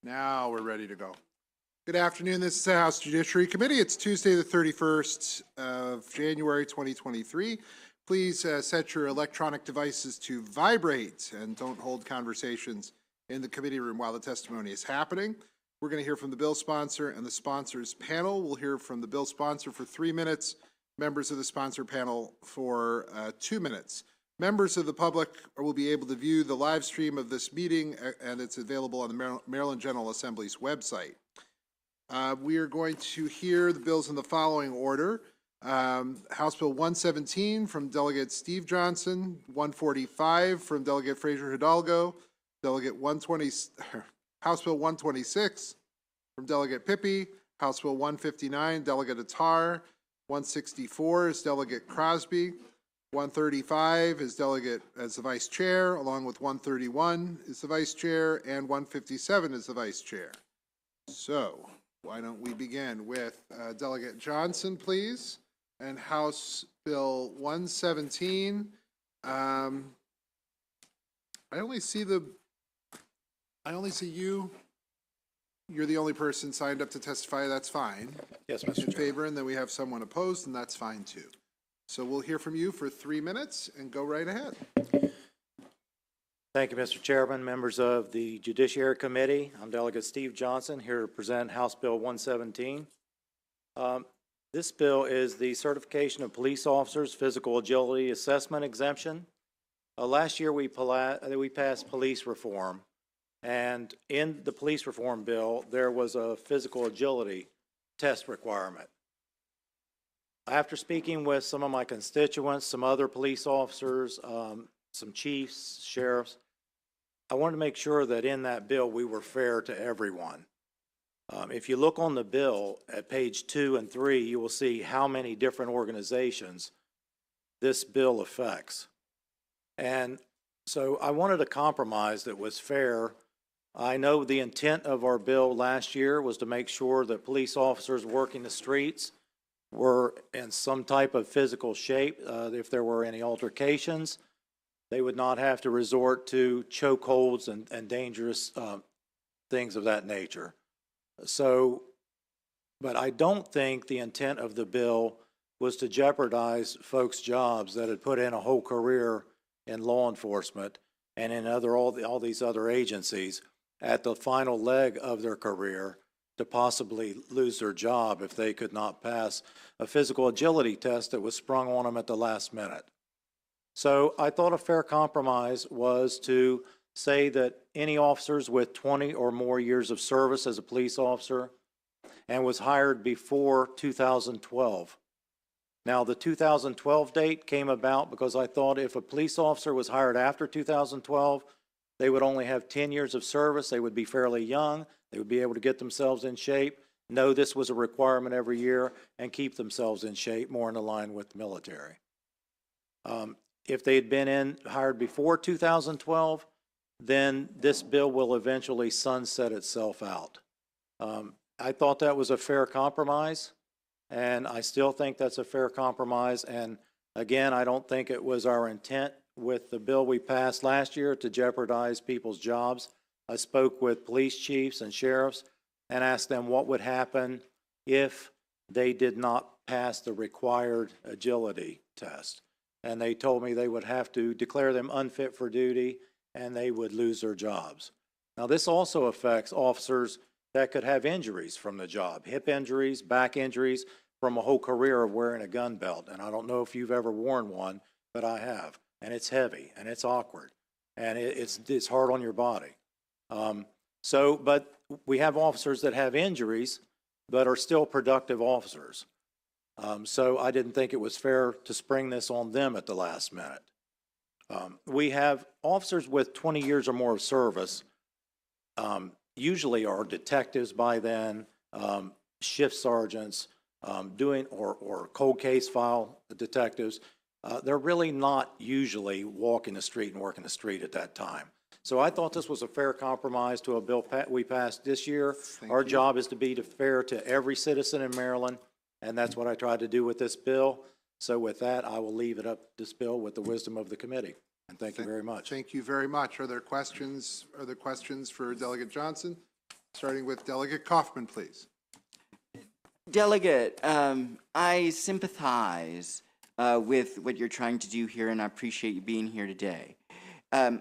Now we're ready to go. Good afternoon. This is the House Judiciary Committee. It's Tuesday, the 31st of January, 2023. Please set your electronic devices to vibrate and don't hold conversations in the committee room while the testimony is happening. We're going to hear from the bill sponsor and the sponsors panel. We'll hear from the bill sponsor for 3 minutes, members of the sponsor panel for 2 minutes. Members of the public will be able to view the live stream of this meeting, and it's available on the Maryland General Assembly's website. We are going to hear the bills in the following order. House Bill 117 from Delegate Steve Johnson, 145 from Delegate Fraser Hidalgo, Delegate 120, House Bill 126 from Delegate Pippi, House Bill 159, Delegate Attar, 164 is Delegate Crosby, 135 is Delegate as the Vice Chair, along with 131 is the Vice Chair, and 157 is the Vice Chair. So, why don't we begin with Delegate Johnson, please, and House Bill 117. I only see you. You're the only person signed up to testify. That's fine. Yes, Mr. Chair. In favor, and then we have someone opposed, and that's fine too. So we'll hear from you for 3 minutes and go right ahead. Thank you, Mr. Chairman, members of the Judiciary Committee. I'm Delegate Steve Johnson, here to present House Bill 117. This bill is the Certification of Police Officers Physical Agility Assessment Exemption. Last year we passed police reform, and in the police reform bill there was a physical agility test requirement. After speaking with some of my constituents, some other police officers, some chiefs, sheriffs, I wanted to make sure that in that bill we were fair to everyone. If you look on the bill at page 2 and 3, you will see how many different organizations this bill affects. And so I wanted a compromise that was fair. I know the intent of our bill last year was to make sure that police officers working the streets were in some type of physical shape. If there were any altercations, they would not have to resort to chokeholds and dangerous things of that nature. So, but I don't think the intent of the bill was to jeopardize folks' jobs that had put in a whole career in law enforcement and in all these other agencies at the final leg of their career to possibly lose their job if they could not pass a physical agility test that was sprung on them at the last minute. So I thought a fair compromise was to say that any officers with 20 or more years of service as a police officer and was hired before 2012. Now, the 2012 date came about because I thought if a police officer was hired after 2012, they would only have 10 years of service, they would be fairly young, they would be able to get themselves in shape, know this was a requirement every year, and keep themselves in shape more in line with the military. If they had been hired before 2012, then this bill will eventually sunset itself out. I thought that was a fair compromise, and I still think that's a fair compromise. And again, I don't think it was our intent with the bill we passed last year to jeopardize people's jobs. I spoke with police chiefs and sheriffs and asked them what would happen if they did not pass the required agility test. And they told me they would have to declare them unfit for duty and they would lose their jobs. Now, this also affects officers that could have injuries from the job, hip injuries, back injuries from a whole career of wearing a gun belt. And I don't know if you've ever worn one, but I have. And it's heavy and it's awkward and it's hard on your body. But we have officers that have injuries but are still productive officers. So I didn't think it was fair to spring this on them at the last minute. We have officers with 20 years or more of service, usually are detectives by then, shift sergeants, or cold case file detectives. They're really not usually walking the street and working the street at that time. So I thought this was a fair compromise to a bill we passed this year. Our job is to be fair to every citizen in Maryland, and that's what I tried to do with this bill. So with that, I will leave it up this bill with the wisdom of the committee. And thank you very much. Thank you very much. Are there questions? Are there questions for Delegate Johnson? Starting with Delegate Kaufman, please. Delegate, I sympathize with what you're trying to do here, and I appreciate you being here today.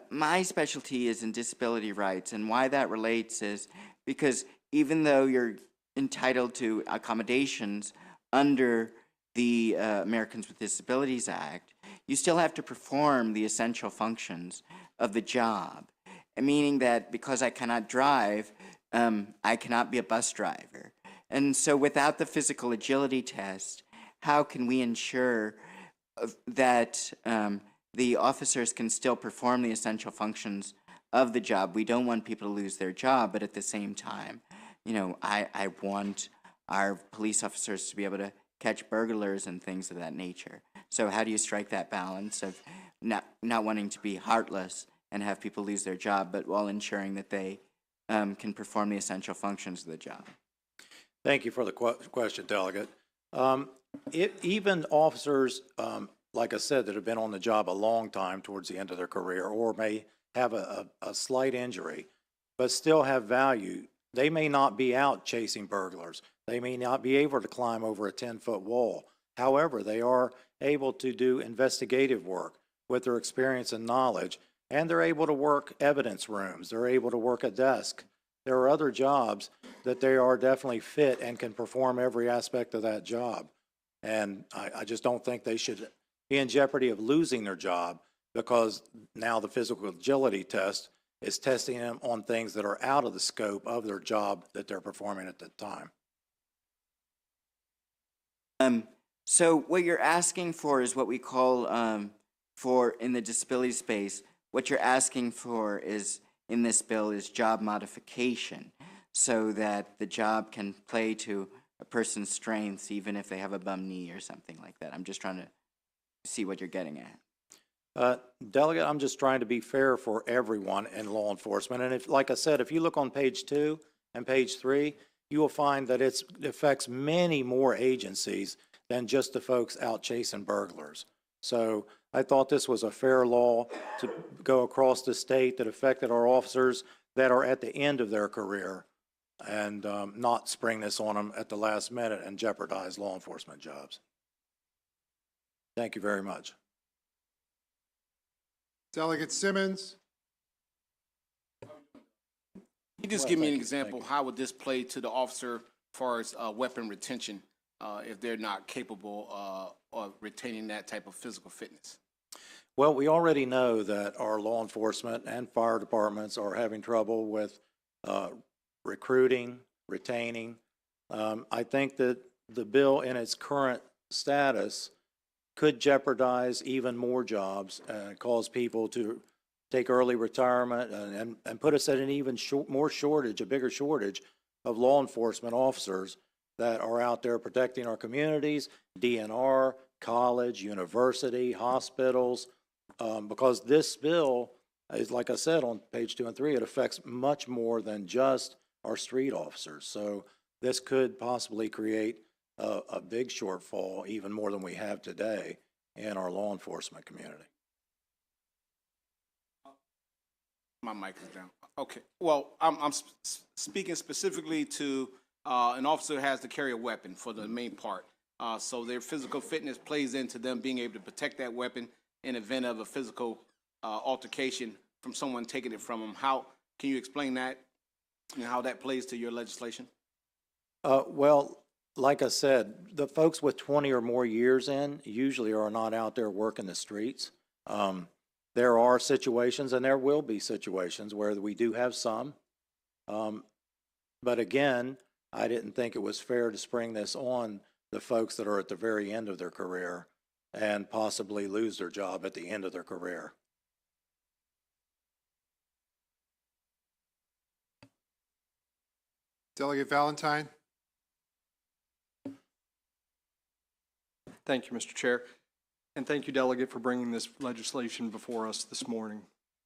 My specialty is in disability rights, and why that relates is because even though you're entitled to accommodations under the Americans with Disabilities Act, you still have to perform the essential functions of the job, meaning that because I cannot drive, I cannot be a bus driver. And so without the physical agility test, how can we ensure that the officers can still perform the essential functions of the job? We don't want people to lose their job, but at the same time, you know, I want our police officers to be able to catch burglars and things of that nature. So how do you strike that balance of not wanting to be heartless and have people lose their job, but while ensuring that they can perform the essential functions of the job? Thank you for the question, Delegate. Even officers, like I said, that have been on the job a long time towards the end of their career or may have a slight injury, but still have value, they may not be out chasing burglars. They may not be able to climb over a 10-foot wall. However, they are able to do investigative work with their experience and knowledge, and they're able to work evidence rooms. They're able to work a desk. There are other jobs that they are definitely fit and can perform every aspect of that job. And I just don't think they should be in jeopardy of losing their job because now the physical agility test is testing them on things that are out of the scope of their job that they're performing at the time. So what you're asking for is what we call, for in the disability space, what you're asking for is, in this bill, is job modification, so that the job can play to a person's strengths even if they have a bum knee or something like that. I'm just trying to see what you're getting at. Delegate, I'm just trying to be fair for everyone in law enforcement. And if, like I said, if you look on page 2 and page 3, you will find that it affects many more agencies than just the folks out chasing burglars. So I thought this was a fair law to go across the state that affected our officers that are at the end of their career and not spring this on them at the last minute and jeopardize law enforcement jobs. Thank you very much. Delegate Simmons. Can you just give me an example, how would this play to the officer as far as weapon retention if they're not capable of retaining that type of physical fitness? Well, we already know that our law enforcement and fire departments are having trouble with recruiting, retaining. I think that the bill in its current status could jeopardize even more jobs and cause people to take early retirement and put us at an even more shortage, a bigger shortage of law enforcement officers that are out there protecting our communities, DNR, college, university, hospitals, because this bill is, like I said, on page 2 and 3, it affects much more than just our street officers. So this could possibly create a big shortfall, even more than we have today in our law enforcement community. My mic is down. Okay. Well, I'm speaking specifically to an officer who has to carry a weapon for the main part. So their physical fitness plays into them being able to protect that weapon in event of a physical altercation from someone taking it from them. How can you explain that and how that plays to your legislation? Well, like I said, the folks with 20 or more years in usually are not out there working the streets. There are situations, and there will be situations, where we do have some. But again, I didn't think it was fair to spring this on the folks that are at the very end of their career and possibly lose their job at the end of their career. Delegate Valentine. Thank you, Mr. Chair. And thank you, Delegate, for bringing this legislation before us this morning,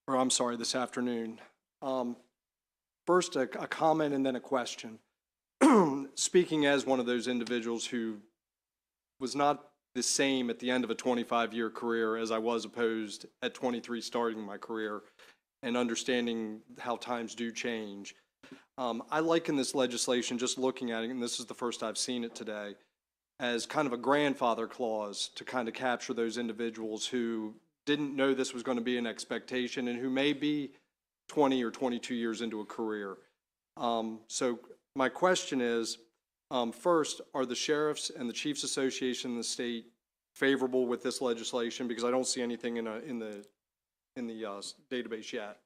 or I'm sorry, this afternoon. First, a comment and then a question. Speaking as one of those individuals who was not the same at the end of a 25-year career as I was opposed at 23 starting my career, and understanding how times do change, I liken this legislation, just looking at it, and this is the first I've seen it today, as kind of a grandfather clause to kind of capture those individuals who didn't know this was going to be an expectation and who may be 20 or 22 years into a career. So my question is, first, are the sheriffs and the chiefs association in the state favorable with this legislation? Because I don't see anything in the database yet.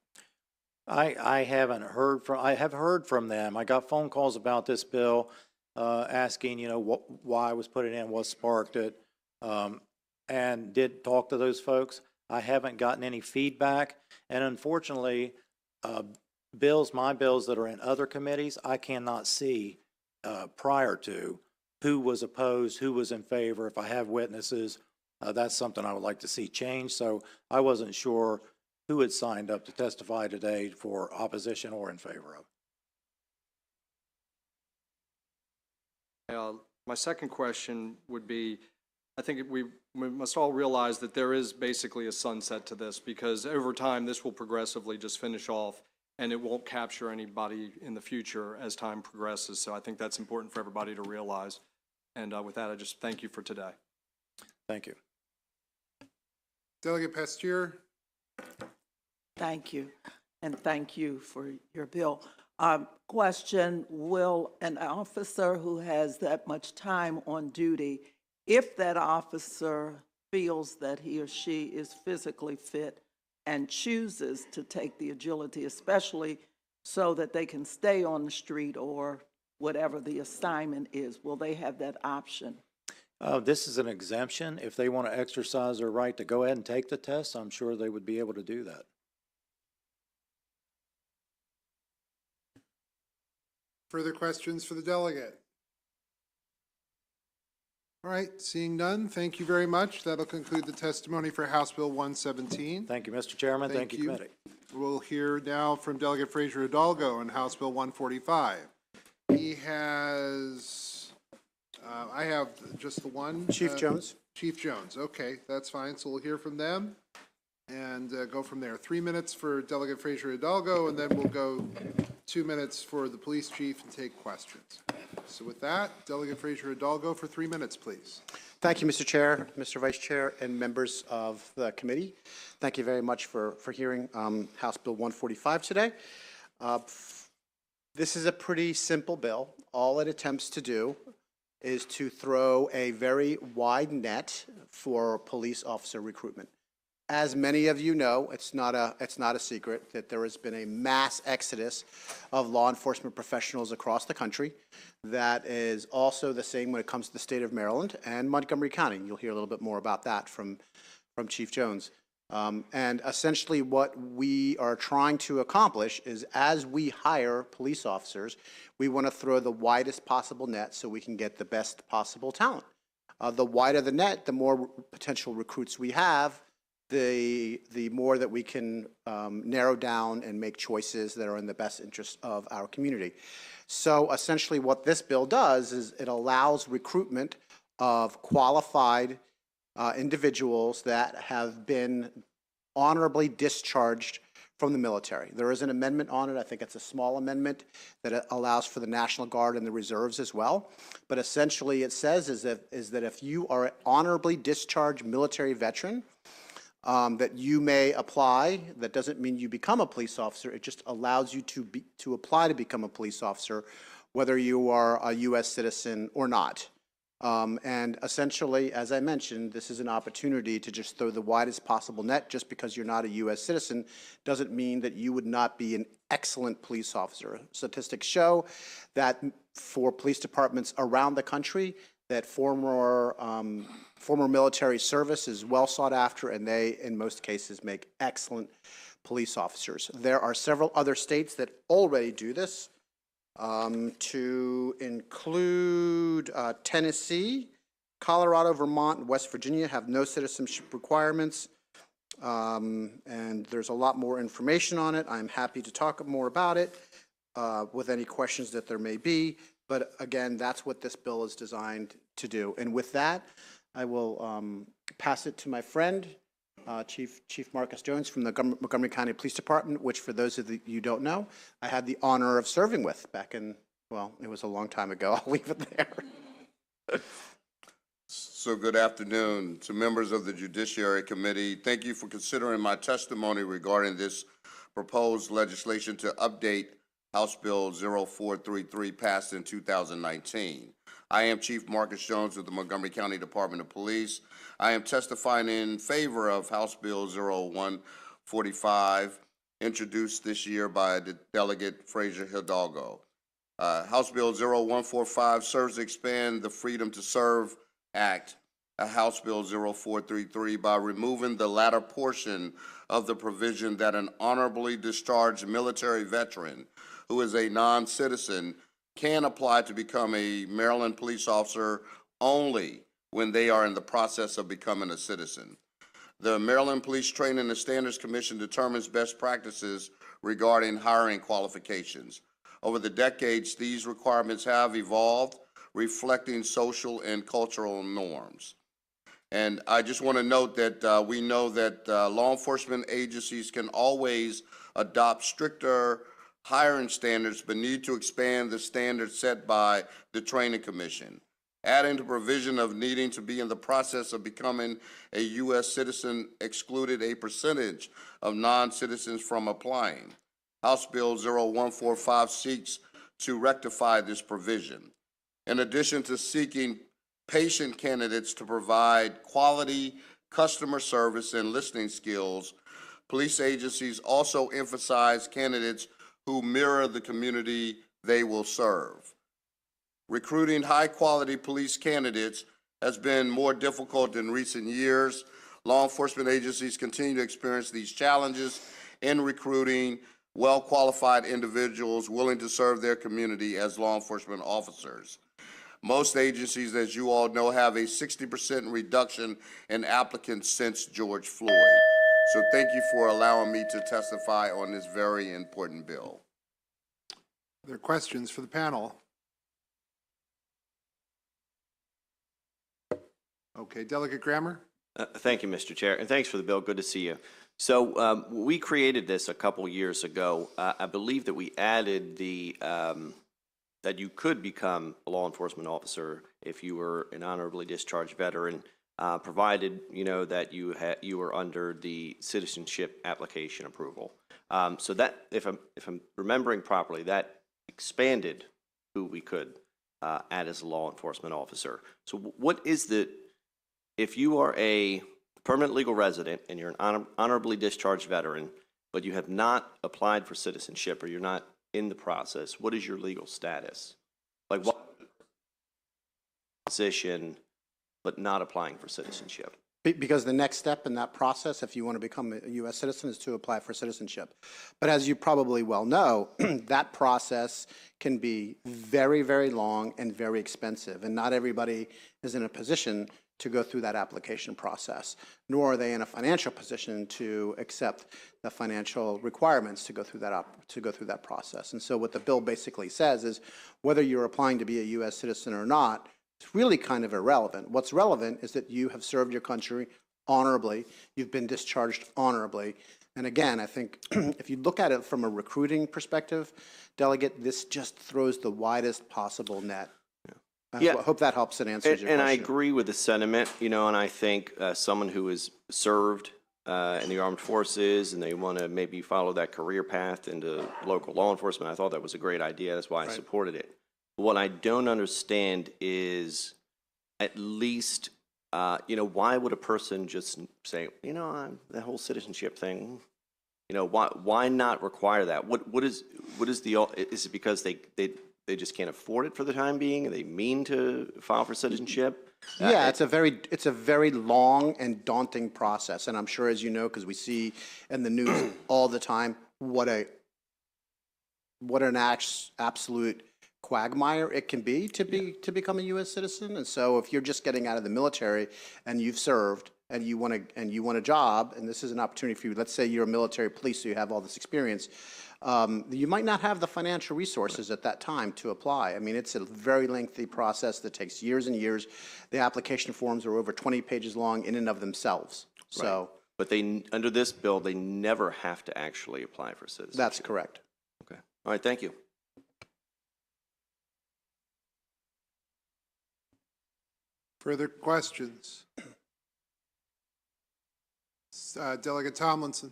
I haven't heard from, I have heard from them. I got phone calls about this bill, asking, why I was put it in, what sparked it, and did talk to those folks. I haven't gotten any feedback, and unfortunately, my bills that are in other committees, I cannot see prior to who was opposed, who was in favor. If I have witnesses, that's something I would like to see change. So I wasn't sure who had signed up to testify today for opposition or in favor of. My second question would be, I think we must all realize that there is basically a sunset to this, because over time this will progressively just finish off and it won't capture anybody in the future as time progresses. So I think that's important for everybody to realize. And with that, I just thank you for today. Thank you. Delegate Pasteur. Thank you, and thank you for your bill. Question, will an officer who has that much time on duty, if that officer feels that he or she is physically fit and chooses to take the agility, especially so that they can stay on the street or whatever the assignment is, will they have that option? This is an exemption. If they want to exercise their right to go ahead and take the test, I'm sure they would be able to do that. Further questions for the delegate? All right, seeing none, thank you very much. That'll conclude the testimony for House Bill 117. Thank you, Mr. Chairman. Thank you, committee. We'll hear now from Delegate Frazier Hidalgo on House Bill 145. He has, I have just the one. Chief Jones. Chief Jones, okay, that's fine. So we'll hear from them and go from there. 3 minutes for Delegate Frazier Hidalgo, and then we'll go 2 minutes for the police chief and take questions. So with that, Delegate Frazier Hidalgo for 3 minutes, please. Thank you, Mr. Chair, Mr. Vice Chair, and members of the committee. Thank you very much for hearing House Bill 145 today. This is a pretty simple bill. All it attempts to do is to throw a very wide net for police officer recruitment. As many of you know, it's not a secret that there has been a mass exodus of law enforcement professionals across the country. That is also the same when it comes to the state of Maryland and Montgomery County. You'll hear a little bit more about that from Chief Jones. And essentially what we are trying to accomplish is, as we hire police officers, we want to throw the widest possible net so we can get the best possible talent. The wider the net, the more potential recruits we have, the more that we can narrow down and make choices that are in the best interest of our community. So essentially what this bill does is it allows recruitment of qualified individuals that have been honorably discharged from the military. There is an amendment on it. I think it's a small amendment that allows for the National Guard and the reserves as well. But essentially it says is that if you are an honorably discharged military veteran, that you may apply. That doesn't mean you become a police officer. It just allows you to apply to become a police officer, whether you are a U.S. citizen or not. And essentially, as I mentioned, this is an opportunity to just throw the widest possible net. Just because you're not a U.S. citizen doesn't mean that you would not be an excellent police officer. Statistics show that for police departments around the country, that former military service is well sought after, and they, in most cases, make excellent police officers. There are several other states that already do this, to include Tennessee, Colorado, Vermont, and West Virginia have no citizenship requirements, and there's a lot more information on it. I'm happy to talk more about it with any questions that there may be. But again, that's what this bill is designed to do. And with that, I will pass it to my friend, Chief Marcus Jones from the Montgomery County Police Department, which for those of you who don't know, I had the honor of serving with back in, well, it was a long time ago. I'll leave it there. So good afternoon to members of the Judiciary Committee. Thank you for considering my testimony regarding this proposed legislation to update House Bill 0433 passed in 2019. I am Chief Marcus Jones with the Montgomery County Department of Police. I am testifying in favor of House Bill 0145, introduced this year by the Delegate Frazier Hidalgo. House Bill 0145 serves to expand the Freedom to Serve Act, House Bill 0433, by removing the latter portion of the provision that an honorably discharged military veteran who is a non-citizen can apply to become a Maryland police officer only when they are in the process of becoming a citizen. The Maryland Police Training and Standards Commission determines best practices regarding hiring qualifications. Over the decades, these requirements have evolved, reflecting social and cultural norms. And I just want to note that we know that law enforcement agencies can always adopt stricter hiring standards, but need to expand the standards set by the Training Commission. Adding the provision of needing to be in the process of becoming a U.S. citizen excluded a percentage of non-citizens from applying. House Bill 0145 seeks to rectify this provision. In addition to seeking patient candidates to provide quality customer service and listening skills, police agencies also emphasize candidates who mirror the community they will serve. Recruiting high-quality police candidates has been more difficult in recent years. Law enforcement agencies continue to experience these challenges in recruiting well-qualified individuals willing to serve their community as law enforcement officers. Most agencies, as you all know, have a 60% reduction in applicants since George Floyd. So thank you for allowing me to testify on this very important bill. Are there questions for the panel? Okay, Delegate Grammer? Thank you, Mr. Chair, and thanks for the bill. Good to see you. So we created this a couple years ago. I believe that we added the that you could become a law enforcement officer if you were an honorably discharged veteran, provided that you were under the citizenship application approval. So that, if I'm remembering properly, that expanded who we could add as a law enforcement officer. So what is if you are a permanent legal resident and you're an honorably discharged veteran, but you have not applied for citizenship or you're not in the process, what is your legal status? Like what position, but not applying for citizenship? Because the next step in that process, if you want to become a U.S. citizen, is to apply for citizenship. But as you probably well know, that process can be very, very long and very expensive, and not everybody is in a position to go through that application process, nor are they in a financial position to accept the financial requirements to go through that process. And so what the bill basically says is whether you're applying to be a U.S. citizen or not, it's really kind of irrelevant. What's relevant is that you have served your country honorably, you've been discharged honorably. And again, I think if you look at it from a recruiting perspective, Delegate, this just throws the widest possible net. I hope that helps and answers your question. And I agree with the sentiment, and I think someone who has served in the armed forces and they want to maybe follow that career path into local law enforcement, I thought that was a great idea. That's why I supported it. What I don't understand is at least, why would a person just say, the whole citizenship thing, why not require that? What is it because they just can't afford it for the time being and they mean to file for citizenship? Yeah, it's a very long and daunting process. And I'm sure, as you know, because we see in the news all the time, what an absolute quagmire it can be to become a U.S. citizen. And so if you're just getting out of the military and you've served and you want a job, and this is an opportunity for you, let's say you're a military police, so you have all this experience, you might not have the financial resources at that time to apply. I mean, it's a very lengthy process that takes years and years. The application forms are over 20 pages long in and of themselves. So But under this bill, they never have to actually apply for citizenship. That's correct. Okay. All right, thank you. Further questions? Delegate Tomlinson.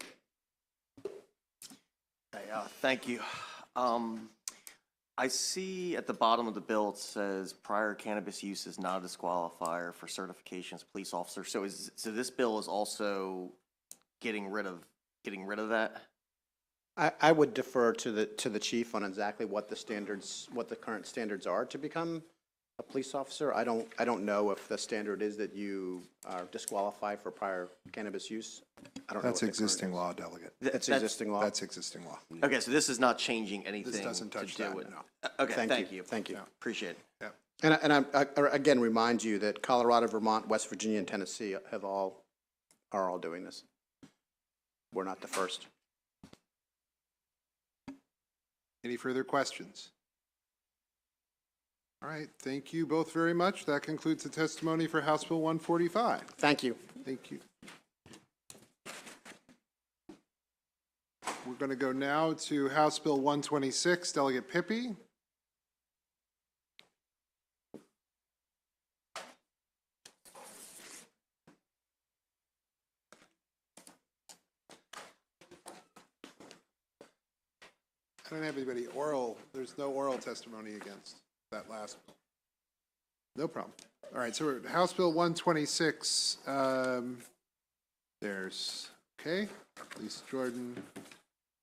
Thank you. I see at the bottom of the bill, it says prior cannabis use is not a disqualifier for certification as police officer. So this bill is also getting rid of that? I would defer to the chief on exactly what the current standards are to become a police officer. I don't know if the standard is that you are disqualified for prior cannabis use. I don't know. That's what the current existing is. law, Delegate. That's existing law? That's existing law. Okay, so this is not changing anything This doesn't touch to do that, with. no. Okay, thank you. Thank you. Appreciate it. Yeah. And I again remind you that Colorado, Vermont, West Virginia, and Tennessee are all doing this. We're not the first. Any further questions? All right, thank you both very much. That concludes the testimony for House Bill 145. Thank you. Thank you. We're going to go now to House Bill 126, Delegate Pippy. I don't have anybody oral, there's no oral testimony against that last bill. No problem. All right, so we're House Bill 126, okay, Lisa Jordan. I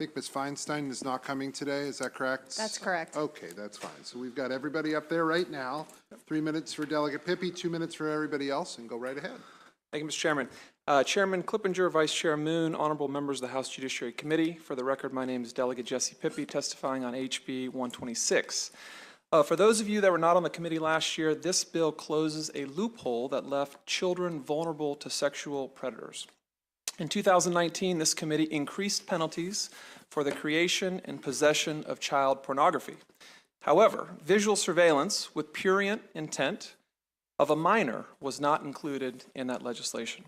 think Ms. Feinstein is not coming today, is that correct? That's correct. Okay, that's fine. So we've got everybody up there right now. 3 minutes for Delegate Pippy, 2 minutes for everybody else, and go right ahead. Thank you, Mr. Chairman. Chairman Clippinger, Vice Chair Moon, honorable members of the House Judiciary Committee. For the record, my name is Delegate Jesse Pippy, testifying on HB 126. For those of you that were not on the committee last year, this bill closes a loophole that left children vulnerable to sexual predators. In 2019, this committee increased penalties for the creation and possession of child pornography. However, visual surveillance with prurient intent of a minor was not included in that legislation.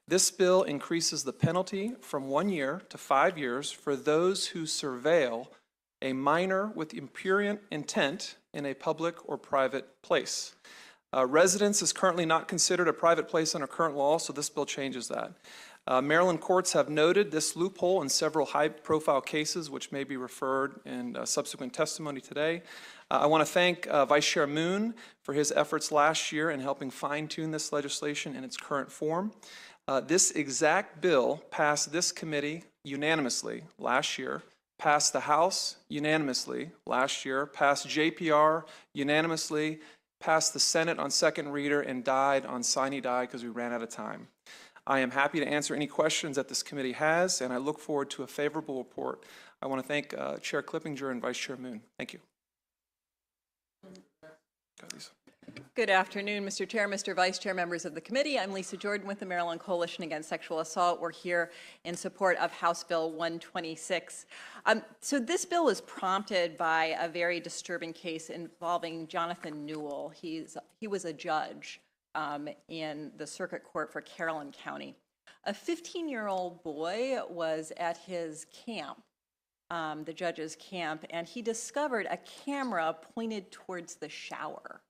This bill increases the penalty from 1 year to 5 years for those who surveil a minor with prurient intent in a public or private place. Residence is currently not considered a private place under current law, so this bill changes that. Maryland courts have noted this loophole in several high-profile cases, which may be referred in subsequent testimony today. I want to thank Vice Chair Moon for his efforts last year in helping fine-tune this legislation in its current form. This exact bill passed this committee unanimously last year, passed the House unanimously last year, passed JPR unanimously, passed the Senate on second reader, and died on sine die because we ran out of time. I am happy to answer any questions that this committee has, and I look forward to a favorable report. I want to thank Chair Clippinger and Vice Chair Moon. Thank you. Go, Lisa. Good afternoon, Mr. Chair, Mr. Vice Chair, members of the committee. I'm Lisa Jordan with the Maryland Coalition Against Sexual Assault. We're here in support of House Bill 126. So this bill is prompted by a very disturbing case involving Jonathan Newell. He was a judge in the circuit court for Caroline County. A 15-year-old boy was at his camp, the judge's camp, and he discovered a camera pointed towards the shower.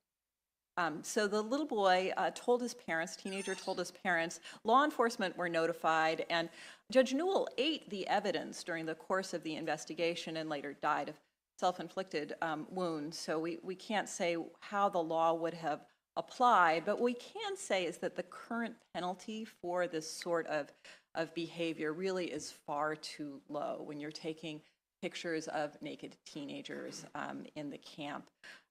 So the little boy told his parents, teenager told his parents, law enforcement were notified, and Judge Newell ate the evidence during the course of the investigation and later died of self-inflicted wounds. So we can't say how the law would have applied, but what we can say is that the current penalty for this sort of behavior really is far too low when you're taking pictures of naked teenagers in the camp.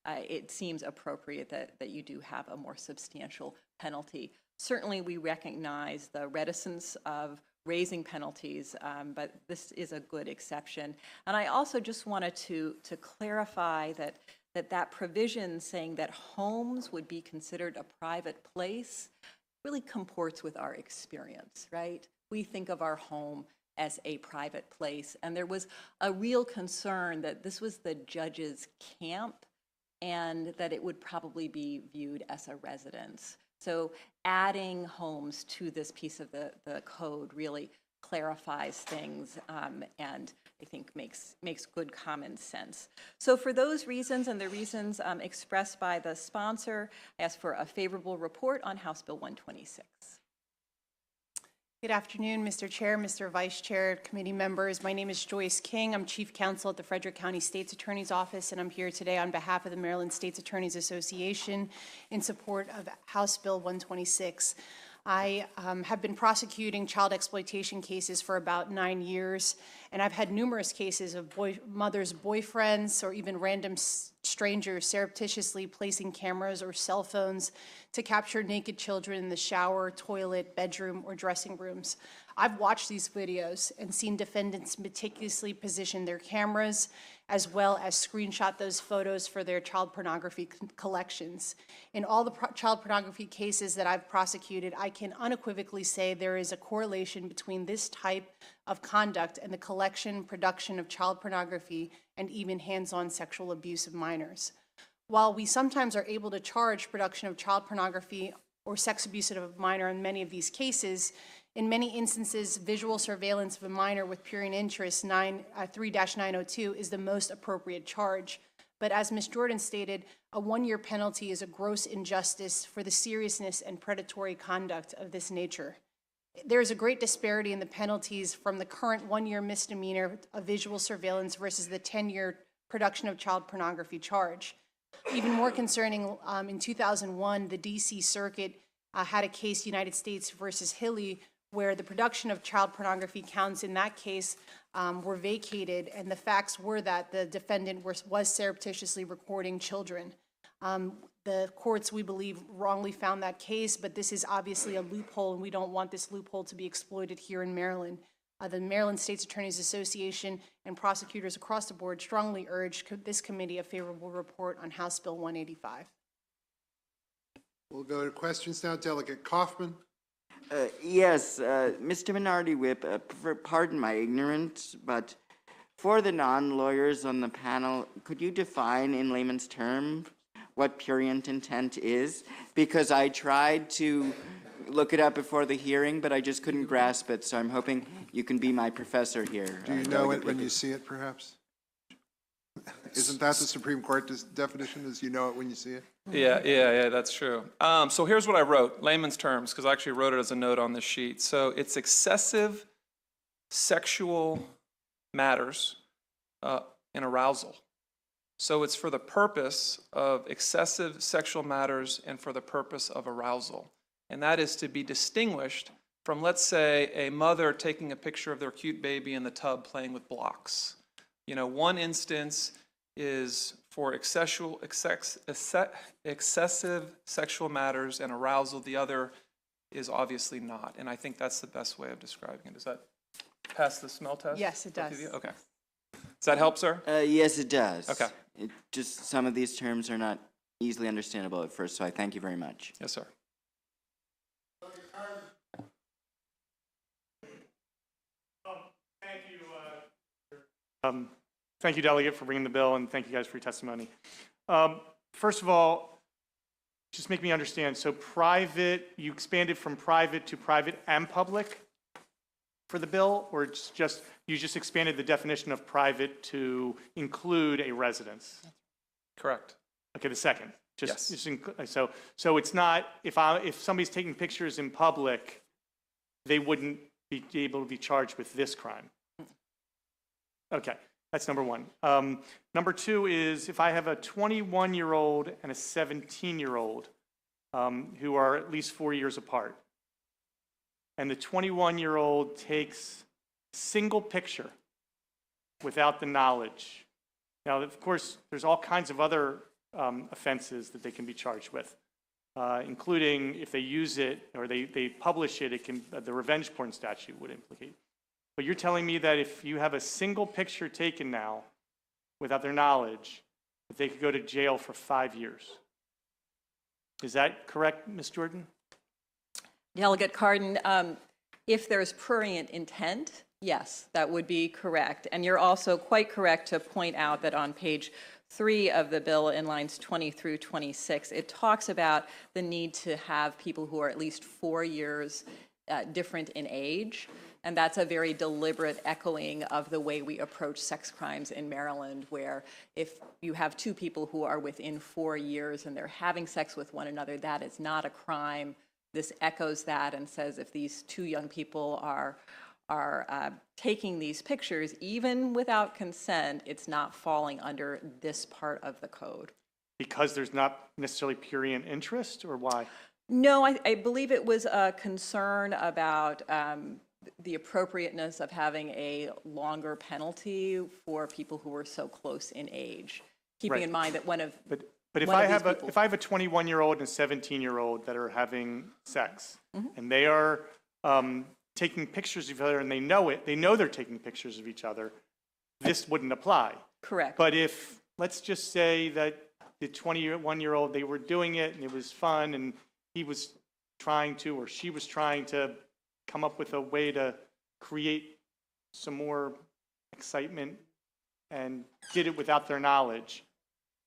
It seems appropriate that you do have a more substantial penalty. Certainly we recognize the reticence of raising penalties, but this is a good exception. And I also just wanted to clarify that provision saying that homes would be considered a private place really comports with our experience, right? We think of our home as a private place, and there was a real concern that this was the judge's camp and that it would probably be viewed as a residence. So adding homes to this piece of the code really clarifies things and I think makes good common sense. So for those reasons and the reasons expressed by the sponsor, I ask for a favorable report on House Bill 126. Good afternoon, Mr. Chair, Mr. Vice Chair, committee members. My name is Joyce King. I'm Chief Counsel at the Frederick County State's Attorney's Office, and I'm here today on behalf of the Maryland State's Attorneys Association in support of House Bill 126. I have been prosecuting child exploitation cases for about 9 years, and I've had numerous cases of mothers' boyfriends or even random strangers surreptitiously placing cameras or cell phones to capture naked children in the shower, toilet, bedroom, or dressing rooms. I've watched these videos and seen defendants meticulously position their cameras as well as screenshot those photos for their child pornography collections. In all the child pornography cases that I've prosecuted, I can unequivocally say there is a correlation between this type of conduct and the collection, production of child pornography, and even hands-on sexual abuse of minors. While we sometimes are able to charge production of child pornography or sex abuse of a minor in many of these cases, in many instances, visual surveillance of a minor with purient interest 3-902 is the most appropriate charge. But as Ms. Jordan stated, a 1-year penalty is a gross injustice for the seriousness and predatory conduct of this nature. There is a great disparity in the penalties from the current 1-year misdemeanor of visual surveillance versus the 10-year production of child pornography charge. Even more concerning, in 2001, the D.C. Circuit had a case, United States versus Hilly, where the production of child pornography counts in that case were vacated, and the facts were that the defendant was surreptitiously recording children. The courts, we believe, wrongly found that case, but this is obviously a loophole, and we don't want this loophole to be exploited here in Maryland. The Maryland State's Attorneys Association and prosecutors across the board strongly urge this committee a favorable report on House Bill 185. We'll go to questions now. Delegate Kaufman. Yes, Mr. Minority Whip, pardon my ignorance, but for the non-lawyers on the panel, could you define in layman's terms what prurient intent is? Because I tried to look it up before the hearing, but I just couldn't grasp it, so I'm hoping you can be my professor here. Do you know it when you see it, perhaps? Isn't that the Supreme Court definition, is you know it when you see it? Yeah, that's true. So here's what I wrote, layman's terms, because I actually wrote it as a note on this sheet. So it's excessive sexual matters and arousal. So it's for the purpose of excessive sexual matters and for the purpose of arousal. And that is to be distinguished from, let's say, a mother taking a picture of their cute baby in the tub playing with blocks. You know, one instance is for excessive sexual matters and arousal. The other is obviously not. And I think that's the best way of describing it. Does that pass the smell test? Yes, it does. Okay. Does that help, sir? Yes, it does. Okay. Just some of these terms are not easily understandable at first, so I thank you very much. Yes, sir. Thank you, Delegate, for bringing the bill, and thank you guys for your testimony. First of all, just make me understand. So private, you expanded from private to private and public for the bill, or it's just you just expanded the definition of private to include a residence? Correct. Okay, the second. Yes. So it's not, if somebody's taking pictures in public, they wouldn't be able to be charged with this crime. Okay, that's number one. Number two is if I have a 21-year-old and a 17-year-old who are at least 4 years apart, and the 21-year-old takes a single picture without the knowledge. Now, of course, there's all kinds of other offenses that they can be charged with, including if they use it or they publish it, it can, the revenge porn statute would implicate. But you're telling me that if you have a single picture taken now without their knowledge, that they could go to jail for 5 years. Is that correct, Ms. Jordan? Delegate Cardin, if there's prurient intent, Yes, that would be correct. And you're also quite correct to point out that on page 3 of the bill, in lines 20 through 26, it talks about the need to have people who are at least 4 years different in age. And that's a very deliberate echoing of the way we approach sex crimes in Maryland, where if you have 2 people who are within 4 years and they're having sex with one another, that is not a crime. This echoes that and says if these 2 young people are taking these pictures, even without consent, it's not falling under this part of the code. Because there's not necessarily prurient interest, or why? No, I believe it was a concern about the appropriateness of having a longer penalty for people who were so close in age, keeping in mind that one of But if one I of these have a people- if I have a 21-year-old and a 17-year-old that are having sex, and they are taking pictures of each other, and they know it, they know they're taking pictures of each other, this wouldn't apply. Correct. But if, let's just say that the 21-year-old, they were doing it and it was fun, and he was trying to, or she was trying to come up with a way to create some more excitement and did it without their knowledge,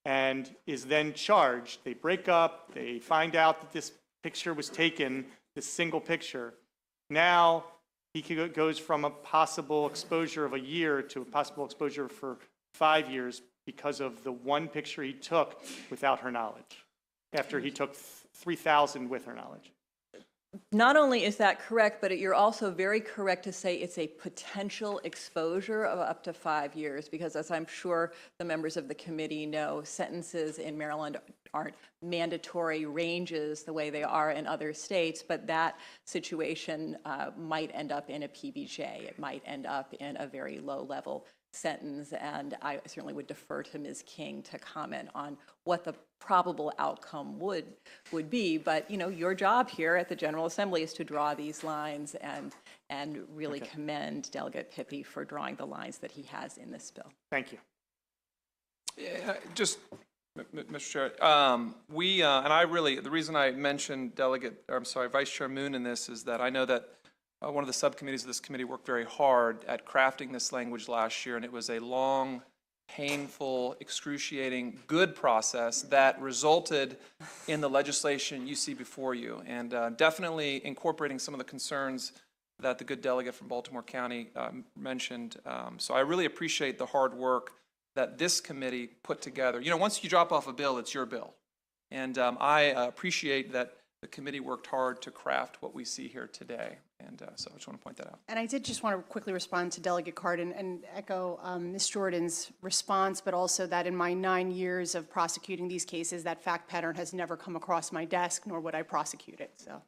and is then charged. They break up, they find out that this picture was taken, this single picture. Now he goes from a possible exposure of a year to a possible exposure for 5 years because of the one picture he took without her knowledge, after he took 3,000 with her knowledge. Not only is that correct, but you're also very correct to say it's a potential exposure of up to 5 years, because as I'm sure the members of the committee know, sentences in Maryland aren't mandatory ranges the way they are in other states, but that situation might end up in a PBJ. It might end up in a very low-level sentence, and I certainly would defer to Ms. King to comment on what the probable outcome would be. But, you know, your job here at the General Assembly is to draw these lines, and really commend Delegate Pippy for drawing the lines that he has in this bill. Thank you. Yeah, just, Mr. Chair, and I really, the reason I mentioned Vice Chair Moon in this is that I know that one of the subcommittees of this committee worked very hard at crafting this language last year, and it was a long, painful, excruciating, good process that resulted in the legislation you see before you, and definitely incorporating some of the concerns that the good delegate from Baltimore County mentioned. So I really appreciate the hard work that this committee put together. You know, once you drop off a bill, it's your bill. And I appreciate that the committee worked hard to craft what we see here today. And so I just want to point that out. And I did just want to quickly respond to Delegate Cardin and echo Ms. Jordan's response, but also that in my 9 years of prosecuting these cases, that fact pattern has never come across my desk, nor would I prosecute it, so.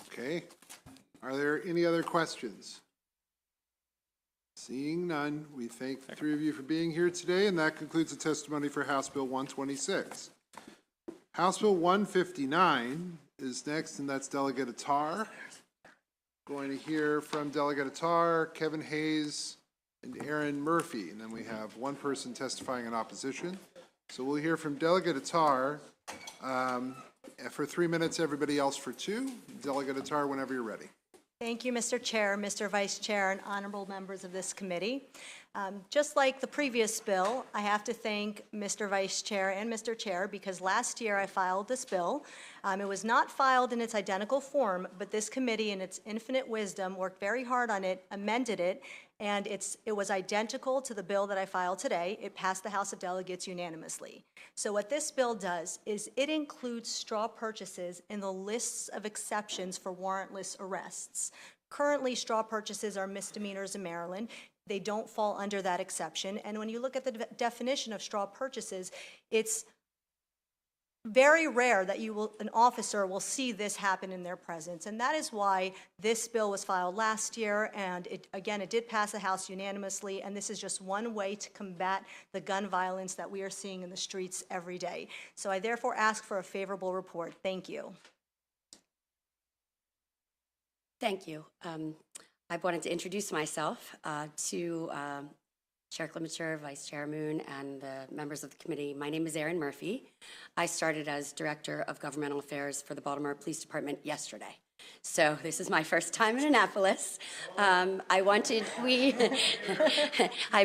Okay. Are there any other questions? Seeing none, we thank the 3 of you for being here today, and that concludes the testimony for House Bill 126. House Bill 159 is next, and that's Delegate Attar. Going to hear from Delegate Attar, Kevin Hayes, and Aaron Murphy, and then we have one person testifying in opposition. So we'll hear from Delegate Attar for 3 minutes, everybody else for 2. Delegate Attar, whenever you're ready. Thank you, Mr. Chair, Mr. Vice Chair, and honorable members of this committee. Just like the previous bill, I have to thank Mr. Vice Chair and Mr. Chair, because last year I filed this bill. It was not filed in its identical form, but this committee, in its infinite wisdom, worked very hard on it, amended it, and it was identical to the bill that I filed today. It passed the House of Delegates unanimously. So what this bill does is it includes straw purchases in the lists of exceptions for warrantless arrests. Currently, straw purchases are misdemeanors in Maryland. They don't fall under that exception. And when you look at the definition of straw purchases, it's very rare that an officer will see this happen in their presence. And that is why this bill was filed last year, and it did pass the House unanimously, and this is just one way to combat the gun violence that we are seeing in the streets every day. So I therefore ask for a favorable report. Thank you. Thank you. I wanted to introduce myself to Chair Clemenger, Vice Chair Moon, and the members of the committee. My name is Erin Murphy. I started as Director of Governmental Affairs for the Baltimore Police Department yesterday. So this is my first time in Annapolis. I'm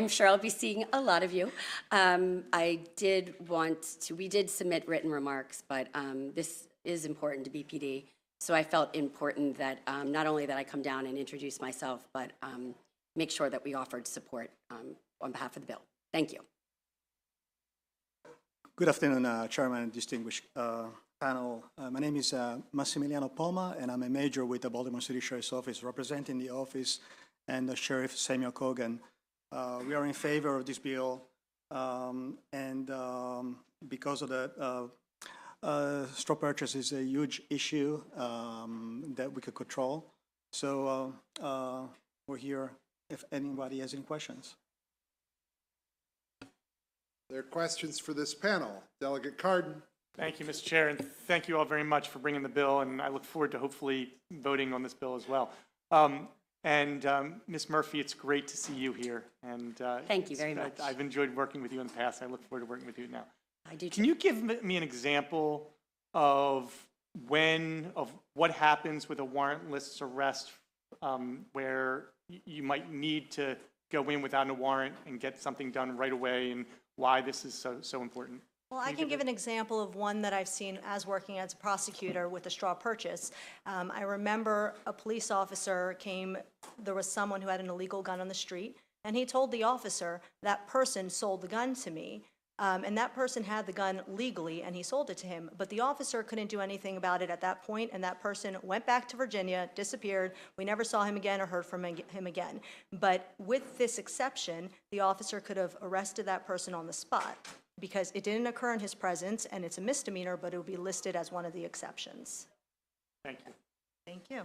sure I'll be seeing a lot of you. We did submit written remarks, but this is important to BPD. So I felt important that not only that I come down and introduce myself, but make sure that we offered support on behalf of the bill. Thank you. Good afternoon, Chairman and distinguished panel. My name is Massimiliano Poma, and I'm a major with the Baltimore City Sheriff's Office, representing the office and Sheriff Samuel Cogan. We are in favor of this bill, and because of the straw purchase is a huge issue that we could control. So we're here if anybody has any questions. There are questions for this panel. Delegate Cardin. Thank you, Mr. Chair, and thank you all very much for bringing the bill, and I look forward to hopefully voting on this bill as well. Ms. Murphy, it's great to see you here. And thank you very much. I've enjoyed working with you in the past. I look forward to working with you now. I do. Can you give me an example of what happens with a warrantless arrest where you might need to go in without a warrant and get something done right away, and why this is so important? Well, I can give an example of one that I've seen as working as a prosecutor with a straw purchase. I remember a police officer there was someone who had an illegal gun on the street, and he told the officer, that person sold the gun to me, and that person had the gun legally, and he sold it to him, but the officer couldn't do anything about it at that point, and that person went back to Virginia, disappeared. We never saw him again or heard from him again. But with this exception, the officer could have arrested that person on the spot, because it didn't occur in his presence, and it's a misdemeanor, but it would be listed as one of the exceptions. Thank you. Thank you.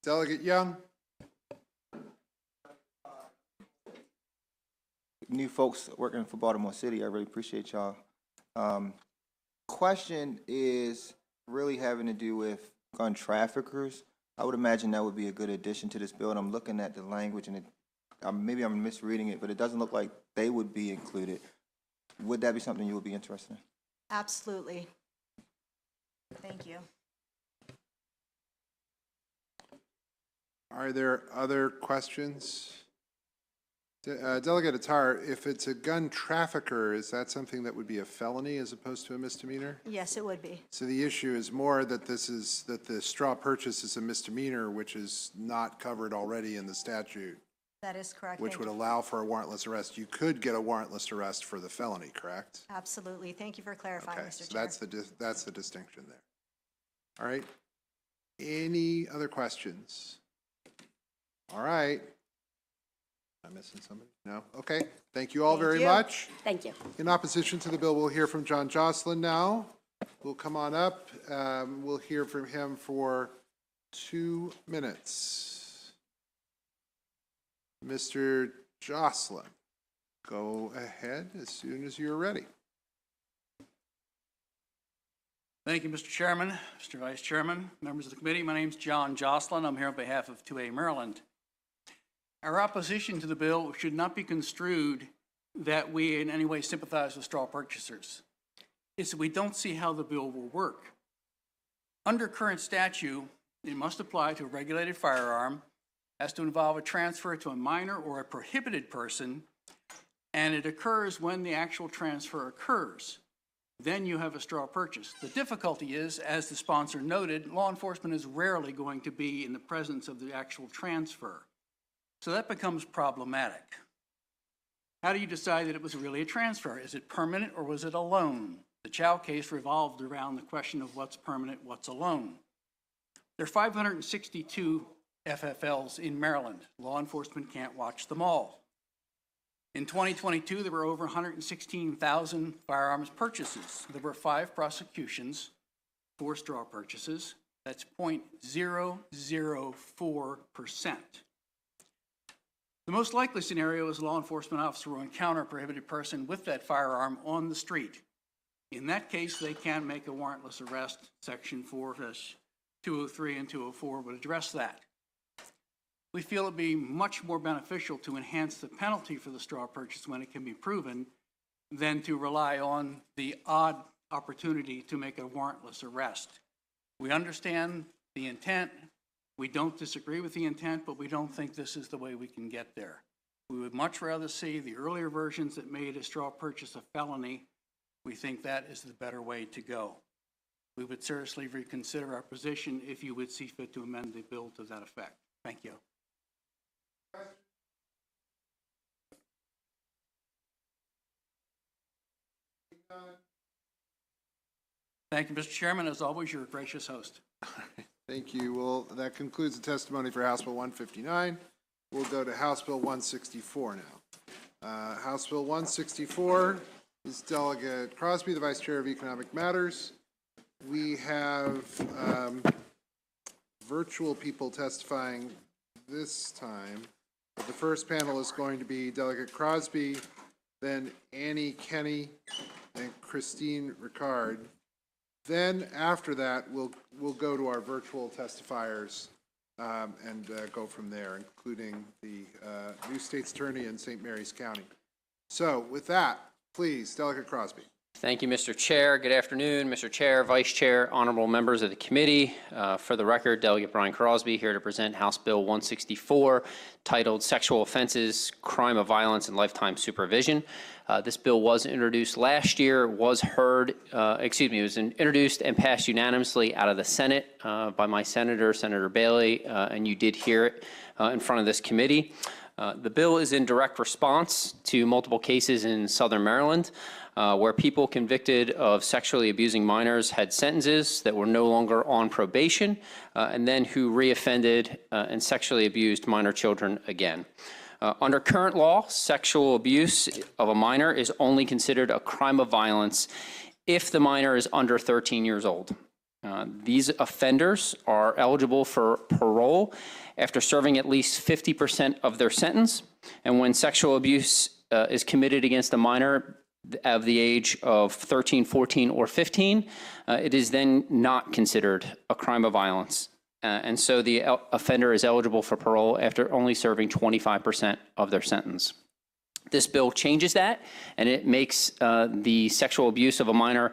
Delegate Young. New folks working for Baltimore City, I really appreciate y'all. Question is really having to do with gun traffickers. I would imagine that would be a good addition to this bill, and I'm looking at the language, and maybe I'm misreading it, but it doesn't look like they would be included. Would that be something you would be interested in? Absolutely. Thank you. Are there other questions? Delegate Attar, if it's a gun trafficker, is that something that would be a felony as opposed to a misdemeanor? Yes, it would be. So the issue is more that the straw purchase is a misdemeanor, which is not covered already in the statute, That is correct. which Thank would you. allow for a warrantless arrest. You could get a warrantless arrest for the felony, correct? Absolutely. Thank you for clarifying, Okay, Mr. so Chair. that's the distinction there. All right. Any other questions? All right. Am I missing somebody? No? Okay. Thank you all very much. Thank you. In opposition to the bill, we'll hear from John Jocelyn now. We'll come on up. We'll hear from him for 2 minutes. Mr. Jocelyn, go ahead as soon as you're ready. Thank you, Mr. Chairman, Mr. Vice Chairman, members of the committee. My name's John Jocelyn. I'm here on behalf of 2A Maryland. Our opposition to the bill should not be construed that we in any way sympathize with straw purchasers. It's that we don't see how the bill will work. Under current statute, it must apply to a regulated firearm, has to involve a transfer to a minor or a prohibited person, and it occurs when the actual transfer occurs. Then you have a straw purchase. The difficulty is, as the sponsor noted, law enforcement is rarely going to be in the presence of the actual transfer. So that becomes problematic. How do you decide that it was really a transfer? Is it permanent or was it a loan? The Chow case revolved around the question of what's permanent, what's a loan. There are 562 FFLs in Maryland. Law enforcement can't watch them all. In 2022, there were over 116,000 firearms purchases. There were 5 prosecutions, 4 straw purchases. That's 0.004%. The most likely scenario is a law enforcement officer will encounter a prohibited person with that firearm on the street. In that case, they can make a warrantless arrest. Section 4-203 and 204 would address that. We feel it would be much more beneficial to enhance the penalty for the straw purchase when it can be proven than to rely on the odd opportunity to make a warrantless arrest. We understand the intent. We don't disagree with the intent, but we don't think this is the way we can get there. We would much rather see the earlier versions that made a straw purchase a felony. We think that is the better way to go. We would seriously reconsider our position if you would see fit to amend the bill to that effect. Thank you. Thank you, Mr. Chairman. As always, you're a gracious host. Thank you. Well, that concludes the testimony for House Bill 159. We'll go to House Bill 164 now. House Bill 164 is Delegate Crosby, the Vice Chair of Economic Matters. We have virtual people testifying this time. The first panel is going to be Delegate Crosby, then Annie Kenny, and Christine Ricard. Then after that, we'll go to our virtual testifiers and go from there, including the new state's attorney in St. Mary's County. So with that, please, Delegate Crosby. Thank you, Mr. Chair. Good afternoon, Mr. Chair, Vice Chair, honorable members of the committee. For the record, Delegate Brian Crosby here to present House Bill 164, titled Sexual Offenses, Crime of Violence, and Lifetime Supervision. This bill was introduced last year, it was introduced and passed unanimously out of the Senate by my senator, Senator Bailey, and you did hear it in front of this committee. The bill is in direct response to multiple cases in Southern Maryland where people convicted of sexually abusing minors had sentences that were no longer on probation and then who reoffended and sexually abused minor children again. Under current law, sexual abuse of a minor is only considered a crime of violence if the minor is under 13 years old. These offenders are eligible for parole after serving at least 50% of their sentence. And when sexual abuse is committed against a minor of the age of 13, 14, or 15, it is then not considered a crime of violence. And so the offender is eligible for parole after only serving 25% of their sentence. This bill changes that, and it makes the sexual abuse of a minor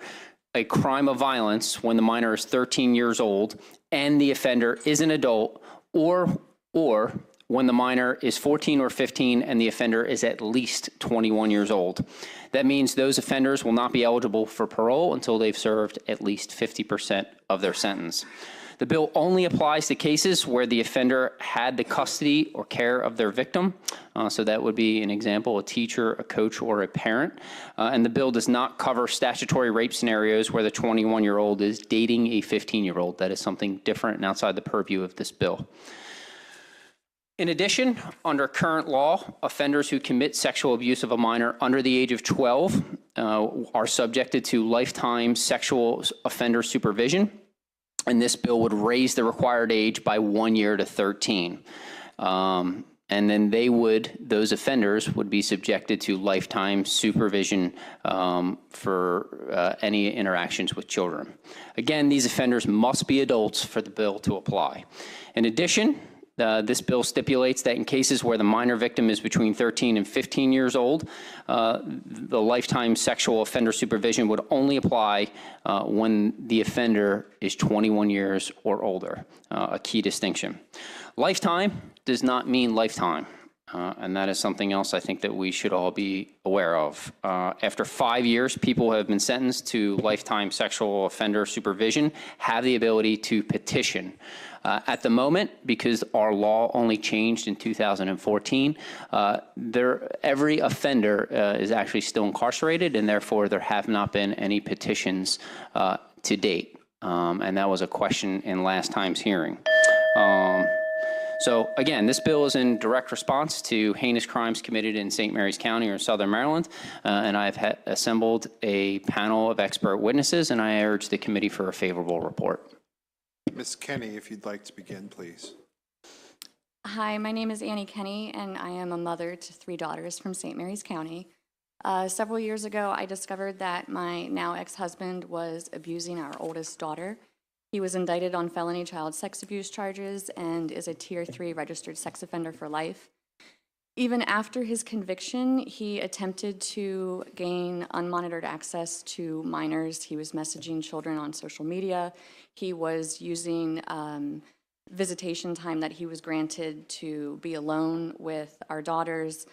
a crime of violence when the minor is 13 years old and the offender is an adult, or when the minor is 14 or 15 and the offender is at least 21 years old. That means those offenders will not be eligible for parole until they've served at least 50% of their sentence. The bill only applies to cases where the offender had the custody or care of their victim. So that would be an example, a teacher, a coach, or a parent. And the bill does not cover statutory rape scenarios where the 21-year-old is dating a 15-year-old. That is something different and outside the purview of this bill. In addition, under current law, offenders who commit sexual abuse of a minor under the age of 12 are subjected to lifetime sexual offender supervision. And this bill would raise the required age by 1 year to 13. And then those offenders would be subjected to lifetime supervision for any interactions with children. Again, these offenders must be adults for the bill to apply. In addition, this bill stipulates that in cases where the minor victim is between 13 and 15 years old, the lifetime sexual offender supervision would only apply when the offender is 21 years or older, a key distinction. Lifetime does not mean lifetime, and that is something else I think that we should all be aware of. After 5 years, people who have been sentenced to lifetime sexual offender supervision have the ability to petition. At the moment, because our law only changed in 2014, every offender is actually still incarcerated, and therefore there have not been any petitions to date. And that was a question in last time's hearing. So again, this bill is in direct response to heinous crimes committed in St. Mary's County or Southern Maryland, and I've assembled a panel of expert witnesses, and I urge the committee for a favorable report. Ms. Kenny, if you'd like to begin, please. Hi, my name is Annie Kenny, and I am a mother to 3 daughters from St. Mary's County. Several years ago, I discovered that my now ex-husband was abusing our oldest daughter. He was indicted on felony child sex abuse charges and is a Tier 3 registered sex offender for life. Even after his conviction, he attempted to gain unmonitored access to minors. He was messaging children on social media. He was using visitation time that he was granted to be alone with our daughters.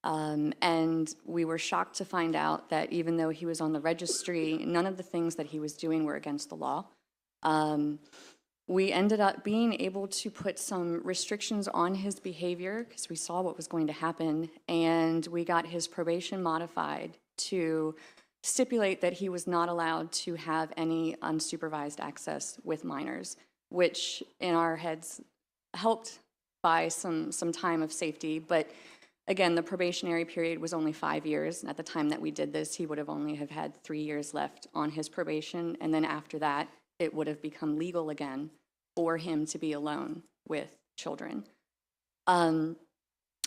And we were shocked to find out that even though he was on the registry, none of the things that he was doing were against the law. We ended up being able to put some restrictions on his behavior because we saw what was going to happen, and we got his probation modified to stipulate that he was not allowed to have any unsupervised access with minors, which in our heads helped by some time of safety. But again, the probationary period was only 5 years. And at the time that we did this, he would have only have had 3 years left on his probation. And then after that, it would have become legal again for him to be alone with children.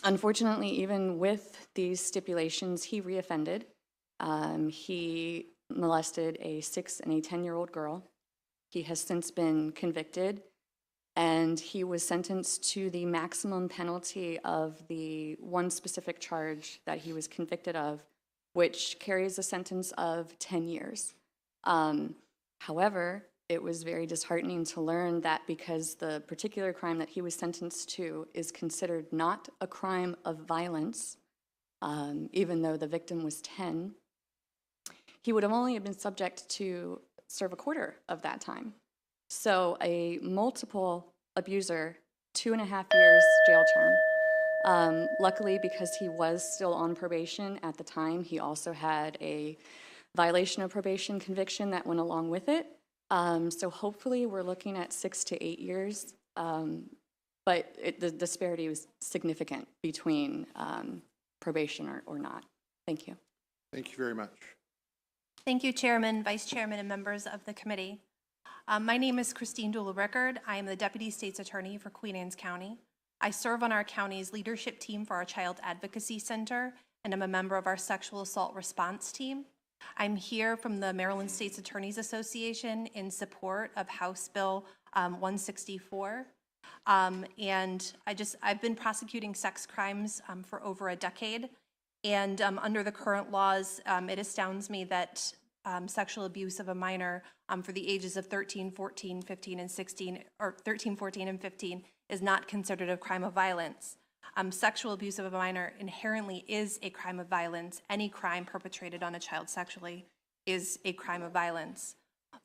Unfortunately, even with these stipulations, he reoffended. He molested a 6 and a 10-year-old girl. He has since been convicted, and he was sentenced to the maximum penalty of the one specific charge that he was convicted of, which carries a sentence of 10 years. However, it was very disheartening to learn that because the particular crime that he was sentenced to is considered not a crime of violence, even though the victim was 10, he would have only been subject to serve a quarter of that time. So a multiple abuser, 2.5 years jail term. Luckily, because he was still on probation at the time, he also had a violation of probation conviction that went along with it. So hopefully we're looking at 6 to 8 years, but the disparity was significant between probation or not. Thank you. Thank you very much. Thank you, Chairman, Vice Chairman, and members of the committee. My name is Christine Dula-Rickard. I am the Deputy State's Attorney for Queen Anne's County. I serve on our county's leadership team for our Child Advocacy Center, and I'm a member of our Sexual Assault Response Team. I'm here from the Maryland State's Attorneys Association in support of House Bill 164. And I've been prosecuting sex crimes for over a decade. And under the current laws, it astounds me that sexual abuse of a minor for the ages of 13, 14, 15, and 16, or 13, 14, and 15 is not considered a crime of violence. Sexual abuse of a minor inherently is a crime of violence. Any crime perpetrated on a child sexually is a crime of violence.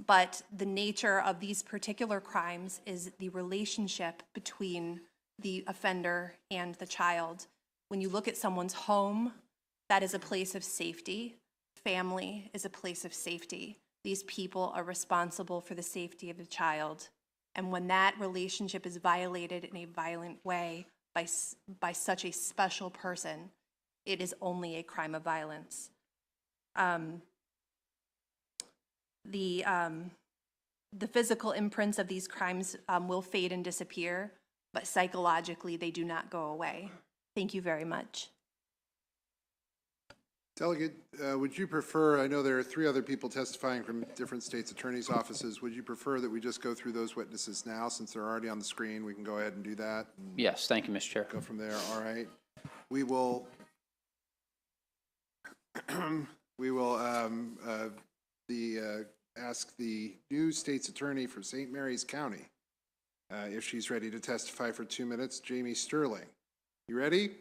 But the nature of these particular crimes is the relationship between the offender and the child. When you look at someone's home, that is a place of safety. Family is a place of safety. These people are responsible for the safety of the child. And when that relationship is violated in a violent way by such a special person, it is only a crime of violence. The physical imprints of these crimes will fade and disappear, but psychologically they do not go away. Thank you very much. Delegate, would you prefer, I know there are 3 other people testifying from different states' attorneys' offices. Would you prefer that we just go through those witnesses now since they're already on the screen? We can go ahead and do that. Yes, thank you, Mr. Chair. Go from there. All right. We will ask the new state's attorney for St. Mary's County if she's ready to testify for 2 minutes. Jamie Sterling. You ready?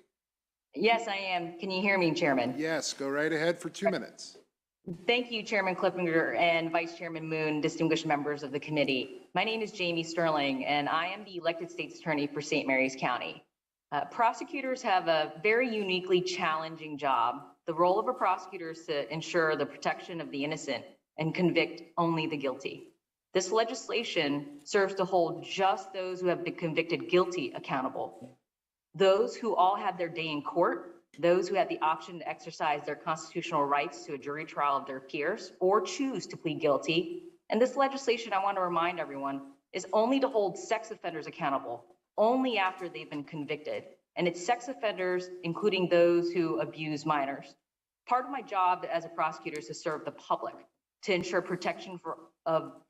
Yes, I am. Can you hear me, Chairman? Yes, go right ahead for 2 minutes. Thank you, Chairman Clippinger and Vice Chairman Moon, distinguished members of the committee. My name is Jamie Sterling, and I am the elected state's attorney for St. Mary's County. Prosecutors have a very uniquely challenging job. The role of a prosecutor is to ensure the protection of the innocent and convict only the guilty. This legislation serves to hold just those who have been convicted guilty accountable. Those who all have their day in court, those who have the option to exercise their constitutional rights to a jury trial of their peers or choose to plead guilty. And this legislation, I want to remind everyone, is only to hold sex offenders accountable, only after they've been convicted. And it's sex offenders, including those who abuse minors. Part of my job as a prosecutor is to serve the public, to ensure protection for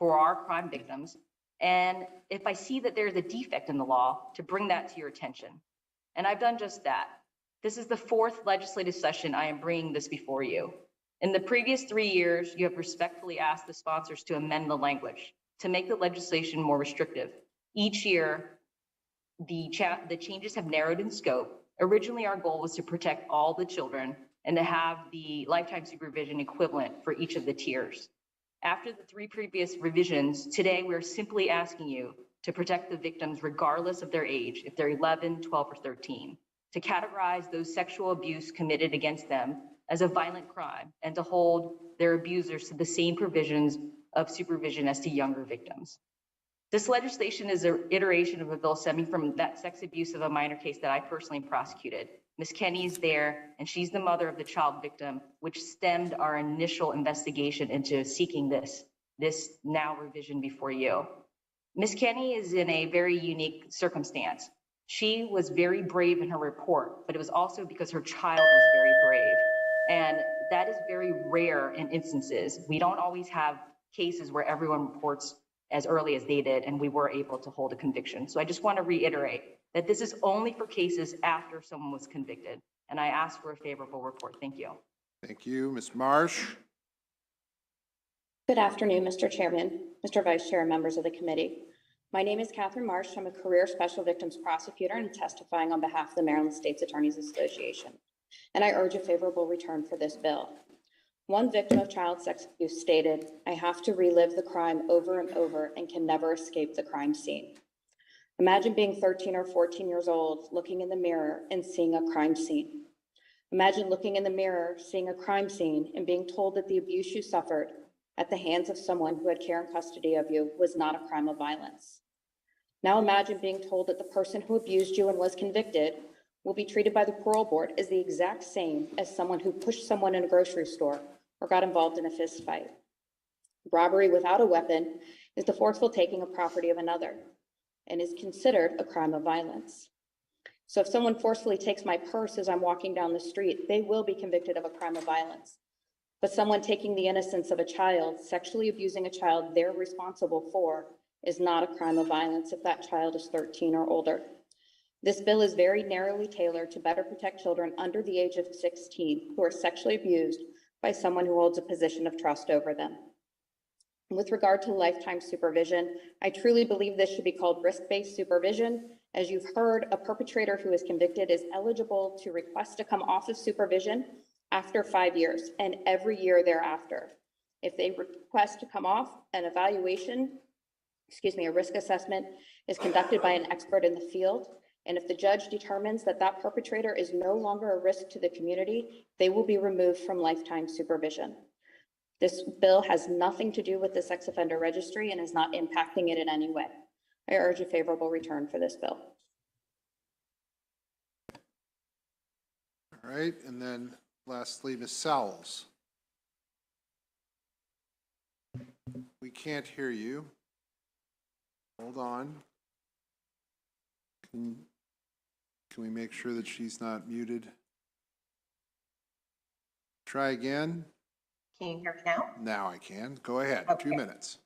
our crime victims. And if I see that there's a defect in the law, to bring that to your attention. And I've done just that. This is the fourth legislative session I am bringing this before you. In the previous 3 years, you have respectfully asked the sponsors to amend the language to make the legislation more restrictive. Each year, the changes have narrowed in scope. Originally, our goal was to protect all the children and to have the lifetime supervision equivalent for each of the tiers. After the 3 previous revisions, today we're simply asking you to protect the victims regardless of their age, if they're 11, 12, or 13, to categorize those sexual abuse committed against them as a violent crime and to hold their abusers to the same provisions of supervision as to younger victims. This legislation is an iteration of a bill stemming from that sex abuse of a minor case that I personally prosecuted. Ms. Kenny is there, and she's the mother of the child victim, which stemmed our initial investigation into seeking this now revision before you. Ms. Kenny is in a very unique circumstance. She was very brave in her report, but it was also because her child was very brave. And that is very rare in instances. We don't always have cases where everyone reports as early as they did, and we were able to hold a conviction. So I just want to reiterate that this is only for cases after someone was convicted. And I ask for a favorable report. Thank you. Thank you. Ms. Marsh? Good afternoon, Mr. Chairman, Mr. Vice Chair, and members of the committee. My name is Catherine Marsh. I'm a career special victims prosecutor and testifying on behalf of the Maryland States Attorneys Association. And I urge a favorable return for this bill. One victim of child sex abuse stated, "I have to relive the crime over and over and can never escape the crime scene." Imagine being 13 or 14 years old, looking in the mirror and seeing a crime scene. Imagine looking in the mirror, seeing a crime scene, and being told that the abuse you suffered at the hands of someone who had care and custody of you was not a crime of violence. Now imagine being told that the person who abused you and was convicted will be treated by the parole board as the exact same as someone who pushed someone in a grocery store or got involved in a fist fight. Robbery without a weapon is the forceful taking of property of another and is considered a crime of violence. So if someone forcefully takes my purse as I'm walking down the street, they will be convicted of a crime of violence. But someone taking the innocence of a child, sexually abusing a child they're responsible for, is not a crime of violence if that child is 13 or older. This bill is very narrowly tailored to better protect children under the age of 16 who are sexually abused by someone who holds a position of trust over them. With regard to lifetime supervision, I truly believe this should be called risk-based supervision. As you've heard, a perpetrator who is convicted is eligible to request to come off of supervision after 5 years and every year thereafter. If they request to come off, an evaluation, a risk assessment is conducted by an expert in the field. And if the judge determines that that perpetrator is no longer a risk to the community, they will be removed from lifetime supervision. This bill has nothing to do with the sex offender registry and is not impacting it in any way. I urge a favorable return for this bill. All right, and then lastly, Ms. Sowles. We can't hear you. Hold on. Can we make sure that she's not muted? Try again. Can you hear me now? Now I can. Go ahead. Okay. 2 minutes.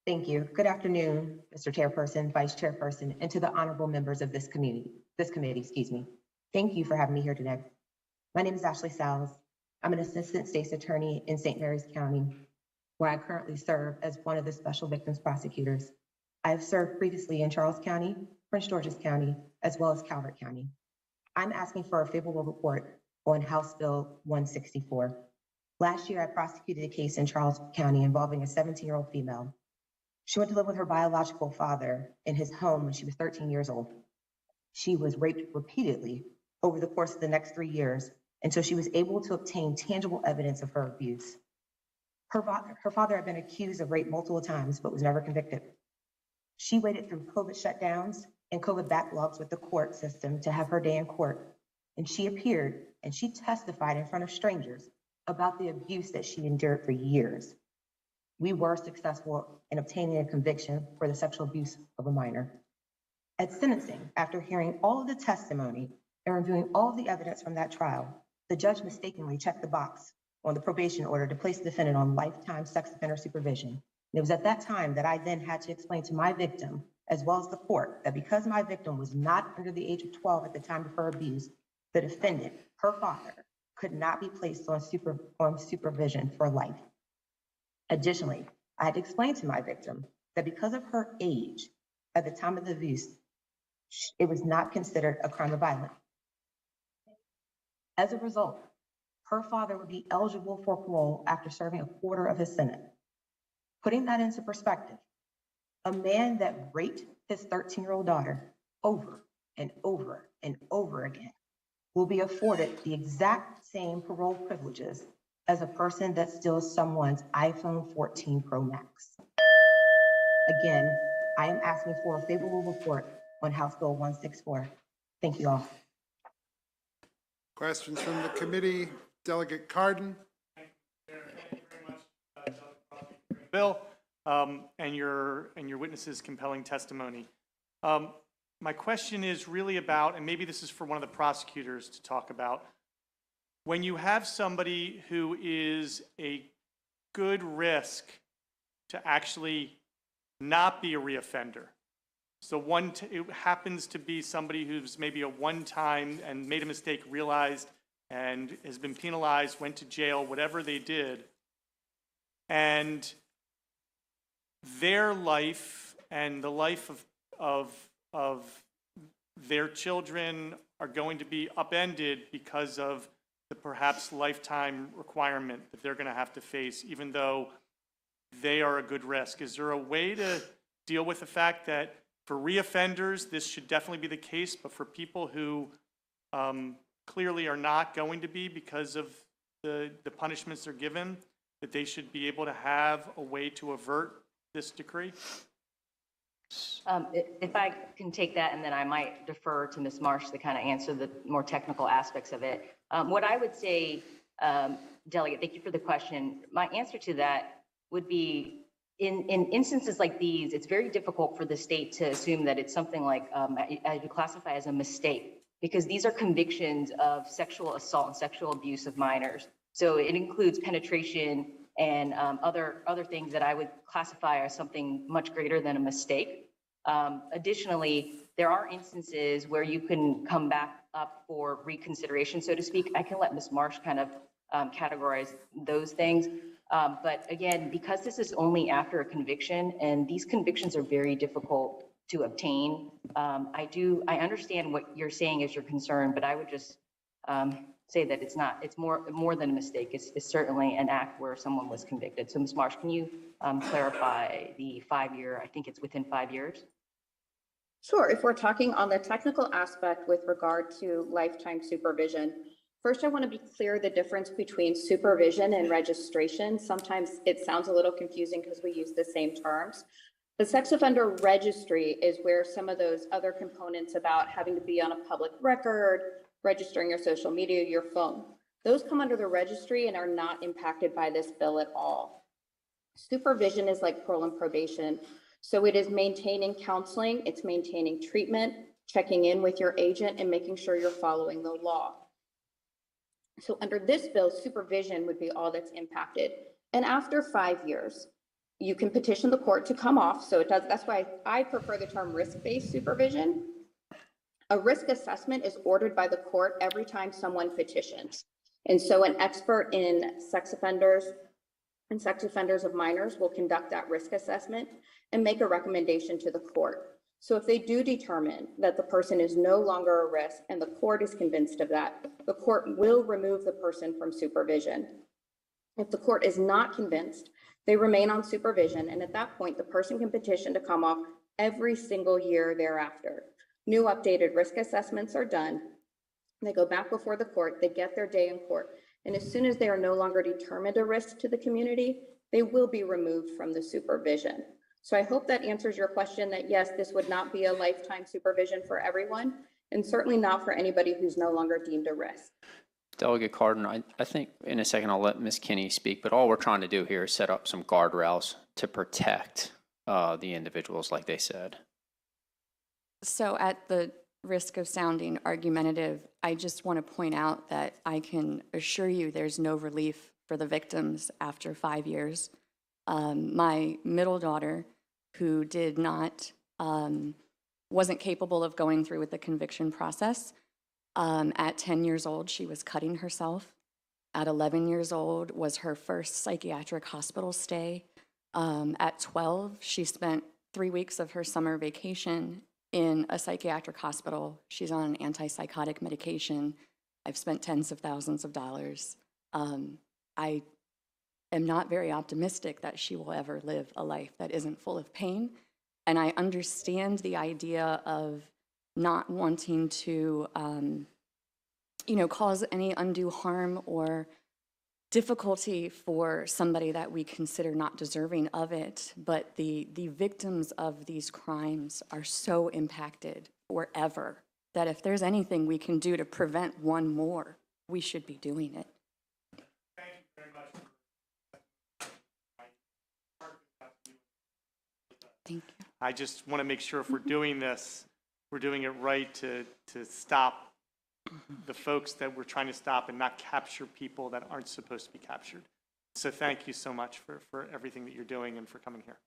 Thank you. Good afternoon, Mr. Chairperson, Vice Chairperson, and to the honorable members of this committee, Thank you for having me here today. My name is Ashley Sowles. I'm an assistant state's attorney in St. Mary's County, where I currently serve as one of the special victims prosecutors. I have served previously in Charles County, Prince George's County, as well as Calvert County. I'm asking for a favorable report on House Bill 164. Last year, I prosecuted a case in Charles County involving a 17-year-old female. She went to live with her biological father in his home when she was 13 years old. She was raped repeatedly over the course of the next 3 years until she was able to obtain tangible evidence of her abuse. Her father had been accused of rape multiple times, but was never convicted. She waited through COVID shutdowns and COVID backlogs with the court system to have her day in court. And she appeared and she testified in front of strangers about the abuse that she endured for years. We were successful in obtaining a conviction for the sexual abuse of a minor. At sentencing, after hearing all of the testimony and reviewing all of the evidence from that trial, the judge mistakenly checked the box on the probation order to place the defendant on lifetime sex offender supervision. And it was at that time that I then had to explain to my victim, as well as the court, that because my victim was not under the age of 12 at the time of her abuse, The defendant, her father, could not be placed on supervision for life. Additionally, I had to explain to my victim that because of her age at the time of the abuse, it was not considered a crime of violence. As a result, her father would be eligible for parole after serving a quarter of his sentence. Putting that into perspective, a man that raped his 13-year-old daughter over and over and over again will be afforded the exact same parole privileges as a person that steals someone's iPhone 14 Pro Max. Again, I am asking for a favorable report on House Bill 164. Thank you all. Questions from the committee? Delegate Cardin? Bill, and your witness's compelling testimony. My question is really about, and maybe this is for one of the prosecutors to talk about, when you have somebody who is a good risk to actually not be a reoffender. So it happens to be somebody who's maybe a one-time and made a mistake, realized, and has been penalized, went to jail, whatever they did, and their life and the life of their children are going to be upended because of the perhaps lifetime requirement that they're going to have to face, even though they are a good risk. Is there a way to deal with the fact that for reoffenders, this should definitely be the case, but for people who clearly are not going to be because of the punishments they're given, that they should be able to have a way to avert this decree? If I can take that, and then I might defer to Ms. Marsh to kind of answer the more technical aspects of it. What I would say, Delegate, thank you for the question. My answer to that would be, in instances like these, it's very difficult for the state to assume that it's something like, I would classify as a mistake, because these are convictions of sexual assault and sexual abuse of minors. So it includes penetration and other things that I would classify as something much greater than a mistake. Additionally, there are instances where you can come back up for reconsideration, so to speak. I can let Ms. Marsh kind of categorize those things. But again, because this is only after a conviction, and these convictions are very difficult to obtain, I understand what you're saying is your concern, but I would just say that it's more than a mistake. It's certainly an act where someone was convicted. So Ms. Marsh, can you clarify the 5-year, I think it's within 5 years? Sure. If we're talking on the technical aspect with regard to lifetime supervision, first I want to be clear the difference between supervision and registration. Sometimes it sounds a little confusing because we use the same terms. The sex offender registry is where some of those other components about having to be on a public record, registering your social media, your phone, those come under the registry and are not impacted by this bill at all. Supervision is like parole and probation. So it is maintaining counseling, it's maintaining treatment, checking in with your agent, and making sure you're following the law. So under this bill, supervision would be all that's impacted. And after 5 years, you can petition the court to come off. So that's why I prefer the term risk-based supervision. A risk assessment is ordered by the court every time someone petitions. And so an expert in sex offenders and sex offenders of minors will conduct that risk assessment and make a recommendation to the court. So if they do determine that the person is no longer a risk and the court is convinced of that, the court will remove the person from supervision. If the court is not convinced, they remain on supervision, and at that point, the person can petition to come off every single year thereafter. New updated risk assessments are done. They go back before the court, they get their day in court, and as soon as they are no longer determined a risk to the community, they will be removed from the supervision. So I hope that answers your question that yes, this would not be a lifetime supervision for everyone, and certainly not for anybody who's no longer deemed a risk. Delegate Cardin, I think in a second I'll let Ms. Kinney speak, but all we're trying to do here is set up some guardrails to protect the individuals, like they said. So at the risk of sounding argumentative, I just want to point out that I can assure you there's no relief for the victims after 5 years. My middle daughter, who did not, wasn't capable of going through with the conviction process, At 10 years old, she was cutting herself. At 11 years old was her first psychiatric hospital stay. At 12, she spent 3 weeks of her summer vacation in a psychiatric hospital. She's on an antipsychotic medication. I've spent tens of thousands of dollars. I am not very optimistic that she will ever live a life that isn't full of pain. And I understand the idea of not wanting to, cause any undue harm or difficulty for somebody that we consider not deserving of it. But the victims of these crimes are so impacted forever that if there's anything we can do to prevent one more, we should be doing it. Thank you. I just want to make sure if we're doing this, we're doing it right to stop the folks that we're trying to stop and not capture people that aren't supposed to be captured. So thank you so much for everything that you're doing and for coming here.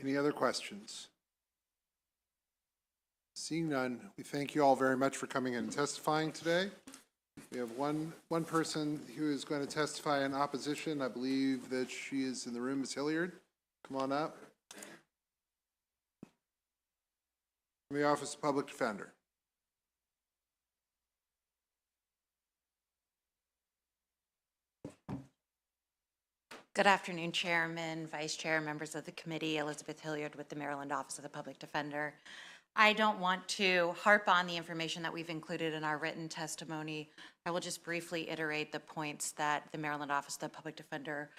Any other questions? Seeing none, we thank you all very much for coming in and testifying today. We have one person who is going to testify in opposition. I believe that she is in the room, Ms. Hilliard. Come on up. From the Office of Public Defender. Good afternoon, Chairman, Vice Chair, members of the committee. Elizabeth Hilliard with the Maryland Office of the Public Defender. I don't want to harp on the information that we've included in our written testimony. I will just briefly iterate the points that the Maryland Office of the Public Defender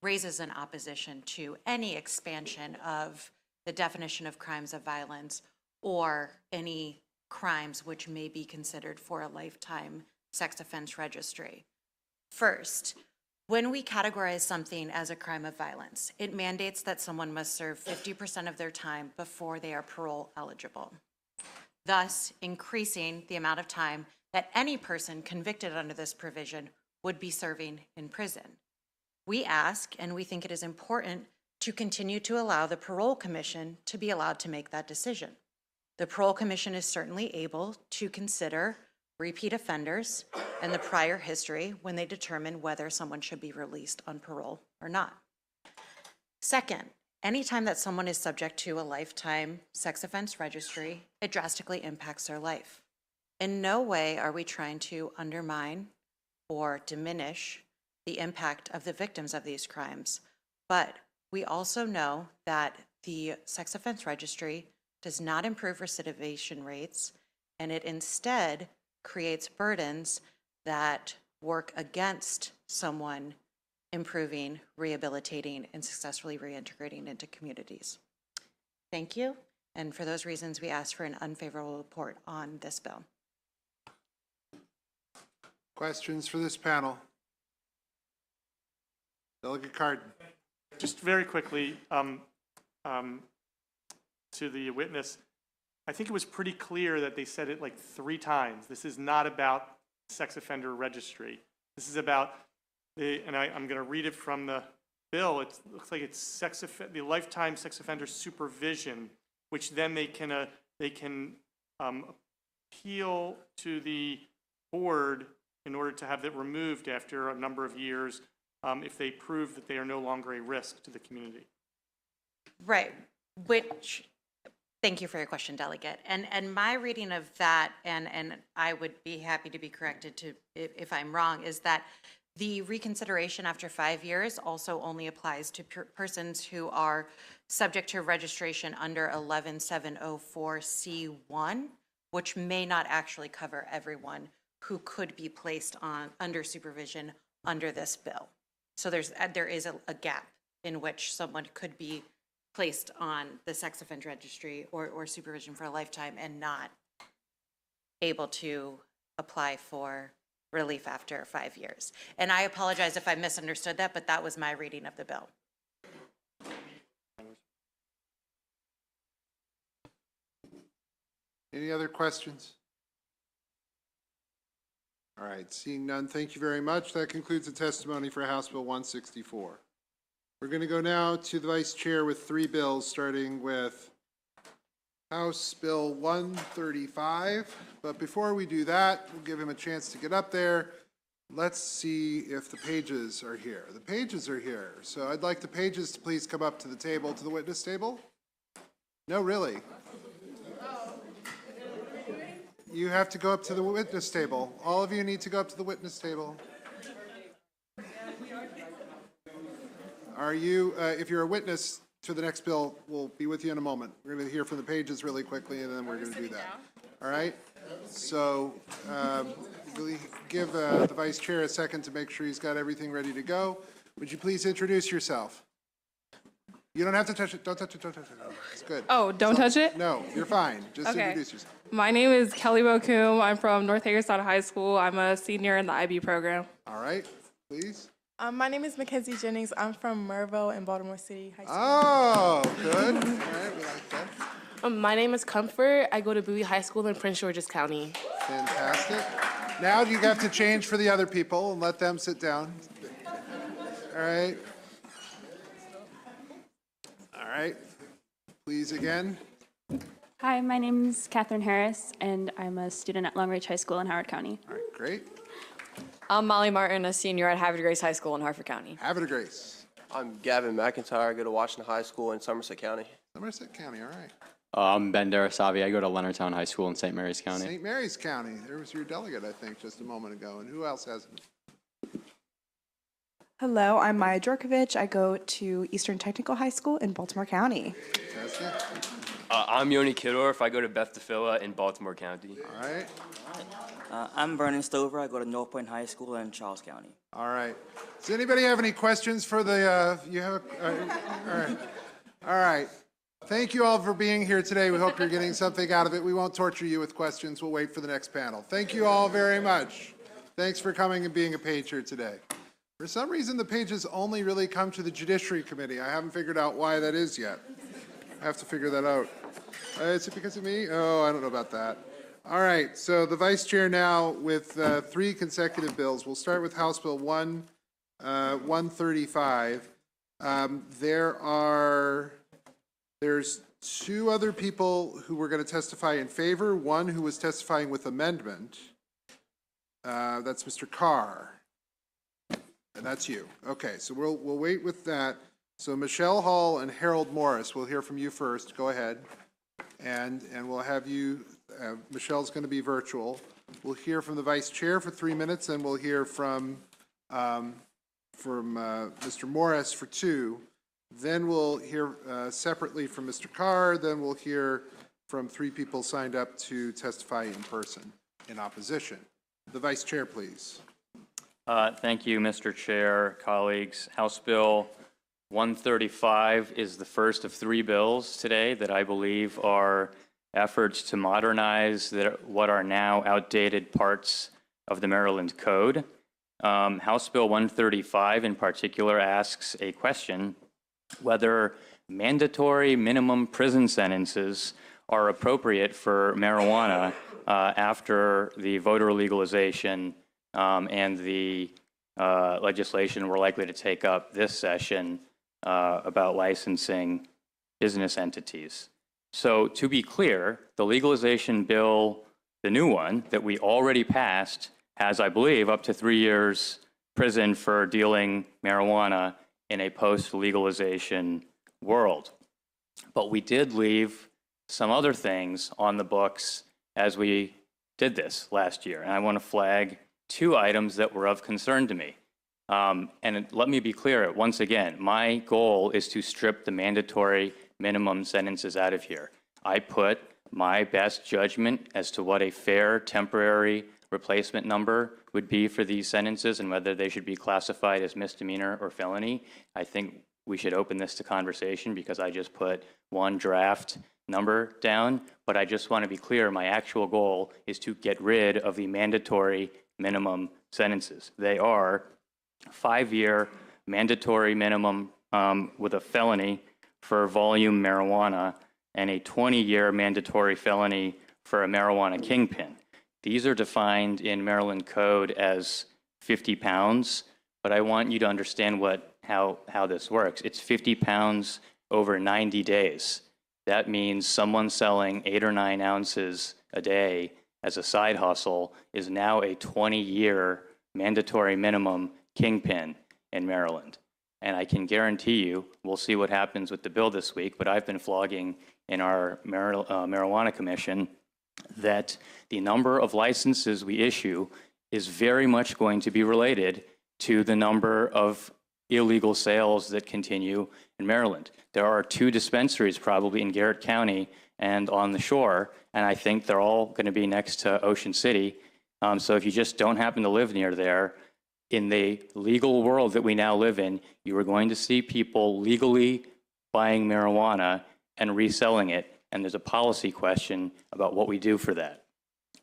raises in opposition to any expansion of the definition of crimes of violence or any crimes which may be considered for a lifetime sex offense registry. First, when we categorize something as a crime of violence, it mandates that someone must serve 50% of their time before they are parole eligible, thus increasing the amount of time that any person convicted under this provision would be serving in prison. We ask, and we think it is important, to continue to allow the Parole Commission to be allowed to make that decision. The Parole Commission is certainly able to consider repeat offenders and the prior history when they determine whether someone should be released on parole or not. Second, anytime that someone is subject to a lifetime sex offense registry, it drastically impacts their life. In no way are we trying to undermine or diminish the impact of the victims of these crimes, but we also know that the sex offense registry does not improve recidivation rates, and it instead creates burdens that work against someone improving, rehabilitating, and successfully reintegrating into communities. Thank you, and for those reasons, we ask for an unfavorable report on this bill. Questions for this panel? Delegate Cardin. Just very quickly to the witness, I think it was pretty clear that they said it like 3 times. This is not about sex offender registry. This is about and I'm going to read it from the bill. It looks like it's the lifetime sex offender supervision, which then they can appeal to the board in order to have it removed after a number of years if they prove that they are no longer a risk to the community. Right, which, thank you for your question, Delegate. And my reading of that, and I would be happy to be corrected if I'm wrong, is that the reconsideration after 5 years also only applies to persons who are subject to registration under 11704C1, which may not actually cover everyone who could be placed under supervision under this bill. So there is a gap in which someone could be placed on the sex offender registry or supervision for a lifetime and not able to apply for relief after 5 years. And I apologize if I misunderstood that, but that was my reading of the bill. Any other questions? All right, seeing none, thank you very much. That concludes the testimony for House Bill 164. We're going to go now to the Vice Chair with 3 bills, starting with House Bill 135. But before we do that, we'll give him a chance to get up there. Let's see if the pages are here. The pages are here. So I'd like the pages to please come up to the table, to the witness table. No, really. You have to go up to the witness table. All of you need to go up to the witness table. Are you, if you're a witness to the next bill, we'll be with you in a moment. We're going to hear from the pages really quickly, and then we're going to do that. All right? So we'll give the vice chair a second to make sure he's got everything ready to go. Would you please introduce yourself? You don't have to touch it. Don't touch it. Don't touch it. It's good. Oh, don't touch it? No, you're fine. Just Okay. introduce yourself. My name is Kelly Bokum. I'm from North Hagerstown High School. I'm a senior in the IB program. All right, please. My name is Mackenzie Jennings. I'm from Merville in Baltimore City High School. Oh, good. All right, we like that. My name is Comfort. I go to Bowie High School in Prince George's County. Fantastic. Now you have to change for the other people and let them sit down. All right. All right. Please again. Hi, my name is Catherine Harris, and I'm a student at Long Ridge High School in Howard County. All right, great. I'm Molly Martin, a senior at Havre de Grace High School in Harford County. Havre de Grace. I'm Gavin McIntyre. I go to Washington High School in Somerset County. Somerset County, all right. I'm Ben Darasavi. I go to Leonardtown High School in St. Mary's County. St. Mary's County. There was your delegate, I think, just a moment ago. And who else has it? Hello, I'm Maya Djorkovic. I go to Eastern Technical High School in Baltimore County. Fantastic. I'm Yoni Kidorf. I go to Beth DeFilla in Baltimore County. All right. I'm Vernon Stover. I go to North Point High School in Charles County. All right. Does anybody have any questions for the, you have, all right. All right. Thank you all for being here today. We hope you're getting something out of it. We won't torture you with questions. We'll wait for the next panel. Thank you all very much. Thanks for coming and being a page here today. For some reason, the pages only really come to the Judiciary Committee. I haven't figured out why that is yet. I have to figure that out. Is it because of me? Oh, I don't know about that. All right, so the vice chair now with 3 consecutive bills. We'll start with House Bill 135. There's 2 other people who were going to testify in favor, one who was testifying with amendment. That's Mr. Carr. And that's you. Okay, so we'll wait with that. So Michelle Hall and Harold Morris, we'll hear from you first. Go ahead. And we'll have you, Michelle's going to be virtual. We'll hear from the vice chair for 3 minutes, and we'll hear from Mr. Morris for 2. Then we'll hear separately from Mr. Carr. Then we'll hear from 3 people signed up to testify in person in opposition. The vice chair, please. Thank you, Mr. Chair, colleagues. House Bill 135 is the first of 3 bills today that I believe are efforts to modernize what are now outdated parts of the Maryland Code. House Bill 135 in particular asks a question whether mandatory minimum prison sentences are appropriate for marijuana after the voter legalization and the legislation we're likely to take up this session about licensing business entities. So to be clear, the legalization bill, the new one that we already passed, has, I believe, up to 3 years prison for dealing marijuana in a post-legalization world. But we did leave some other things on the books as we did this last year. And I want to flag 2 items that were of concern to me. And let me be clear once again, my goal is to strip the mandatory minimum sentences out of here. I put my best judgment as to what a fair temporary replacement number would be for these sentences and whether they should be classified as misdemeanor or felony. I think we should open this to conversation because I just put one draft number down, but I just want to be clear, my actual goal is to get rid of the mandatory minimum sentences. They are 5-year mandatory minimum with a felony for volume marijuana and a 20-year mandatory felony for a marijuana kingpin. These are defined in Maryland Code as 50 pounds, but I want you to understand how this works. It's 50 pounds over 90 days. That means someone selling 8 or 9 ounces a day as a side hustle is now a 20-year mandatory minimum kingpin in Maryland. And I can guarantee you, we'll see what happens with the bill this week, but I've been flogging in our marijuana commission that the number of licenses we issue is very much going to be related to the number of illegal sales that continue in Maryland. There are 2 dispensaries probably in Garrett County and on the shore, and I think they're all going to be next to Ocean City. So if you just don't happen to live near there, in the legal world that we now live in, you are going to see people legally buying marijuana and reselling it, and there's a policy question about what we do for that.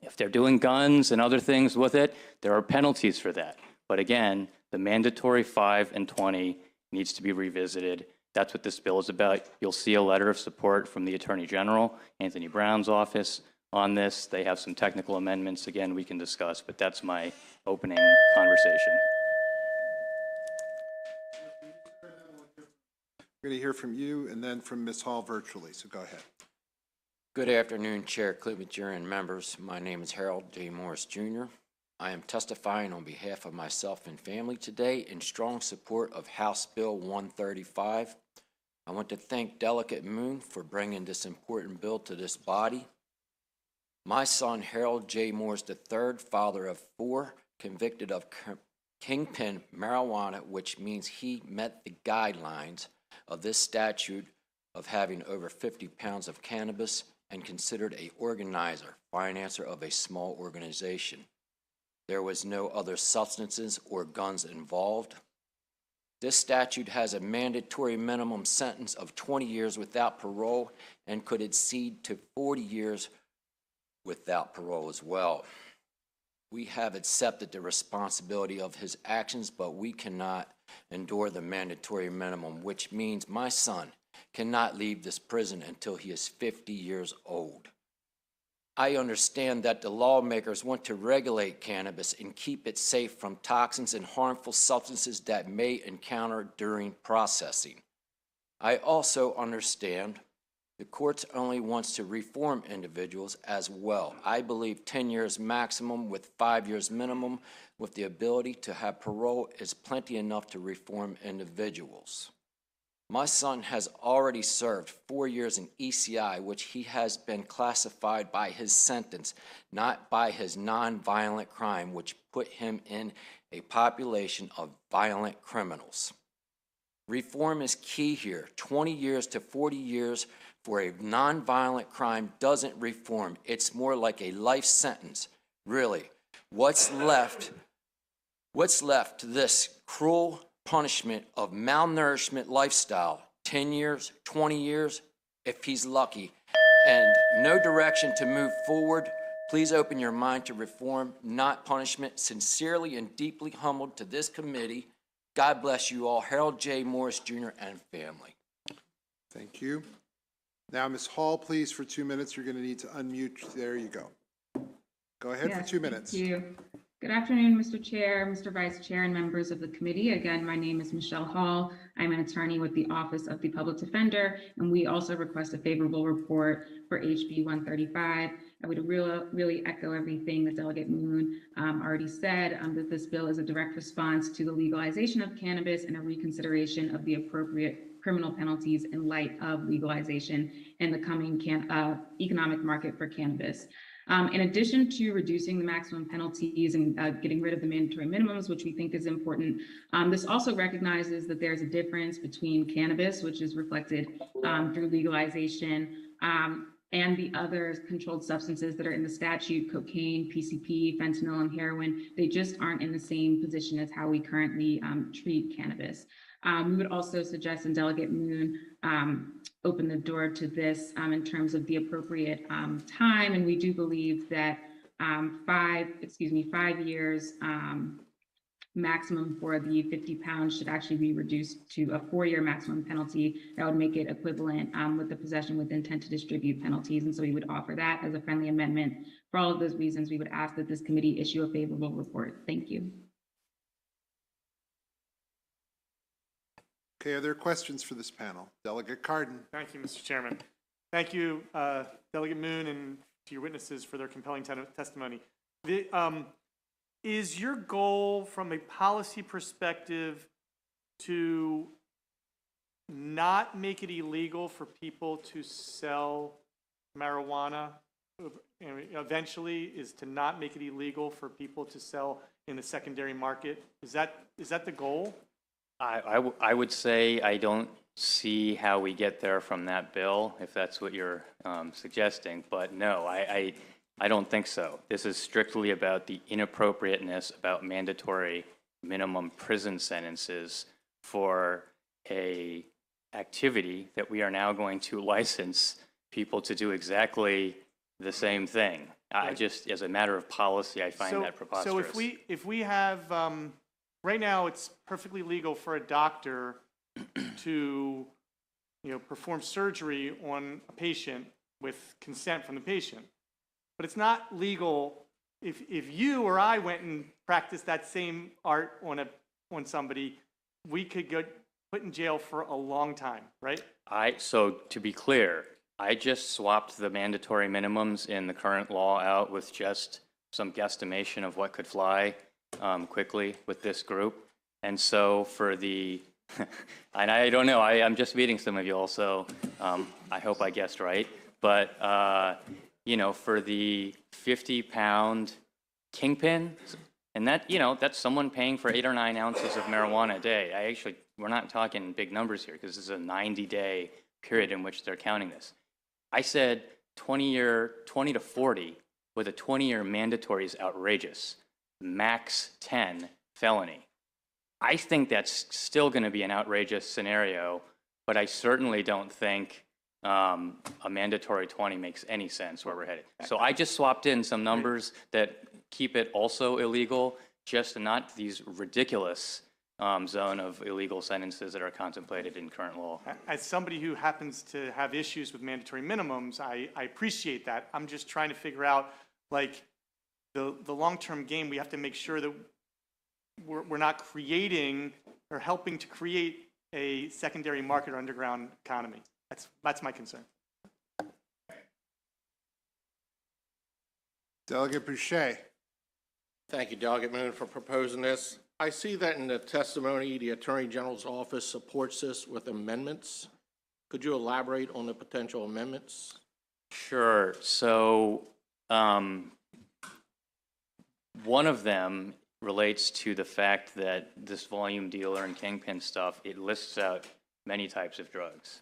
If they're doing guns and other things with it, there are penalties for that. But again, the mandatory 5 and 20 needs to be revisited. That's what this bill is about. You'll see a letter of support from the Attorney General, Anthony Brown's office, on this. They have some technical amendments, again, we can discuss, but that's my opening conversation. We're going to hear from you and then from Ms. Hall virtually, so go ahead. Good afternoon, Chair Klobuchar and members. My name is Harold J. Morris, Jr. I am testifying on behalf of myself and family today in strong support of House Bill 135. I want to thank Delegate Moon for bringing this important bill to this body. My son, Harold J. Morris III, father of 4, convicted of kingpin marijuana, which means he met the guidelines of this statute of having over 50 pounds of cannabis and considered an organizer, financer of a small organization. There was no other substances or guns involved. This statute has a mandatory minimum sentence of 20 years without parole and could exceed to 40 years without parole as well. We have accepted the responsibility of his actions, but we cannot endure the mandatory minimum, which means my son cannot leave this prison until he is 50 years old. I understand that the lawmakers want to regulate cannabis and keep it safe from toxins and harmful substances that may encounter during processing. I also understand the courts only wants to reform individuals as well. I believe 10 years maximum with 5 years minimum with the ability to have parole is plenty enough to reform individuals. My son has already served 4 years in ECI, which he has been classified by his sentence, not by his nonviolent crime, which put him in a population of violent criminals. Reform is key here. 20 years to 40 years for a nonviolent crime doesn't reform. It's more like a life sentence. Really, what's left to this cruel punishment of malnourishment lifestyle? 10 years, 20 years, if he's lucky, and no direction to move forward. Please open your mind to reform, not punishment. Sincerely and deeply humbled to this committee. God bless you all. Harold J. Morris, Jr. and family. Thank you. Now, Ms. Hall, please, for 2 minutes. You're going to need to unmute. There you go. Go ahead for 2 minutes. Thank you. Good afternoon, Mr. Chair, Mr. Vice Chair, and members of the committee. Again, my name is Michelle Hall. I'm an attorney with the Office of the Public Defender, and we also request a favorable report for HB 135. I would really echo everything that Delegate Moon already said, that this bill is a direct response to the legalization of cannabis and a reconsideration of the appropriate criminal penalties in light of legalization and the coming economic market for cannabis. In addition to reducing the maximum penalties and getting rid of the mandatory minimums, which we think is important, this also recognizes that there's a difference between cannabis, which is reflected through legalization, and the other controlled substances that are in the statute: cocaine, PCP, fentanyl, and heroin. They just aren't in the same position as how we currently treat cannabis. We would also suggest, and Delegate Moon open the door to this in terms of the appropriate time, and we do believe that 5 years maximum for the 50 pounds should actually be reduced to a 4-year maximum penalty. That would make it equivalent with the possession with intent to distribute penalties, and so we would offer that as a friendly amendment. For all of those reasons, we would ask that this committee issue a favorable report. Thank you. Okay, are there questions for this panel? Delegate Cardin. Thank you, Mr. Chairman. Thank you, Delegate Moon, and to your witnesses for their compelling testimony. Is your goal from a policy perspective to not make it illegal for people to sell marijuana? Eventually, is to not make it illegal for people to sell in the secondary market? Is that the goal? I would say I don't see how we get there from that bill, if that's what you're suggesting. But no, I don't think so. This is strictly about the inappropriateness about mandatory minimum prison sentences for a activity that we are now going to license people to do exactly the same thing. I just, as a matter of policy, I find that preposterous. So if we have, right now, it's perfectly legal for a doctor to, perform surgery on a patient with consent from the patient. But it's not legal if you or I went and practiced that same art on somebody, we could get put in jail for a long time, right? So to be clear, I just swapped the mandatory minimums in the current law out with just some guesstimation of what could fly quickly with this group. And so for the, and I don't know, I'm just meeting some of you all, so I hope I guessed right. But, for the 50-pound kingpin, and that, that's someone paying for 8 or 9 ounces of marijuana a day. We're not talking big numbers here because this is a 90-day period in which they're counting this. I said 20 to 40 with a 20-year mandatory is outrageous. Max 10 felony. I think that's still going to be an outrageous scenario, but I certainly don't think a mandatory 20 makes any sense where we're headed. So I just swapped in some numbers that keep it also illegal, just not these ridiculous zone of illegal sentences that are contemplated in current law. As somebody who happens to have issues with mandatory minimums, I appreciate that. I'm just trying to figure out, the long-term game. We have to make sure that we're not creating or helping to create a secondary market or underground economy. That's my concern. Delegate Boucher. Thank you, Delegate Moon, for proposing this. I see that in the testimony, the Attorney General's office supports this with amendments. Could you elaborate on the potential amendments? Sure. So one of them relates to the fact that this volume dealer and kingpin stuff, it lists out many types of drugs.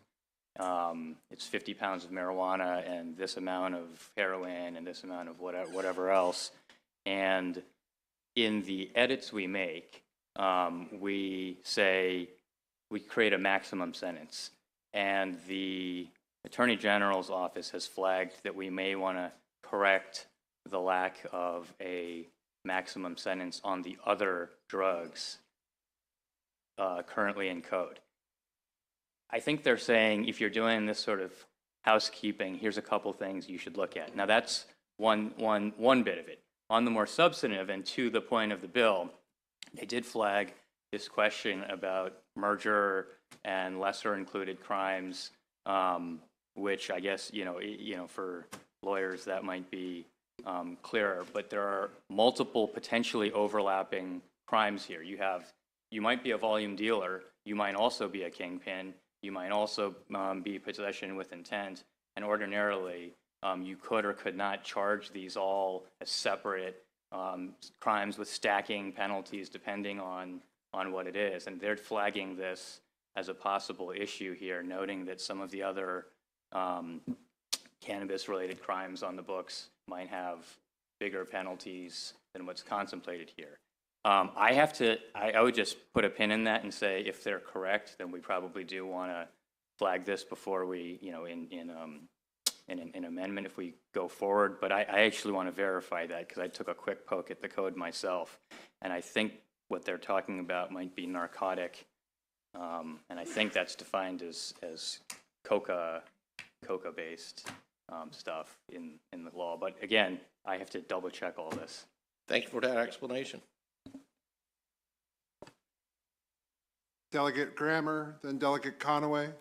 It's 50 pounds of marijuana and this amount of heroin and this amount of whatever else. And in the edits we make, we say we create a maximum sentence. And the Attorney General's office has flagged that we may want to correct the lack of a maximum sentence on the other drugs currently in code. I think they're saying if you're doing this sort of housekeeping, here's a couple things you should look at. Now that's one bit of it. On the more substantive and to the point of the bill, they did flag this question about merger and lesser included crimes, which I guess, for lawyers that might be clearer, but there are multiple potentially overlapping crimes here. You might be a volume dealer, you might also be a kingpin, you might also be possession with intent, and ordinarily you could or could not charge these all as separate crimes with stacking penalties depending on what it is. And they're flagging this as a possible issue here, noting that some of the other cannabis-related crimes on the books might have bigger penalties than what's contemplated here. I would just put a pin in that and say if they're correct, then we probably do want to flag this before we, in an amendment if we go forward. But I actually want to verify that because I took a quick poke at the code myself, and I think what they're talking about might be narcotic, and I think that's defined as coca-based stuff in the law. But again, I have to double check all this. Thank you for that explanation. Delegate Grammer, then Delegate Conaway.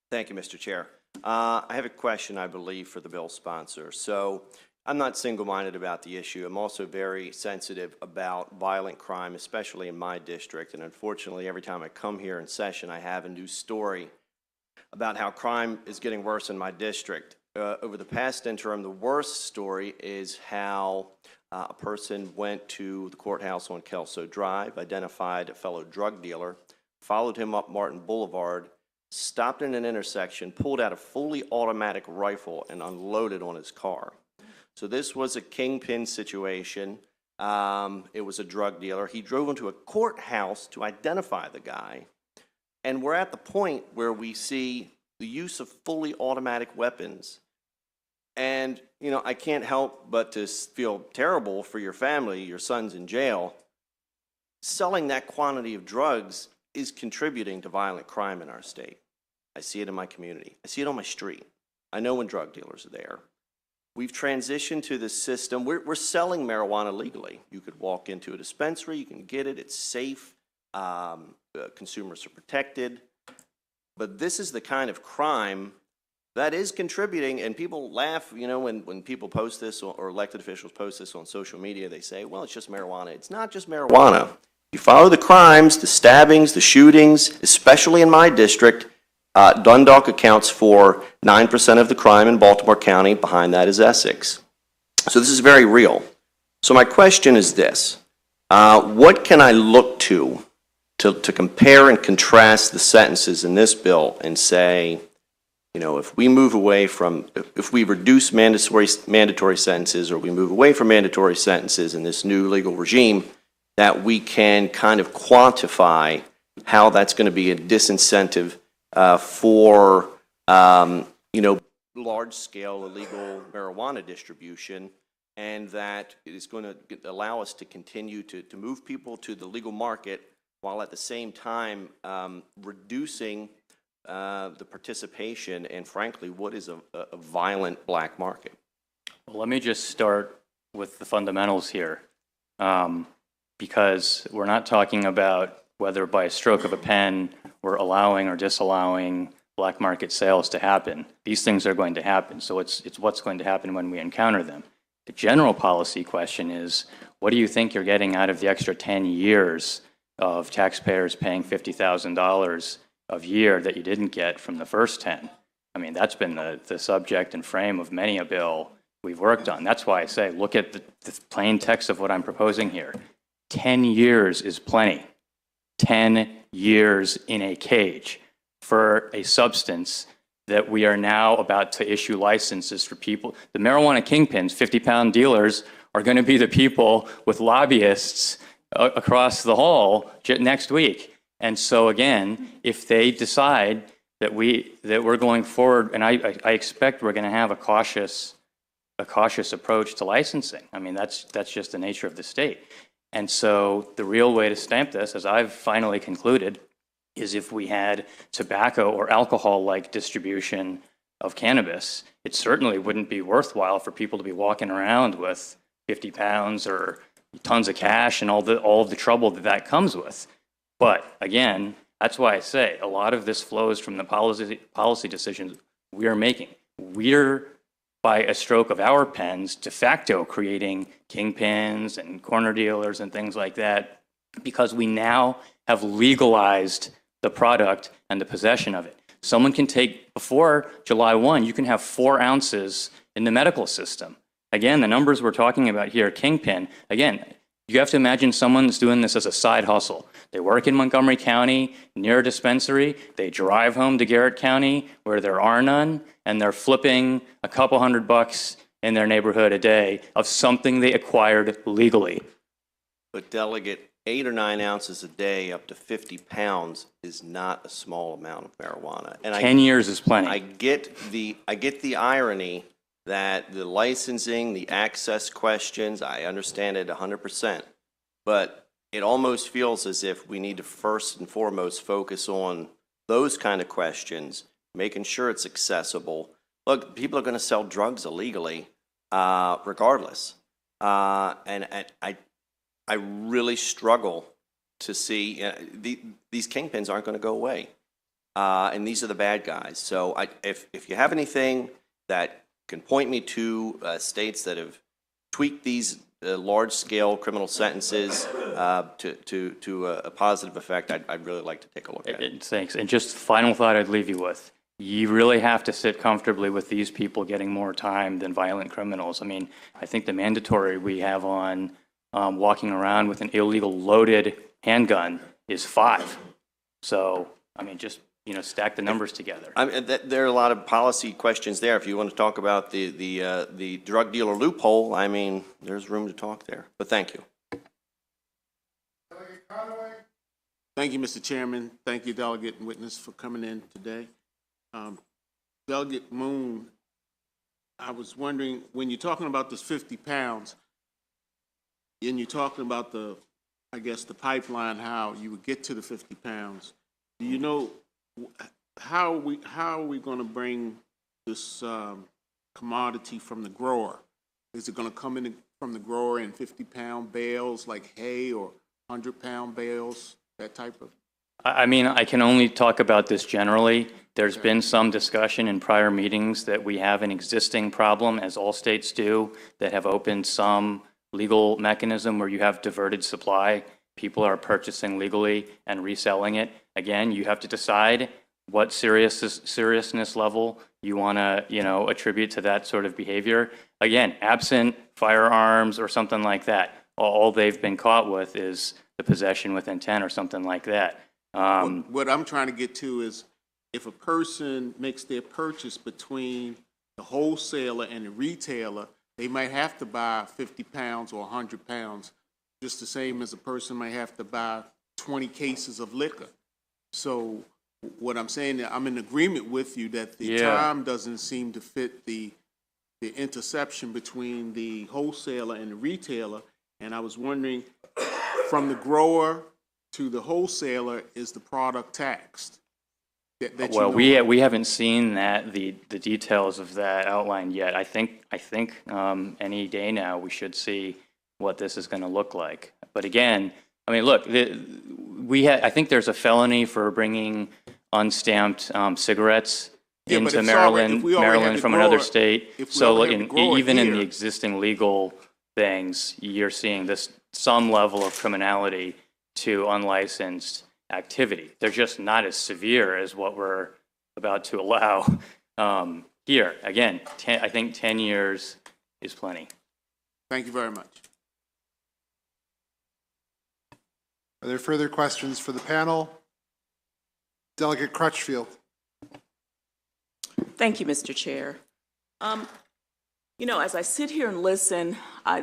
Thank you, Mr. Chair. I have a question, I believe, for the bill sponsor. So I'm not single-minded about the issue. I'm also very sensitive about violent crime, especially in my district. And unfortunately, every time I come here in session, I have a new story about how crime is getting worse in my district. Over the past interim, the worst story is how a person went to the courthouse on Kelso Drive, identified a fellow drug dealer, followed him up Martin Boulevard, stopped in an intersection, pulled out a fully automatic rifle, and unloaded on his car. So this was a kingpin situation. It was a drug dealer. He drove into a courthouse to identify the guy. And we're at the point where we see the use of fully automatic weapons. And, you know, I can't help but to feel terrible for your family, your son's in jail. Selling that quantity of drugs is contributing to violent crime in our state. I see it in my community. I see it on my street. I know when drug dealers are there. We've transitioned to this system. We're selling marijuana legally. You could walk into a dispensary, you can get it, it's safe, consumers are protected. But this is the kind of crime that is contributing, and people laugh, you know, when people post this or elected officials post this on social media, they say, well, it's just marijuana. It's not just marijuana. You follow the crimes, the stabbings, the shootings, especially in my district. Dundalk accounts for 9% of the crime in Baltimore County. Behind that is Essex. So this is very real. So my question is this. What can I look to compare and contrast the sentences in this bill and say, you know, if we move away from, if we reduce mandatory sentences, or we move away from mandatory sentences in this new legal regime, that we can kind of quantify how that's going to be a disincentive for, you know, large-scale illegal marijuana distribution, and that it is going to allow us to continue to move people to the legal market while at the same time reducing the participation and, frankly, what is a violent black market. Well, let me just start with the fundamentals here, because we're not talking about whether by a stroke of a pen we're allowing or disallowing black market sales to happen. These things are going to happen, so it's what's going to happen when we encounter them. The general policy question is, what do you think you're getting out of the extra 10 years of taxpayers paying $50,000 a year that you didn't get from the first 10? I mean, that's been the subject and frame of many a bill we've worked on. That's why I say, look at the plain text of what I'm proposing here. 10 years is plenty. 10 years in a cage for a substance that we are now about to issue licenses for people. The marijuana kingpins, 50-pound dealers, are going to be the people with lobbyists across the hall next week. And so again, if they decide that we're going forward, and I expect we're going to have a cautious approach to licensing. I mean, that's just the nature of the state. And so the real way to stamp this, as I've finally concluded, is if we had tobacco or alcohol-like distribution of cannabis, it certainly wouldn't be worthwhile for people to be walking around with 50 pounds or tons of cash and all of the trouble that comes with. But again, that's why I say a lot of this flows from the policy decisions we are making. We're, by a stroke of our pens, de facto creating kingpins and corner dealers and things like that, because we now have legalized the product and the possession of it. Someone can take, before July 1, you can have 4 ounces in the medical system. Again, the numbers we're talking about here, kingpin, again, you have to imagine someone's doing this as a side hustle. They work in Montgomery County near a dispensary. They drive home to Garrett County where there are none, and they're flipping a couple $100 in their neighborhood a day of something they acquired legally. But Delegate, 8 or 9 ounces a day up to 50 pounds is not a small amount of marijuana. And 10 years is plenty. I get the irony that the licensing, the access questions, I understand it 100%, but it almost feels as if we need to first and foremost focus on those kind of questions, making sure it's accessible. Look, people are going to sell drugs illegally regardless. And I really struggle to see, these kingpins aren't going to go away. and these are the bad guys. So if you have anything that can point me to states that have tweaked these large-scale criminal sentences to a positive effect, I'd really like to take a look at it. Thanks. And just final thought I'd leave you with. You really have to sit comfortably with these people getting more time than violent criminals. I mean, I think the mandatory we have on walking around with an illegal loaded handgun is 5. So, I mean, just, stack the numbers together. There are a lot of policy questions there. If you want to talk about the drug dealer loophole, I mean, there's room to talk there. But thank you. Thank you, Mr. Chairman. Thank you, Delegate and witness, for coming in today. Delegate Moon, I was wondering, when you're talking about this 50 pounds, and you're talking about the pipeline, how you would get to the 50 pounds, do you know how are we going to bring this commodity from the grower? Is it going to come in from the grower in 50-pound bales like hay, or 100-pound bales, that type of? I mean, I can only talk about this generally. There's been some discussion in prior meetings that we have an existing problem, as all states do, that have opened some legal mechanism where you have diverted supply. People are purchasing legally and reselling it. Again, you have to decide what seriousness level you want to, attribute to that sort of behavior. Again, absent firearms or something like that, all they've been caught with is the possession with intent or something like that. What I'm trying to get to is, if a person makes their purchase between the wholesaler and the retailer, they might have to buy 50 pounds or 100 pounds, just the same as a person might have to buy 20 cases of liquor. So what I'm saying, I'm in agreement with you that the time doesn't seem to fit the interception between the wholesaler and the retailer. And I was wondering, from the grower to the wholesaler, is the product taxed? Well, we haven't seen the details of that outlined yet. I think any day now we should see what this is going to look like. But again, I mean, look, I think there's a felony for bringing unstamped cigarettes into Maryland from another state. So even in the existing legal things, you're seeing some level of criminality to unlicensed activity. They're just not as severe as what we're about to allow here. Again, I think 10 years is plenty. Thank you very much. Are there further questions for the panel? Delegate Crutchfield. Thank you, Mr. Chair. As I sit here and listen,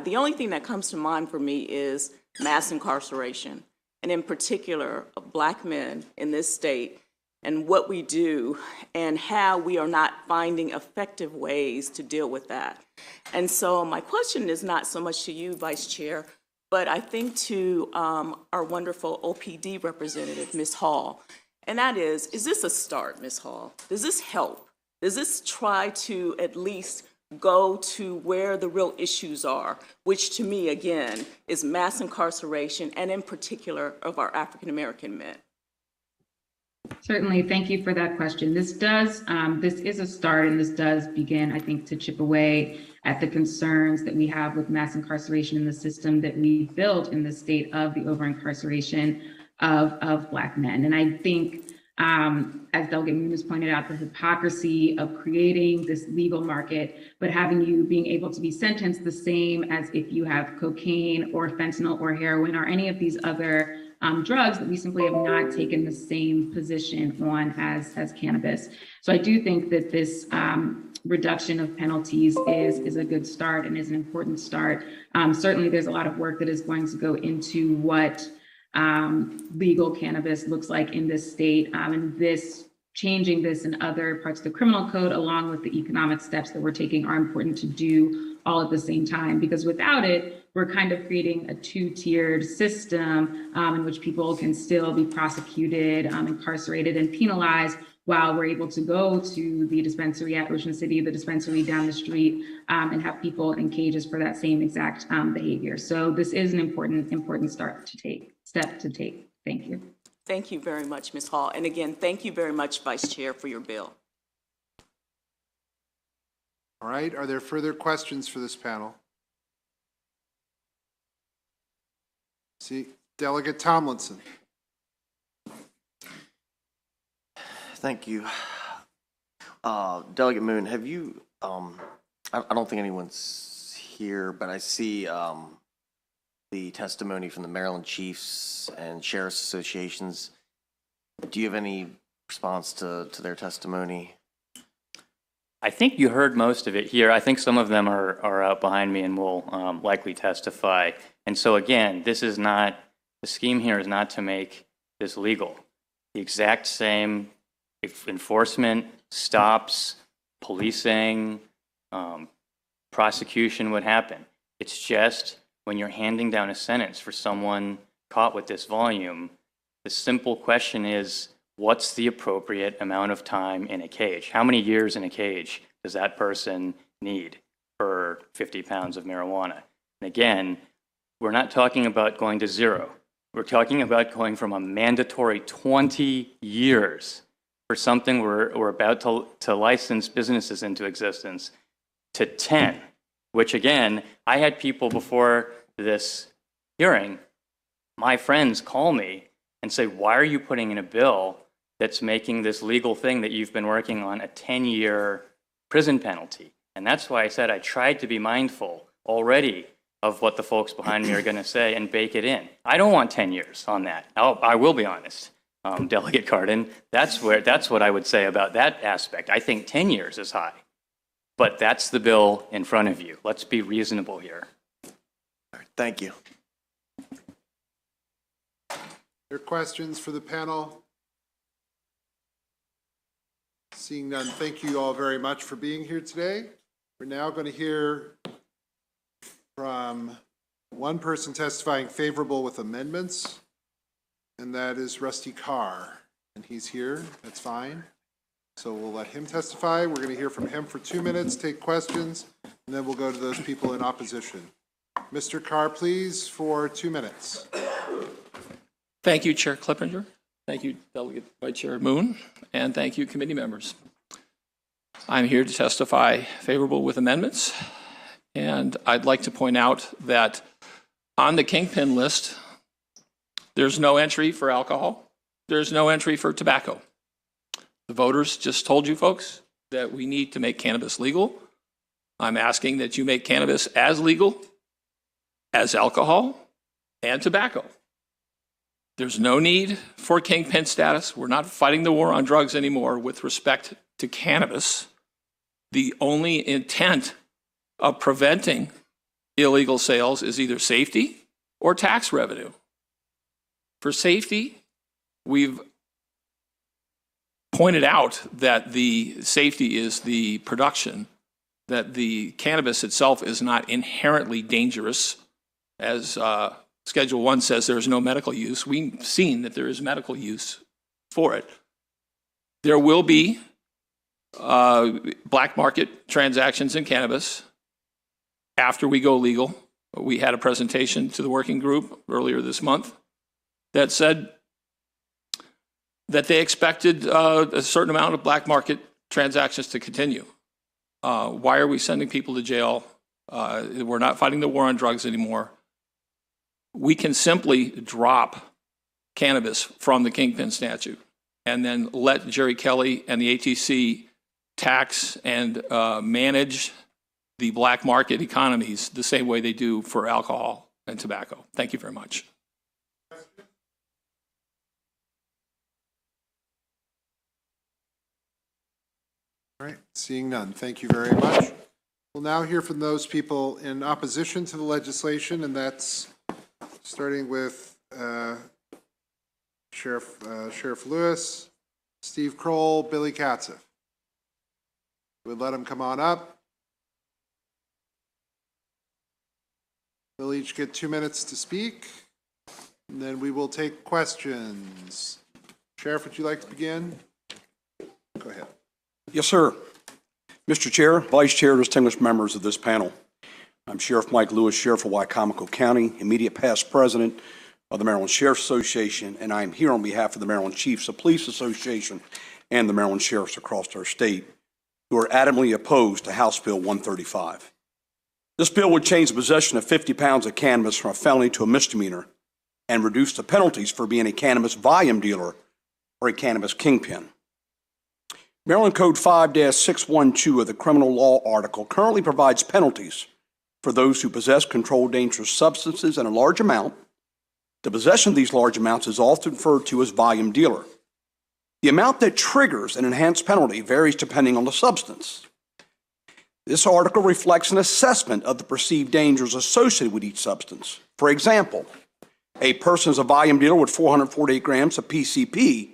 the only thing that comes to mind for me is mass incarceration, and in particular, of Black men in this state, and what we do and how we are not finding effective ways to deal with that. And so my question is not so much to you, Vice Chair, but I think to our wonderful OPD representative, Ms. Hall. And that is this a start, Ms. Hall? Does this help? Does this try to at least go to where the real issues are, which to me, again, is mass incarceration, and in particular of our African-American men? Certainly, thank you for that question. This is a start, and this does begin, I think, to chip away at the concerns that we have with mass incarceration in the system that we built in the state of the over-incarceration of Black men. And I think, as Delegate Moon has pointed out, the hypocrisy of creating this legal market, but having you being able to be sentenced the same as if you have cocaine or fentanyl or heroin or any of these other drugs that we simply have not taken the same position on as cannabis. So I do think that this reduction of penalties is a good start and is an important start. Certainly, there's a lot of work that is going to go into what legal cannabis looks like in this state, and changing this in other parts of the criminal code, along with the economic steps that we're taking, are important to do all at the same time, because without it, we're kind of creating a two-tiered system in which people can still be prosecuted, incarcerated, and penalized, while we're able to go to the dispensary at Ocean City, the dispensary down the street, and have people in cages for that same exact behavior. So this is an important step to take. Thank you. Thank you very much, Ms. Hall. And again, thank you very much, Vice Chair, for your bill. All right, are there further questions for this panel? See, Delegate Tomlinson. Thank you. Delegate Moon, have you, I don't think anyone's here, but I see the testimony from the Maryland Chiefs and Sheriffs Associations. Do you have any response to their testimony? I think you heard most of it here. I think some of them are out behind me and will likely testify. And so again, this is not, the scheme here is not to make this legal. The exact same enforcement, stops, policing, prosecution would happen. It's just when you're handing down a sentence for someone caught with this volume, the simple question is, what's the appropriate amount of time in a cage? How many years in a cage does that person need for 50 pounds of marijuana? And again, we're not talking about going to 0. We're talking about going from a mandatory 20 years for something we're about to license businesses into existence to 10, which again, I had people before this hearing, my friends call me and say, why are you putting in a bill that's making this legal thing that you've been working on a 10-year prison penalty? And that's why I said I tried to be mindful already of what the folks behind me are going to say and bake it in. I don't want 10 years on that. I will be honest, Delegate Cardin. That's what I would say about that aspect. I think 10 years is high, but that's the bill in front of you. Let's be reasonable here. All right, thank you. There questions for the panel? Seeing none, thank you all very much for being here today. We're now going to hear from one person testifying favorable with amendments, and that is Rusty Carr. And he's here, that's fine. So we'll let him testify. We're going to hear from him for 2 minutes, take questions, and then we'll go to those people in opposition. Mr. Carr, please, for 2 minutes. Thank you, Chair Clippinger. Thank you, Delegate Vice Chair Moon, and thank you, committee members. I'm here to testify favorable with amendments, and I'd like to point out that on the Kingpin list, there's no entry for alcohol. There's no entry for tobacco. The voters just told you folks that we need to make cannabis legal. I'm asking that you make cannabis as legal as alcohol and tobacco. There's no need for kingpin status. We're not fighting the war on drugs anymore with respect to cannabis. The only intent of preventing illegal sales is either safety or tax revenue. For safety, we've pointed out that the safety is the production, that the cannabis itself is not inherently dangerous. As Schedule 1 says, there is no medical use. We've seen that there is medical use for it. There will be black market transactions in cannabis after we go legal. We had a presentation to the working group earlier this month that said that they expected a certain amount of black market transactions to continue. Why are we sending people to jail? We're not fighting the war on drugs anymore. We can simply drop cannabis from the Kingpin statute and then let Jerry Kelly and the ATC tax and manage the black market economies the same way they do for alcohol and tobacco. Thank you very much. All right, seeing none, thank you very much. We'll now hear from those people in opposition to the legislation, and that's starting with Sheriff Lewis, Steve Kroll, Billy Katzeff. We'll let them come on up. They'll each get 2 minutes to speak, and then we will take questions. Sheriff, would you like to begin? Go ahead. Yes, sir. Mr. Chair, Vice Chair, distinguished members of this panel. I'm Sheriff Mike Lewis, Sheriff of Wycomico County, immediate past president of the Maryland Sheriff's Association, and I am here on behalf of the Maryland Chiefs of Police Association and the Maryland Sheriffs across our state who are adamantly opposed to House Bill 135. This bill would change the possession of 50 pounds of cannabis from a felony to a misdemeanor and reduce the penalties for being a cannabis volume dealer or a cannabis kingpin. Maryland Code 5-612 of the criminal law article currently provides penalties for those who possess controlled dangerous substances in a large amount. The possession of these large amounts is often referred to as volume dealer. The amount that triggers an enhanced penalty varies depending on the substance. This article reflects an assessment of the perceived dangers associated with each substance. For example, a person is a volume dealer with 448 grams of PCP,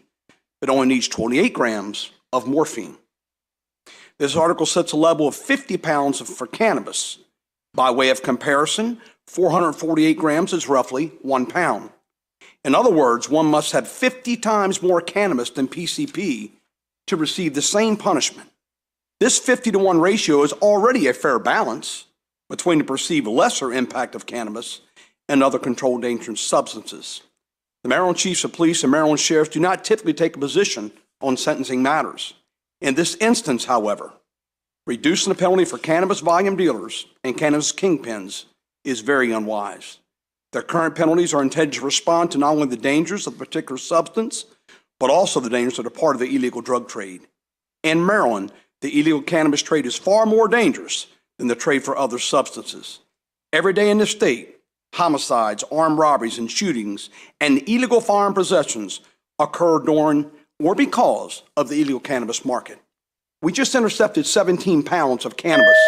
but only needs 28 grams of morphine. This article sets a level of 50 pounds for cannabis. By way of comparison, 448 grams is roughly 1 pound. In other words, one must have 50 times more cannabis than PCP to receive the same punishment. This 50-to-1 ratio is already a fair balance between the perceived lesser impact of cannabis and other controlled dangerous substances. The Maryland Chiefs of Police and Maryland Sheriffs do not typically take a position on sentencing matters. In this instance, however, reducing the penalty for cannabis volume dealers and cannabis kingpins is very unwise. Their current penalties are intended to respond to not only the dangers of the particular substance, but also the dangers that are part of the illegal drug trade. In Maryland, the illegal cannabis trade is far more dangerous than the trade for other substances. Every day in this state, homicides, armed robberies, and shootings, and illegal firearm possessions occur during or because of the illegal cannabis market. We just intercepted 17 pounds of cannabis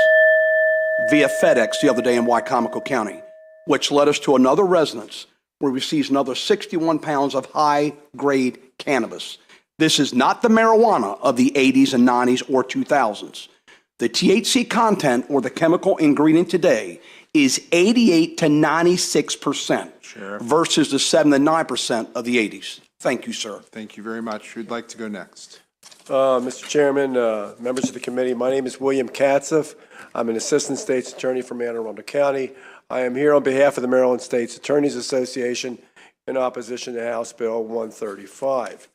via FedEx the other day in Wycomico County, which led us to another residence where we seized another 61 pounds of high-grade cannabis. This is not the marijuana of the 80s and 90s or 2000s. The THC content or the chemical ingredient today is 88 to 96% versus the 7 to 9% of the 80s. Thank you, sir. Thank you very much. Who'd like to go next? Mr. Chairman, members of the committee, my name is William Katzeff. I'm an Assistant State's Attorney from Anne Arundel County. I am here on behalf of the Maryland State's Attorneys Association in opposition to House Bill 135.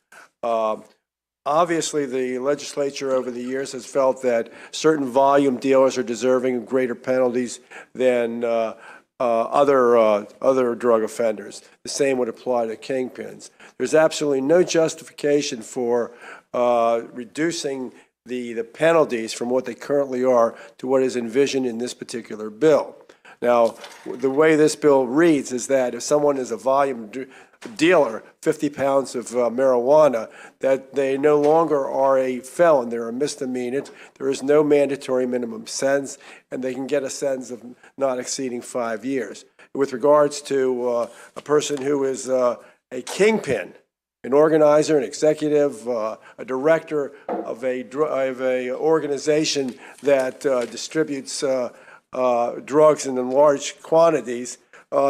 Obviously, the legislature over the years has felt that certain volume dealers are deserving of greater penalties than other drug offenders. The same would apply to kingpins. There's absolutely no justification for reducing the penalties from what they currently are to what is envisioned in this particular bill. Now, the way this bill reads is that if someone is a volume dealer, 50 pounds of marijuana, that they no longer are a felon, they're a misdemeanor. There is no mandatory minimum sentence, and they can get a sentence of not exceeding 5 years. With regards to a person who is a kingpin, an organizer, an executive, a director of a organization that distributes drugs in large quantities,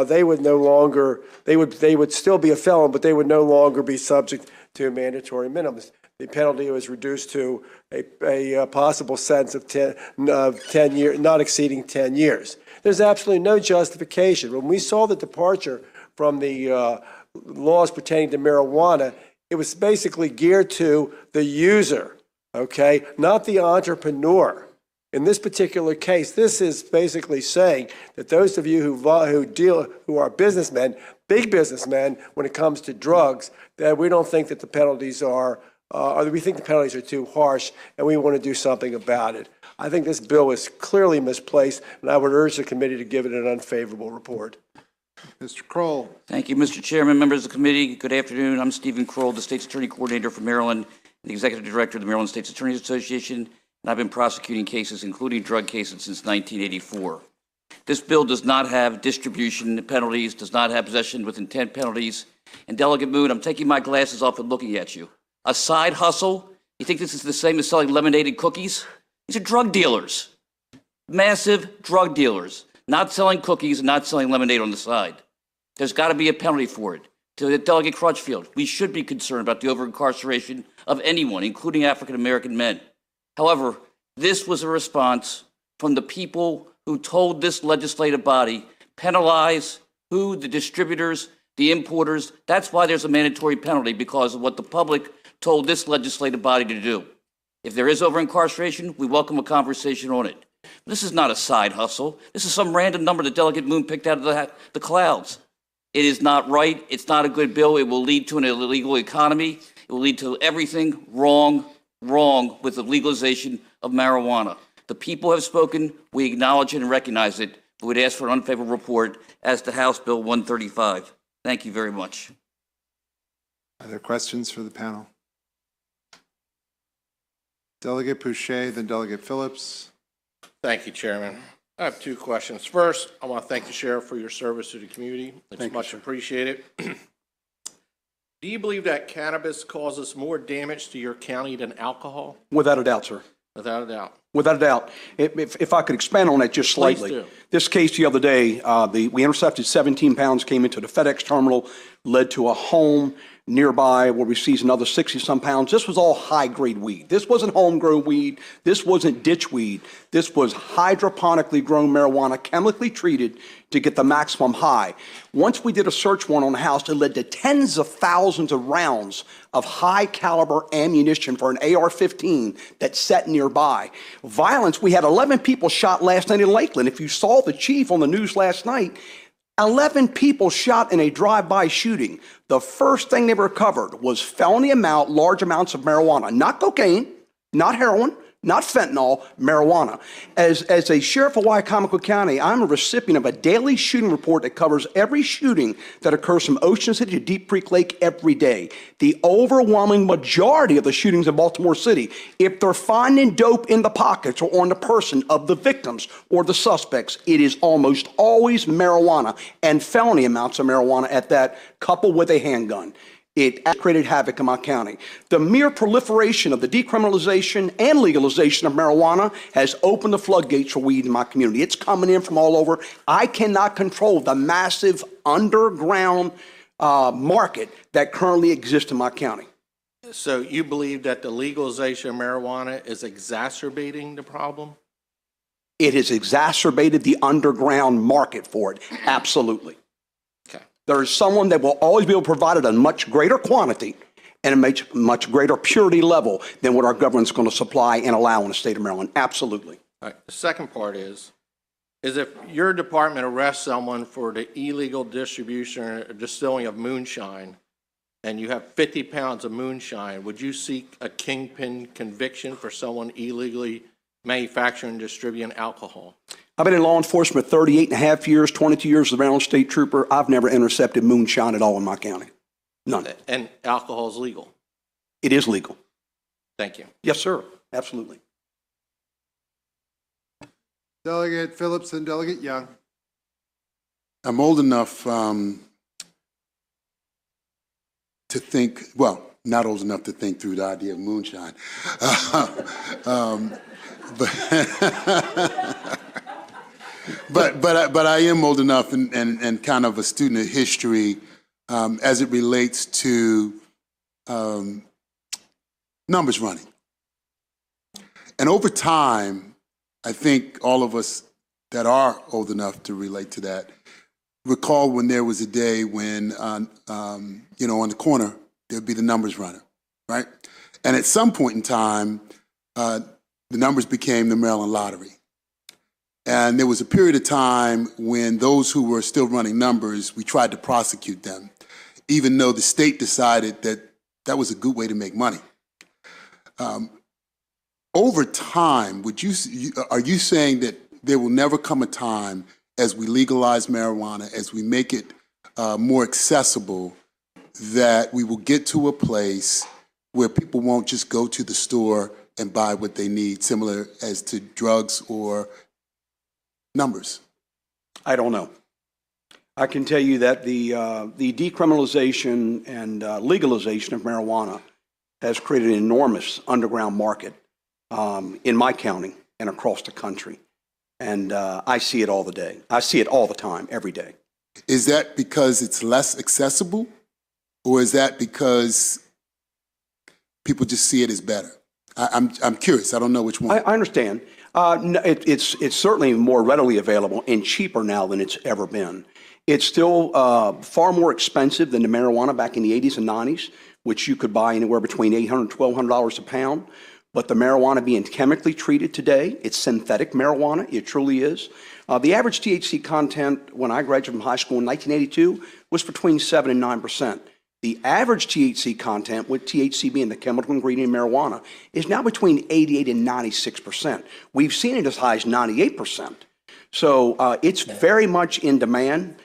they would no longer, they would still be a felon, but they would no longer be subject to mandatory minimums. The penalty was reduced to a possible sentence of 10 years, not exceeding 10 years. There's absolutely no justification. When we saw the departure from the laws pertaining to marijuana, it was basically geared to the user, okay, not the entrepreneur. In this particular case, this is basically saying that those of you who are businessmen, big businessmen, when it comes to drugs, that we don't think that the penalties are, or we think the penalties are too harsh, and we want to do something about it. I think this bill is clearly misplaced, and I would urge the committee to give it an unfavorable report. Mr. Kroll. Thank you, Mr. Chairman, members of the committee. Good afternoon. I'm Stephen Kroll, the State's Attorney Coordinator for Maryland, and the Executive Director of the Maryland State's Attorneys Association, and I've been prosecuting cases, including drug cases, since 1984. This bill does not have distribution penalties, does not have possession with intent penalties. And Delegate Moon, I'm taking my glasses off and looking at you. A side hustle? You think this is the same as selling lemonade and cookies? These are drug dealers, massive drug dealers, not selling cookies and not selling lemonade on the side. There's got to be a penalty for it. To Delegate Crutchfield, we should be concerned about the over-incarceration of anyone, including African-American men. However, this was a response from the people who told this legislative body, penalize who the distributors the importers. That's why there's a mandatory penalty, because of what the public told this legislative body to do. If there is over-incarceration, we welcome a conversation on it. This is not a side hustle. This is some random number that Delegate Moon picked out of the clouds. It is not right. It's not a good bill. It will lead to an illegal economy. It will lead to everything wrong with the legalization of marijuana. The people have spoken. We acknowledge it and recognize it. We would ask for an unfavorable report as to House Bill 135. Thank you very much. Are there questions for the panel? Delegate Pouchet, then Delegate Phillips. Thank you, Chairman. I have two questions. First, I want to thank the Sheriff for your service to the community. It's much appreciated. Do you believe that cannabis causes more damage to your county than alcohol? Without a doubt, sir. Without a doubt. Without a doubt. If I could expand on that just slightly. Please do. This case the other day, we intercepted 17 pounds, came into the FedEx terminal, led to a home nearby where we seized another 60-some pounds. This was all high-grade weed. This wasn't homegrown weed. This wasn't ditch weed. This was hydroponically grown marijuana, chemically treated to get the maximum high. Once we did a search warrant on the house, it led to tens of thousands of rounds of high-caliber ammunition for an AR-15 that sat nearby. Violence, we had 11 people shot last night in Lakeland. If you saw the chief on the news last night, 11 people shot in a drive-by shooting. The first thing they recovered was large amounts of marijuana, not cocaine, not heroin, not fentanyl, marijuana. As a sheriff of Wycomico County, I'm a recipient of a daily shooting report that covers every shooting that occurs from Ocean City to Deep Creek Lake every day. The overwhelming majority of the shootings in Baltimore City, if they're finding dope in the pockets or on the person of the victims or the suspects, it is almost always marijuana, and felony amounts of marijuana at that, coupled with a handgun. It created havoc in my county. The mere proliferation of the decriminalization and legalization of marijuana has opened the floodgates for weed in my community. It's coming in from all over. I cannot control the massive underground market that currently exists in my county. So you believe that the legalization of marijuana is exacerbating the problem? It has exacerbated the underground market for it, absolutely. There is someone that will always be able to provide it a much greater quantity and a much greater purity level than what our government's going to supply and allow in the state of Maryland. Absolutely. All right. The second part is if your department arrests someone for the illegal distribution or distilling of moonshine, and you have 50 pounds of moonshine, would you seek a kingpin conviction for someone illegally manufacturing and distributing alcohol? I've been in law enforcement 38 and a half years, 22 years as a Maryland State Trooper. I've never intercepted moonshine at all in my county. None. And alcohol is legal? It is legal. Thank you. Yes, sir. Absolutely. Delegate Phillips and Delegate Young. I'm old enough to think, well, not old enough to think through the idea of moonshine. But I am old enough and kind of a student of history as it relates to numbers running. And over time, I think all of us that are old enough to relate to that recall when there was a day when, on the corner, there'd be the numbers runner, right? And at some point in time, the numbers became the Maryland Lottery. And there was a period of time when those who were still running numbers, we tried to prosecute them, even though the state decided that that was a good way to make money. Over time, are you saying that there will never come a time as we legalize marijuana, as we make it more accessible, that we will get to a place where people won't just go to the store and buy what they need, similar as to drugs or numbers? I don't know. I can tell you that the decriminalization and legalization of marijuana has created an enormous underground market in my county and across the country. And I see it all the day. I see it all the time, every day. Is that because it's less accessible? Or is that because people just see it as better? I'm curious. I don't know which one. I understand. No, it's certainly more readily available and cheaper now than it's ever been. It's still far more expensive than the marijuana back in the 80s and 90s, which you could buy anywhere between $800 and $1,200 a pound. But the marijuana being chemically treated today, it's synthetic marijuana, it truly is. The average THC content when I graduated from high school in 1982 was between 7 and 9%. The average THC content, with THC being the chemical ingredient in marijuana, is now between 88 and 96%. We've seen it as high as 98%. So it's very much in demand.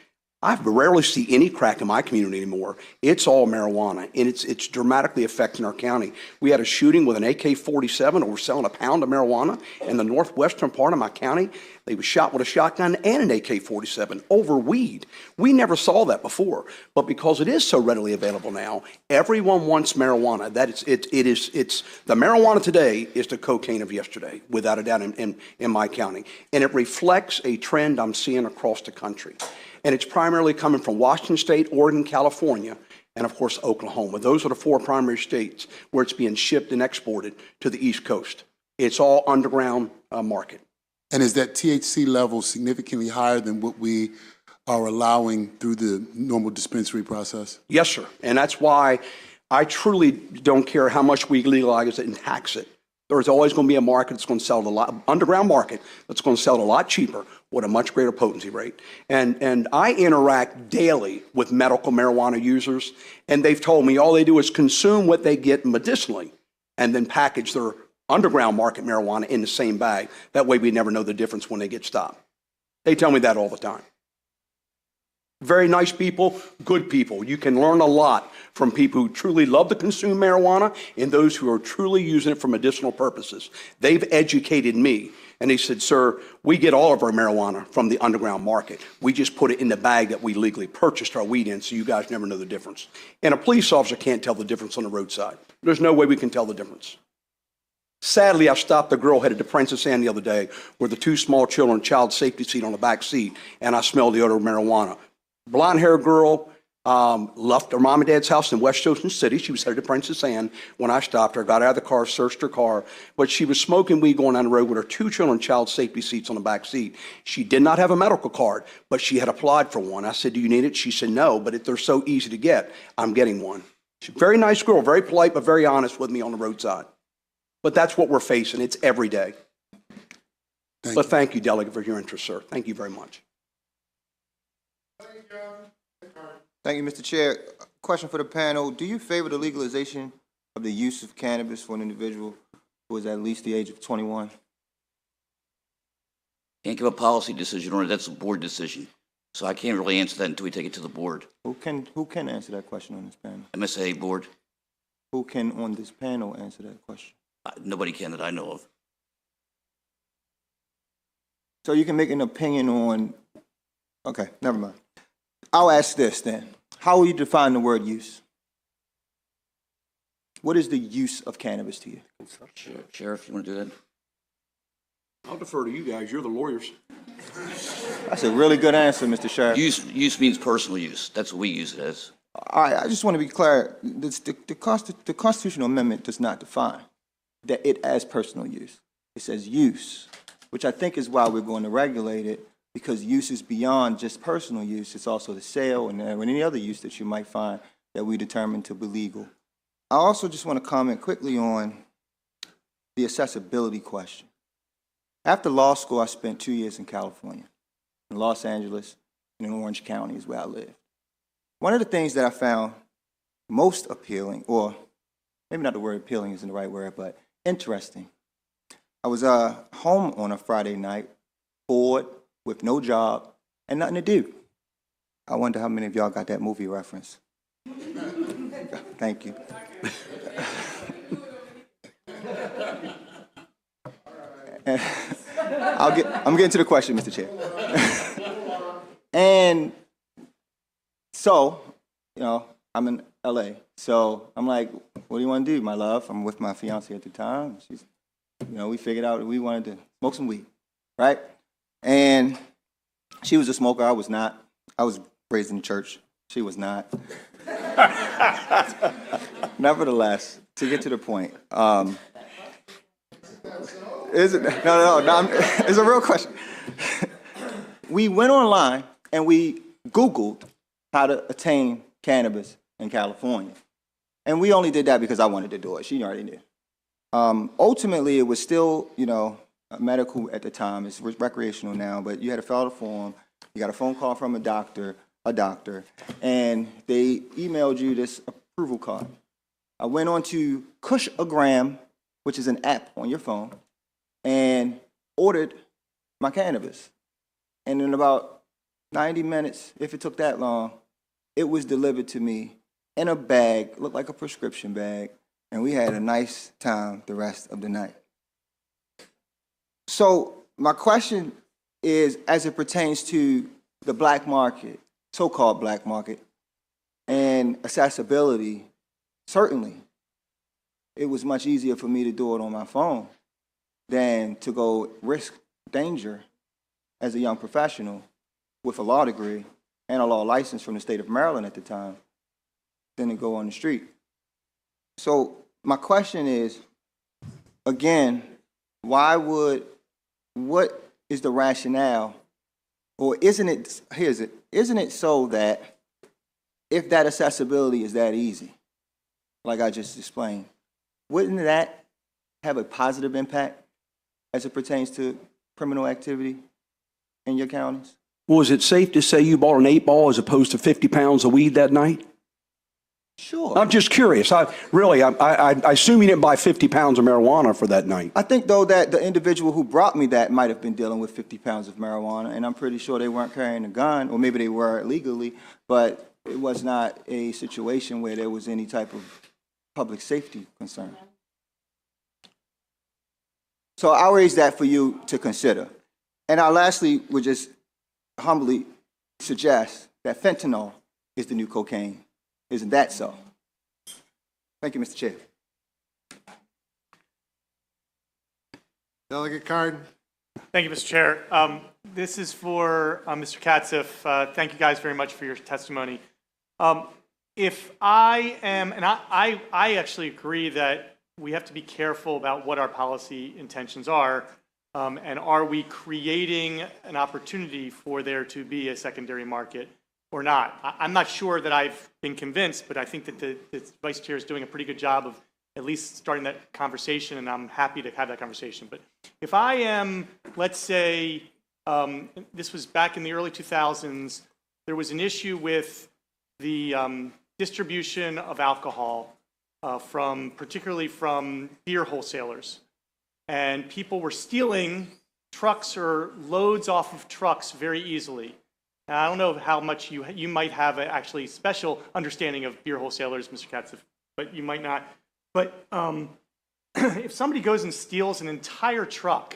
I rarely see any crack in my community anymore. It's all marijuana, and it's dramatically affecting our county. We had a shooting with an AK-47 over selling a pound of marijuana in the northwestern part of my county. They was shot with a shotgun and an AK-47 over weed. We never saw that before, but because it is so readily available now, everyone wants marijuana. It's the marijuana today is the cocaine of yesterday, without a doubt, in my county, and it reflects a trend I'm seeing across the country. And it's primarily coming from Washington State, Oregon, California, and of course Oklahoma. Those are the 4 primary states where it's being shipped and exported to the East Coast. It's all underground market. And is that THC level significantly higher than what we are allowing through the normal dispensary process? Yes, sir. And that's why I truly don't care how much we legalize it and tax it. There's always going to be a market that's going to sell a lot, underground market that's going to sell a lot cheaper with a much greater potency rate. And I interact daily with medical marijuana users, and they've told me all they do is consume what they get medicinally and then package their underground market marijuana in the same bag. That way we never know the difference when they get stopped. They tell me that all the time. Very nice people, good people. You can learn a lot from people who truly love to consume marijuana and those who are truly using it for medicinal purposes. They've educated me, and they said, sir, we get all of our marijuana from the underground market. We just put it in the bag that we legally purchased our weed in, so you guys never know the difference. And a police officer can't tell the difference on the roadside. There's no way we can tell the difference. Sadly, I stopped a girl headed to Princess Anne the other day with the 2 small children, child safety seat on the back seat, and I smelled the odor of marijuana. Blonde-haired girl, left her mom and dad's house in West Ocean City. She was headed to Princess Anne. When I stopped her, got out of the car, searched her car, but she was smoking weed going down the road with her 2 children, child safety seats on the back seat. She did not have a medical card, but she had applied for one. I said, do you need it? She said, no, but if they're so easy to get, I'm getting one. She's a very nice girl, very polite, but very honest with me on the roadside. But that's what we're facing. It's every day. Thank you, Delegate, for your interest, sir. Thank you very much. Thank you, Mr. Chair. Question for the panel. Do you favor the legalization of the use of cannabis for an individual who is at least the age of 21? Can't give a policy decision on it. That's a board decision. So I can't really answer that until we take it to the board. Who can answer that question on this panel? MSA board. Who can on this panel answer that question? Nobody can that I know of. So you can make an opinion on, okay, never mind. I'll ask this then. How will you define the word use? What is the use of cannabis to you? Sheriff, you want to do that? I'll defer to you guys. You're the lawyers. That's a really good answer, Mr. Sheriff. Use means personal use. That's what we use it as. All right, I just want to be clear. The constitutional amendment does not define that it as personal use. It says use, which I think is why we're going to regulate it, because use is beyond just personal use. It's also the sale and any other use that you might find that we determine to be legal. I also just want to comment quickly on the accessibility question. After law school, I spent 2 years in California, in Los Angeles, and in Orange County is where I live. One of the things that I found most appealing, or maybe not the word appealing isn't the right word, but interesting. I was home on a Friday night, bored, with no job, and nothing to do. I wonder how many of y'all got that movie reference. Thank you. I'm getting to the question, Mr. Chair. And so, I'm in LA. So I'm like, what do you want to do, my love? I'm with my fiance at the time. She's, we figured out that we wanted to smoke some weed, right? And she was a smoker. I was not. I was raised in the church. She was not. Nevertheless, to get to the point, is it? No, it's a real question. We went online and we Googled how to attain cannabis in California. And we only did that because I wanted to do it. She already knew. Ultimately, it was still, medical at the time. It's recreational now, but you had to fill out a form. You got a phone call from a doctor, and they emailed you this approval card. I went on to Kushagram, which is an app on your phone, and ordered my cannabis. And in about 90 minutes, if it took that long, it was delivered to me in a bag, looked like a prescription bag, and we had a nice time the rest of the night. So my question is, as it pertains to the black market, so-called black market, and accessibility, certainly, it was much easier for me to do it on my phone than to go risk danger as a young professional with a law degree and a law license from the state of Maryland at the time than to go on the street. So my question is, again, what is the rationale, or isn't it so that if that accessibility is that easy, like I just explained, wouldn't that have a positive impact as it pertains to criminal activity in your counties? Well, is it safe to say you bought an 8-ball as opposed to 50 pounds of weed that night? Sure. I'm just curious. I assume you didn't buy 50 pounds of marijuana for that night. I think, though, that the individual who brought me that might have been dealing with 50 pounds of marijuana, and I'm pretty sure they weren't carrying a gun, or maybe they were illegally, but it was not a situation where there was any type of public safety concern. So I'll raise that for you to consider. And I lastly would just humbly suggest that fentanyl is the new cocaine. Isn't that so? Thank you, Mr. Chair. Delegate Card. Thank you, Mr. Chair. This is for Mr. Katzif. Thank you guys very much for your testimony. If I am, and I actually agree that we have to be careful about what our policy intentions are, and are we creating an opportunity for there to be a secondary market or not? I'm not sure that I've been convinced, but I think that the Vice Chair is doing a pretty good job of at least starting that conversation, and I'm happy to have that conversation. But if I am, let's say, this was back in the early 2000s, there was an issue with the distribution of alcohol particularly from beer wholesalers. And people were stealing trucks or loads off of trucks very easily. Now, I don't know how much you might have a actually special understanding of beer wholesalers, Mr. Katzif, but you might not. But if somebody goes and steals an entire truck,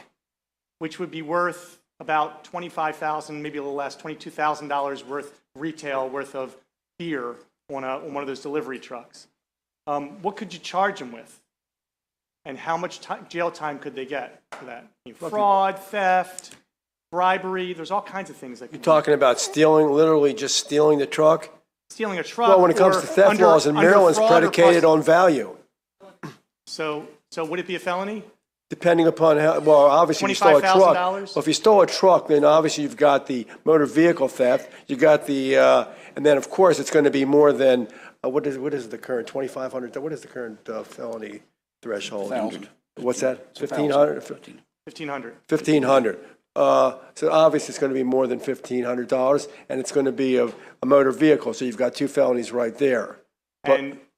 which would be worth about $25,000, maybe a little less, $22,000 worth retail worth of beer on one of those delivery trucks, what could you charge them with? And how much jail time could they get for that? Fraud, theft, bribery, there's all kinds of things that could You're talking about stealing, literally just stealing the truck? Stealing a truck. Well, when it comes to theft laws in Maryland, it's predicated on value. So would it be a felony? Depending upon how, well, obviously, if you stole a truck. Well, if you stole a truck, then obviously you've got the motor vehicle theft, you got the, and then of course it's going to be more than, what is the current, 2,500, what is the current felony threshold? 1,000. What's that? 1,500? 1,500. 1,500. So obviously it's going to be more than $1,500, and it's going to be a motor vehicle, so you've got two felonies right there.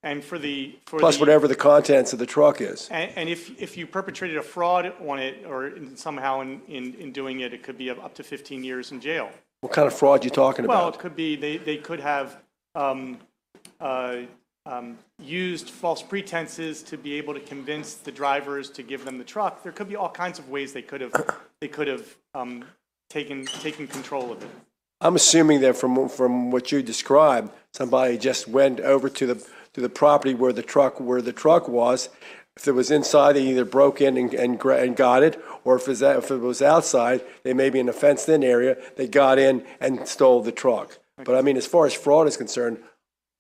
And for plus whatever the contents of the truck is. And if you perpetrated a fraud on it, or somehow in doing it, it could be up to 15 years in jail. What kind of fraud are you talking about? Well, it could be, they could have used false pretenses to be able to convince the drivers to give them the truck. There could be all kinds of ways they could have taken control of it. I'm assuming that from what you described, somebody just went over to the property where the truck was. If it was inside, they either broke in and got it, or if it was outside, they may be in a fenced-in area. They got in and stole the truck. Okay. But I mean, as far as fraud is concerned,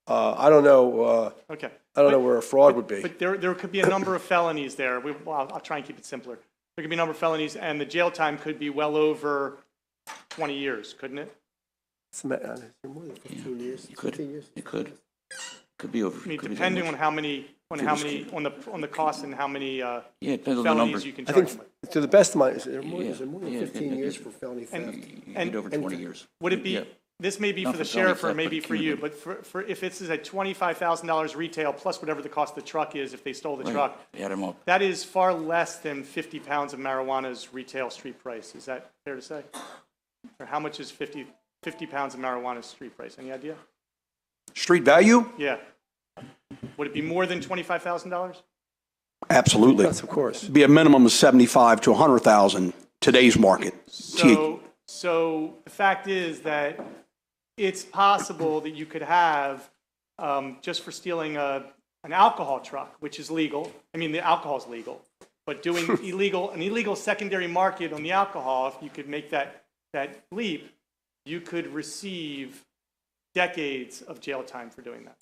I don't know. Okay. I don't know where a fraud would be. But there could be a number of felonies there. I'll try and keep it simpler. There could be a number of felonies, and the jail time could be well over 20 years, couldn't it? Is there more than 15 years? You could, 15 years? you could. Could be over. I mean, could be that depending much. on how many, on the cost and how many Yeah, it depends on the felonies number. you can I charge think, them with. to the best of my, is there more Yeah, than yeah, 15 it- years it- for felony theft? You get over 20 years. Would it be, Yeah. this may be Not for the for felony sheriff or theft, maybe but for you, cumulative. but for, if this is at $25,000 retail plus whatever the cost of the truck is, if they stole the Right. truck, Add them up. that is far less than 50 pounds of marijuana's retail street price. Is that fair to say? Or how much is 50 pounds of marijuana's street price? Any idea? Street value? Yeah. Would it be more than $25,000? Absolutely. Yes, of course. Be a minimum of 75 to 100,000 today's market. So the fact is that it's possible that you could have, just for stealing an alcohol truck, which is legal, I mean, the alcohol is legal, but doing an illegal secondary market on the alcohol, if you could make that leap, you could receive decades of jail time for doing that.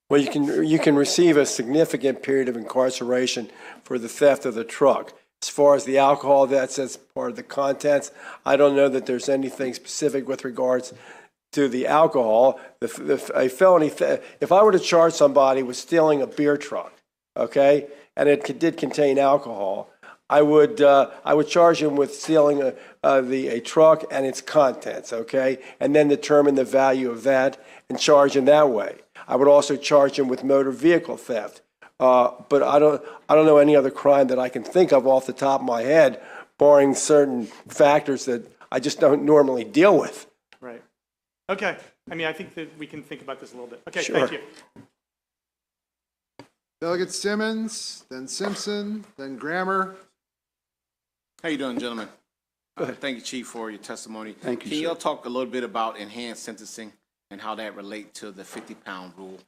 Well, you can receive a significant period of incarceration for the theft of the truck. As far as the alcohol, that's part of the contents. I don't know that there's anything specific with regards to the alcohol. A felony theft, if I were to charge somebody with stealing a beer truck, okay, and it did contain alcohol, I would charge him with stealing a truck and its contents, okay, and then determine the value of that and charge him that way. I would also charge him with motor vehicle theft, but I don't know any other crime that I can think of off the top of my head, barring certain factors that I just don't normally deal with. Right. Okay. I mean, I think that we can think about this a little bit. Okay, Sure. thank you. Delegate Simmons, then Simpson, then Grammer. How you doing, gentlemen? Thank you, Chief, for your testimony. Thank you, Can sir. y'all talk a little bit about enhanced sentencing and how that relate to the 50-pound rule?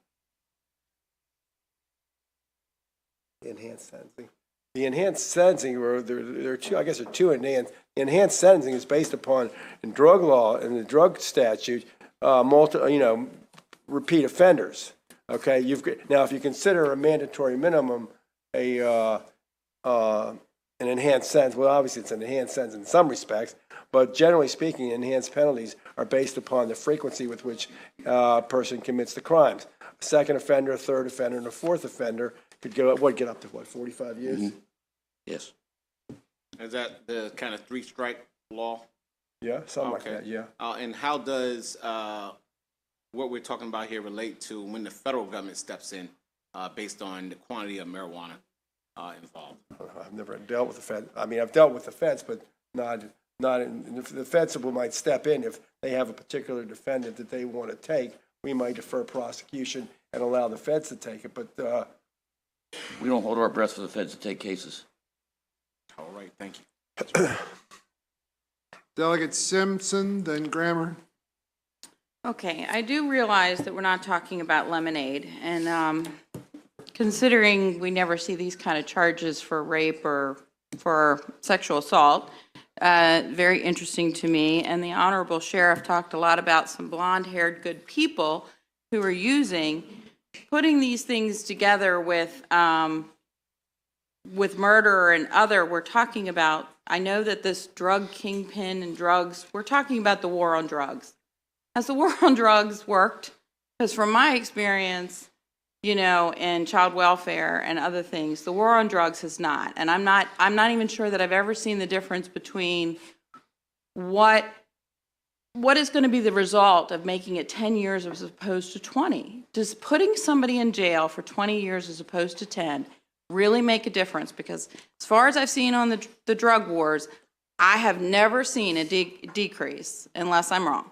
Enhanced sentencing. The enhanced sentencing, there are two, I guess there are two enhanced. The enhanced sentencing is based upon, in drug law and the drug statute, repeat offenders. Okay, now if you consider a mandatory minimum an enhanced sentence, well, obviously it's an enhanced sentence in some respects, but generally speaking, enhanced penalties are based upon the frequency with which a person commits the crimes. A second offender, a third offender, and a fourth offender could get up to 45 years? Mm-hmm. Yes. Is that the kind of three-strike law? Yeah, something like Okay. that, yeah. And how does what we're talking about here relate to when the federal government steps in based on the quantity of marijuana involved? I've never dealt with the feds. I mean, I've dealt with the feds, but not the feds might step in if they have a particular defendant that they want to take. We might defer prosecution and allow the feds to take it, but We don't hold our breath for the feds to take cases. All right, thank you. Delegate Simpson, then Grammer. Okay, I do realize that we're not talking about lemonade, and considering we never see these kind of charges for rape or for sexual assault, very interesting to me. And the Honorable Sheriff talked a lot about some blonde-haired good people who are putting these things together with murder and other. We're talking about, I know that this drug kingpin and drugs, we're talking about the war on drugs. Has the war on drugs worked? Because from my experience, in child welfare and other things, the war on drugs has not. And I'm not even sure that I've ever seen the difference between what is going to be the result of making it 10 years as opposed to 20. Does putting somebody in jail for 20 years as opposed to 10 really make a difference? Because as far as I've seen on the drug wars, I have never seen a decrease, unless I'm wrong.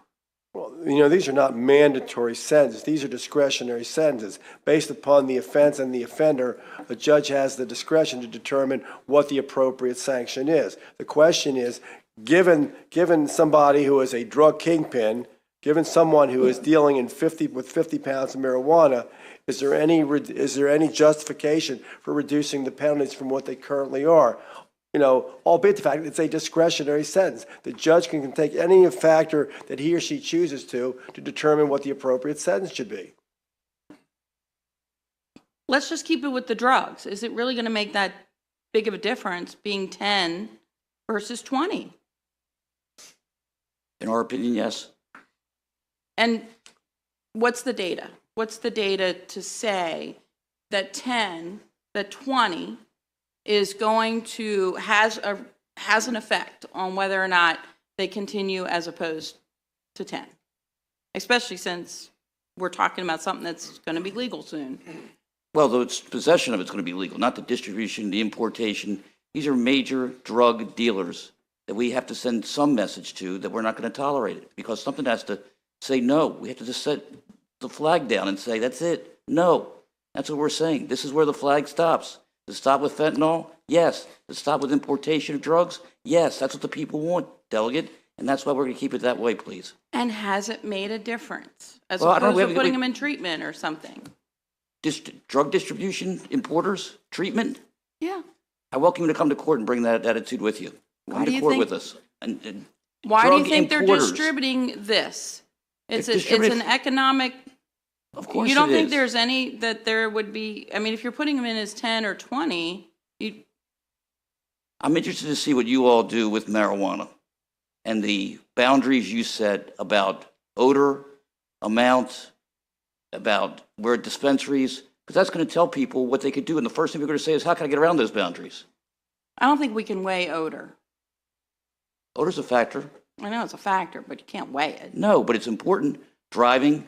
well, these are not mandatory sentences. These are discretionary sentences. Based upon the offense and the offender, the judge has the discretion to determine what the appropriate sanction is. The question is, given somebody who is a drug kingpin, given someone who is dealing with 50 pounds of marijuana, is there any justification for reducing the penalties from what they currently are? Albeit the fact that it's a discretionary sentence. The judge can take any factor that he or she chooses to determine what the appropriate sentence should be. Let's just keep it with the drugs. Is it really going to make that big of a difference being 10 versus 20? In our opinion, yes. And what's the data? What's the data to say that 10, that 20 is going to, has an effect on whether or not they continue as opposed to 10? Especially since we're talking about something that's going to be legal soon. Well, though it's possession of it's going to be legal, not the distribution, the importation. These are major drug dealers that we have to send some message to that we're not going to tolerate it, because something has to say no. We have to just set the flag down and say, that's it. No. That's what we're saying. This is where the flag stops. To stop with fentanyl? Yes. To stop with importation of drugs? Yes. That's what the people want, delegate. And that's why we're going to keep it that way, please. And has it made a difference? As Well, I don't know, opposed to we- putting them in treatment or something? Drug distribution, importers, treatment? Yeah. I welcome you to come to court and bring that attitude with you. Why Come do to you court think- with us. And Why do you drug think they're importers. distributing this? It's They're it's distributing- an economic, Of course you don't it think is. there's any, that there would be, I mean, if you're putting them in as 10 or 20, I'm interested to see what you all do with marijuana and the boundaries you set about odor, amount, about where dispensaries, because that's going to tell people what they could do. And the first thing we're going to say is, how can I get around those boundaries? I don't think we can weigh odor. Odor's a factor. I know it's a factor, but you can't weigh it. No, but it's important. Driving,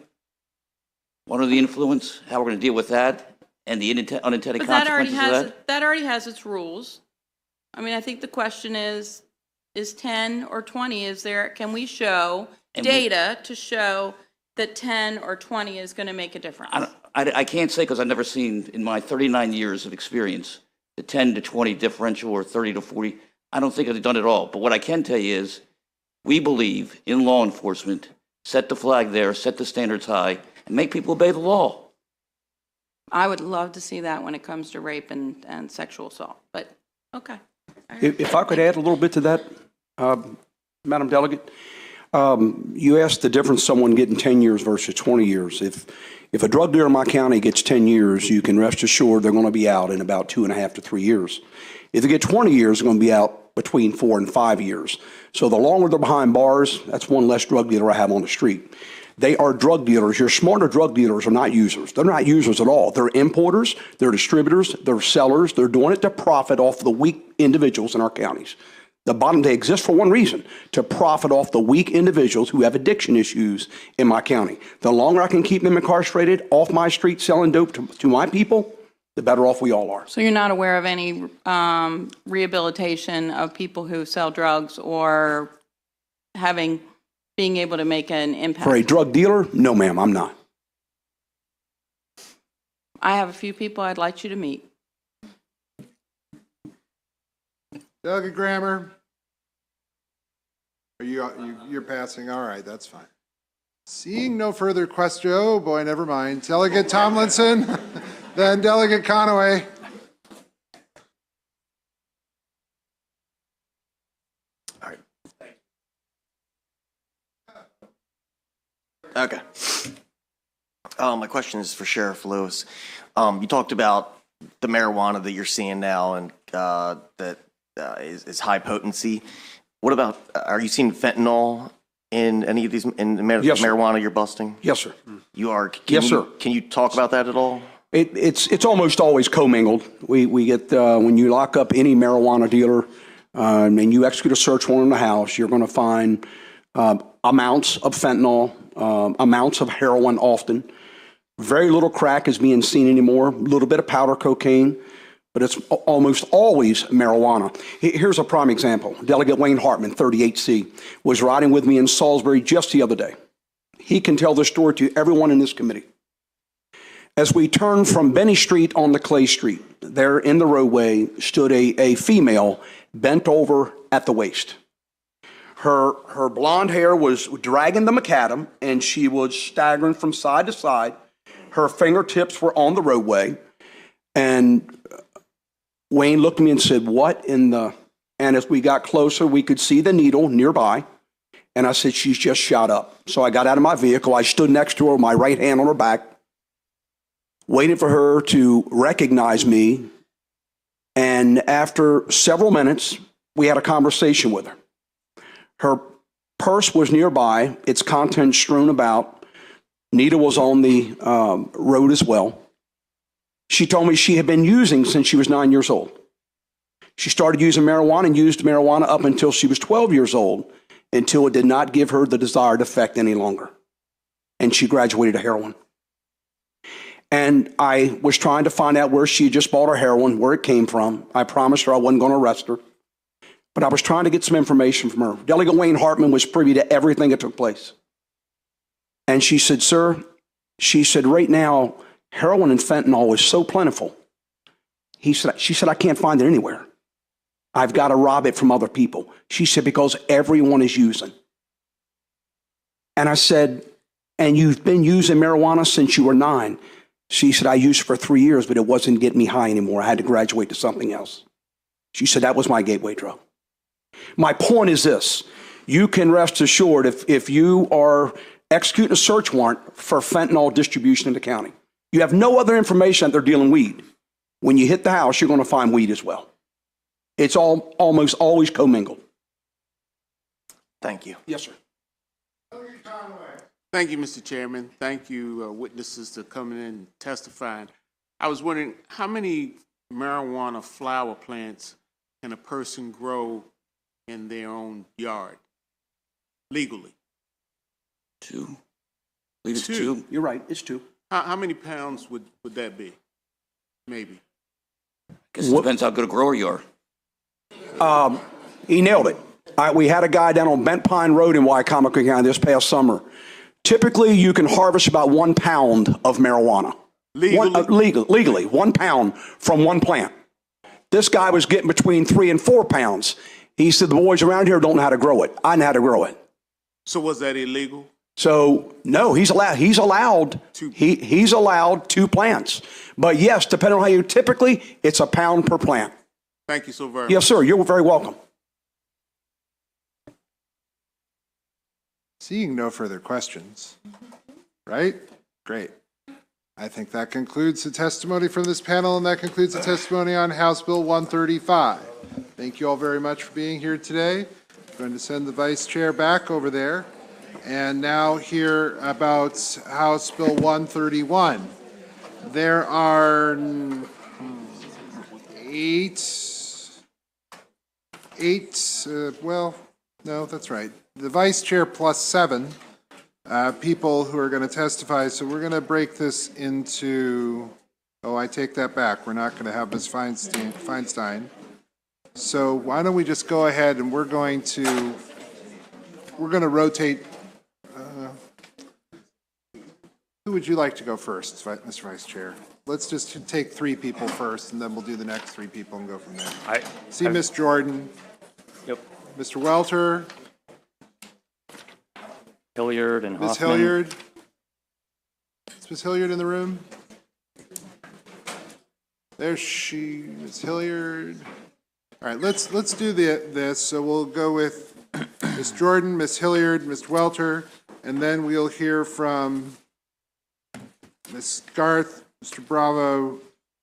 under the influence, how we're going to deal with that, and the unintended But that already consequences of has, that. that already has its rules. I mean, I think the question is 10 or 20, can we show data to show that 10 or 20 is going to make a difference? I can't say, because I've never seen, in my 39 years of experience, the 10 to 20 differential or 30 to 40. I don't think I've done it all. But what I can tell you is, we believe in law enforcement, set the flag there, set the standards high, and make people obey the law. I would love to see that when it comes to rape and sexual assault, but, okay. If I could add a little bit to that, Madam Delegate, you asked the difference someone getting 10 years versus 20 years. If a drug dealer in my county gets 10 years, you can rest assured they're going to be out in about 2.5 to 3 years. If they get 20 years, they're going to be out between 4 and 5 years. So the longer they're behind bars, that's one less drug dealer I have on the street. They are drug dealers. Your smarter drug dealers are not users. They're not users at all. They're importers, they're distributors, they're sellers. They're doing it to profit off the weak individuals in our counties. They exist for one reason, to profit off the weak individuals who have addiction issues in my county. The longer I can keep them incarcerated off my street selling dope to my people, the better off we all are. So you're not aware of any rehabilitation of people who sell drugs or being able to make an impact? For a drug dealer, no ma'am, I'm not. I have a few people I'd like you to meet. Delegate Grammer? You're passing? All right, that's fine. Seeing no further question, oh boy, never mind. Delegate Tomlinson, then Delegate Conaway. Okay. My question is for Sheriff Lewis. You talked about the marijuana that you're seeing now and that is high potency. What about, are you seeing fentanyl in any of these, in the Yes, sir. marijuana you're busting? Yes, sir. You are? Yes, sir. Can you talk about that at all? It's almost always commingled. We get, when you lock up any marijuana dealer and you execute a search warrant in the house, you're going to find amounts of fentanyl, amounts of heroin often. Very little crack is being seen anymore, a little bit of powder cocaine, but it's almost always marijuana. Here's a prime example. Delegate Wayne Hartman, 38C, was riding with me in Salisbury just the other day. He can tell the story to everyone in this committee. As we turned from Benny Street onto Clay Street, there in the roadway stood a female bent over at the waist. Her blonde hair was dragging the macadam, and she was staggering from side to side. Her fingertips were on the roadway, and Wayne looked at me and said, "What in the..." And as we got closer, we could see the needle nearby, and I said, "She's just shot up." So I got out of my vehicle. I stood next to her, my right hand on her back, waited for her to recognize me, and after several minutes, we had a conversation with her. Her purse was nearby, its contents strewn about. Nita was on the road as well. She told me she had been using since she was 9 years old. She started using marijuana and used marijuana up until she was 12 years old, until it did not give her the desired effect any longer. And she graduated to heroin. And I was trying to find out where she had just bought her heroin, where it came from. I promised her I wasn't going to arrest her. But I was trying to get some information from her. Delegate Wayne Hartman was privy to everything that took place. And she said, sir, she said, right now, heroin and fentanyl is so plentiful. She said, I can't find it anywhere. I've got to rob it from other people. She said, because everyone is using. And I said, and you've been using marijuana since you were 9. She said, I used it for 3 years, but it wasn't getting me high anymore. I had to graduate to something else. She said, that was my gateway drug. My point is this. You can rest assured if you are executing a search warrant for fentanyl distribution in the county, you have no other information that they're dealing weed. When you hit the house, you're going to find weed as well. It's almost always commingled. Thank you. Yes, sir. Thank you, Mr. Chairman. Thank you, witnesses, for coming in and testifying. I was wondering, how many marijuana flower plants can a person grow in their own yard legally? 2. I believe it's 2. You're right, it's 2. How many pounds would that be? Maybe. Guess it depends how good a grower you are. He nailed it. We had a guy down on Bent Pine Road in Wycomico County this past summer. Typically, you can harvest about 1 pound of marijuana. Legally, 1 pound from one plant. This guy was getting between 3 and 4 pounds. He said, the boys around here don't know how to grow it. I know how to grow it. So was that illegal? So no, he's allowed 2 plants. But yes, depending on how you, typically, it's a pound per plant. Thank you so very much. Yes, sir, you're very welcome. Seeing no further questions, right? Great. I think that concludes the testimony from this panel, and that concludes the testimony on House Bill 135. Thank you all very much for being here today. I'm going to send the Vice Chair back over there. And now hear about House Bill 131. There are 8, well, no, that's right. The Vice Chair plus 7 people who are going to testify. So we're going to break this into, I take that back. We're not going to have Ms. Feinstein. So why don't we just go ahead and we're going to rotate. Who would you like to go first, Mr. Vice Chair? Let's just take 3 people first, and then we'll do the next 3 people and go from there. Ms. Jordan. Yep. Mr. Welter. Hilliard and Hoffman. Ms. Hilliard. Is Ms. Hilliard in the room? There's she, Ms. Hilliard. All right, let's do this. So we'll go with Ms. Jordan, Ms. Hilliard, Mr. Welter, and then we'll hear from Ms. Garth, Mr. Bravo,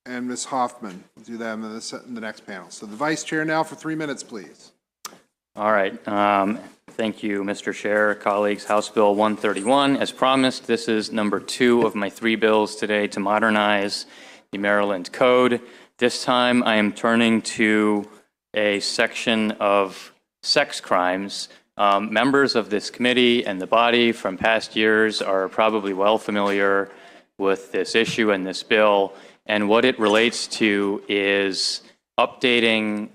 and Ms. Hoffman. We'll do them in the next panel. So the Vice Chair now for 3 minutes, please. All right. Thank you, Mr. Chair, colleagues. House Bill 131. As promised, this is number 2 of my 3 bills today to modernize the Maryland Code. This time I am turning to a section of sex crimes. Members of this committee and the body from past years are probably well familiar with this issue and this bill. And what it relates to is updating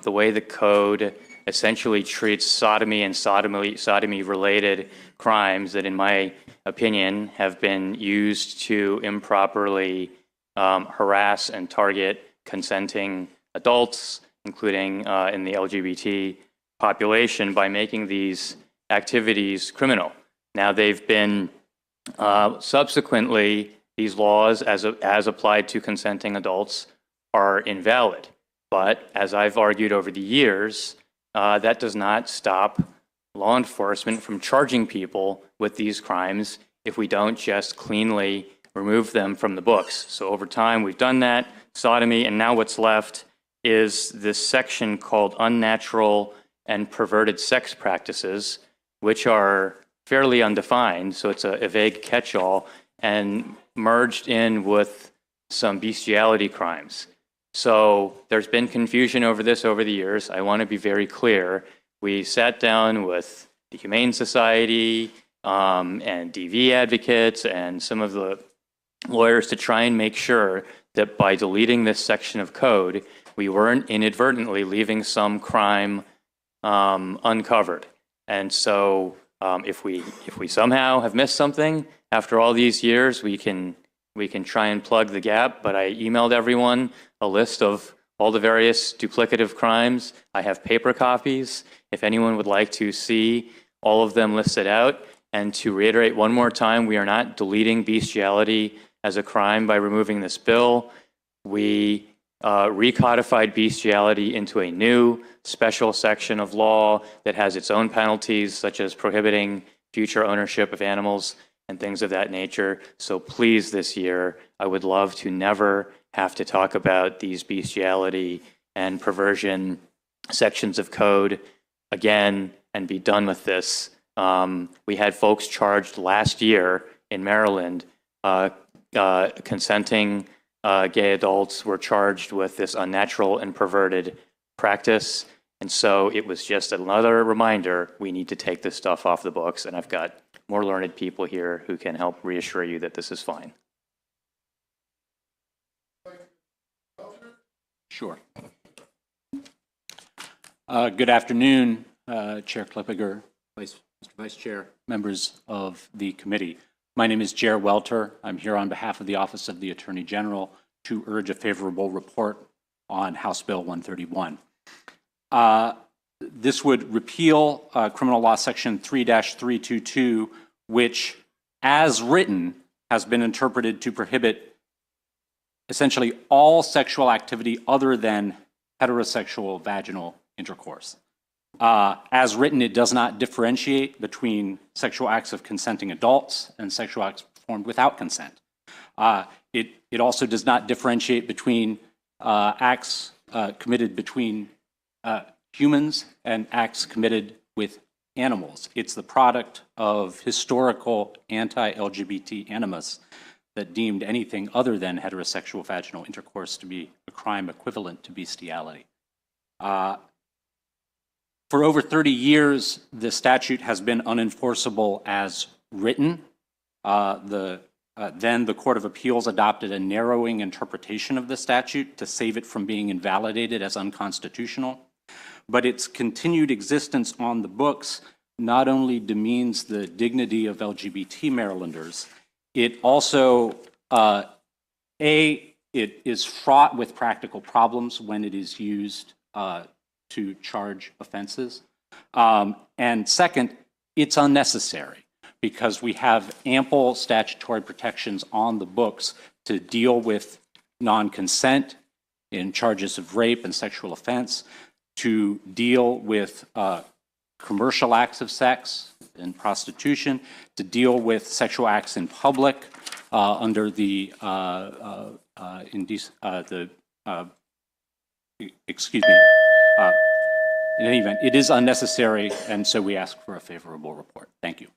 the way the code essentially treats sodomy and sodomy-related crimes that, in my opinion, have been used to improperly harass and target consenting adults, including in the LGBT population, by making these activities criminal. Now, they've been subsequently, these laws, as applied to consenting adults, are invalid. But as I've argued over the years, that does not stop law enforcement from charging people with these crimes if we don't just cleanly remove them from the books. So over time, we've done that, sodomy, and now what's left is this section called unnatural and perverted sex practices, which are fairly undefined, so it's a vague catch-all, and merged in with some bestiality crimes. So there's been confusion over this over the years. I want to be very clear. We sat down with the Humane Society and DV advocates and some of the lawyers to try and make sure that by deleting this section of code, we weren't inadvertently leaving some crime uncovered. And so if we somehow have missed something after all these years, we can try and plug the gap. But I emailed everyone a list of all the various duplicative crimes. I have paper copies if anyone would like to see all of them listed out. And to reiterate one more time, we are not deleting bestiality as a crime by removing this bill. We recodified bestiality into a new special section of law that has its own penalties, such as prohibiting future ownership of animals and things of that nature. So please, this year, I would love to never have to talk about these bestiality and perversion sections of code again and be done with this. We had folks charged last year in Maryland, consenting gay adults were charged with this unnatural and perverted practice. And so it was just another reminder, we need to take this stuff off the books. And I've got more learned people here who can help reassure you that this is fine. Sure. Good afternoon, Chair Klippiger, Mr. Vice Chair, members of the committee. My name is Jer Welter. I'm here on behalf of the Office of the Attorney General to urge a favorable report on House Bill 131. This would repeal Criminal Law Section 3-322, which, as written, has been interpreted to prohibit essentially all sexual activity other than heterosexual vaginal intercourse. As written, it does not differentiate between sexual acts of consenting adults and sexual acts performed without consent. It also does not differentiate between acts committed between humans and acts committed with animals. It's the product of historical anti-LGBT animus that deemed anything other than heterosexual vaginal intercourse to be a crime equivalent to bestiality. For over 30 years, the statute has been unenforceable as written. Then the Court of Appeals adopted a narrowing interpretation of the statute to save it from being invalidated as unconstitutional. But its continued existence on the books not only demeans the dignity of LGBT Marylanders, it also, it is fraught with practical problems when it is used to charge offenses. And second, it's unnecessary because we have ample statutory protections on the books to deal with non-consent in charges of rape and sexual offense, to deal with commercial acts of sex and prostitution, to deal with sexual acts in public under the, excuse me, in any event, it is unnecessary, and so we ask for a favorable report. Thank you.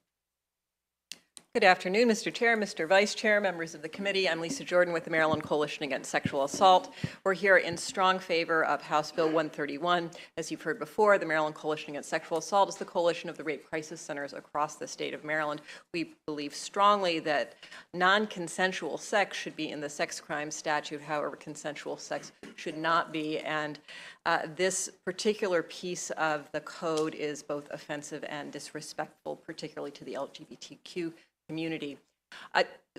Good afternoon, Mr. Chair, Mr. Vice Chair, members of the committee. I'm Lisa Jordan with the Maryland Coalition Against Sexual Assault. We're here in strong favor of House Bill 131. As you've heard before, the Maryland Coalition Against Sexual Assault is the coalition of the rape crisis centers across the state of Maryland. We believe strongly that non-consensual sex should be in the sex crime statute. However, consensual sex should not be. And this particular piece of the code is both offensive and disrespectful, particularly to the LGBTQ community.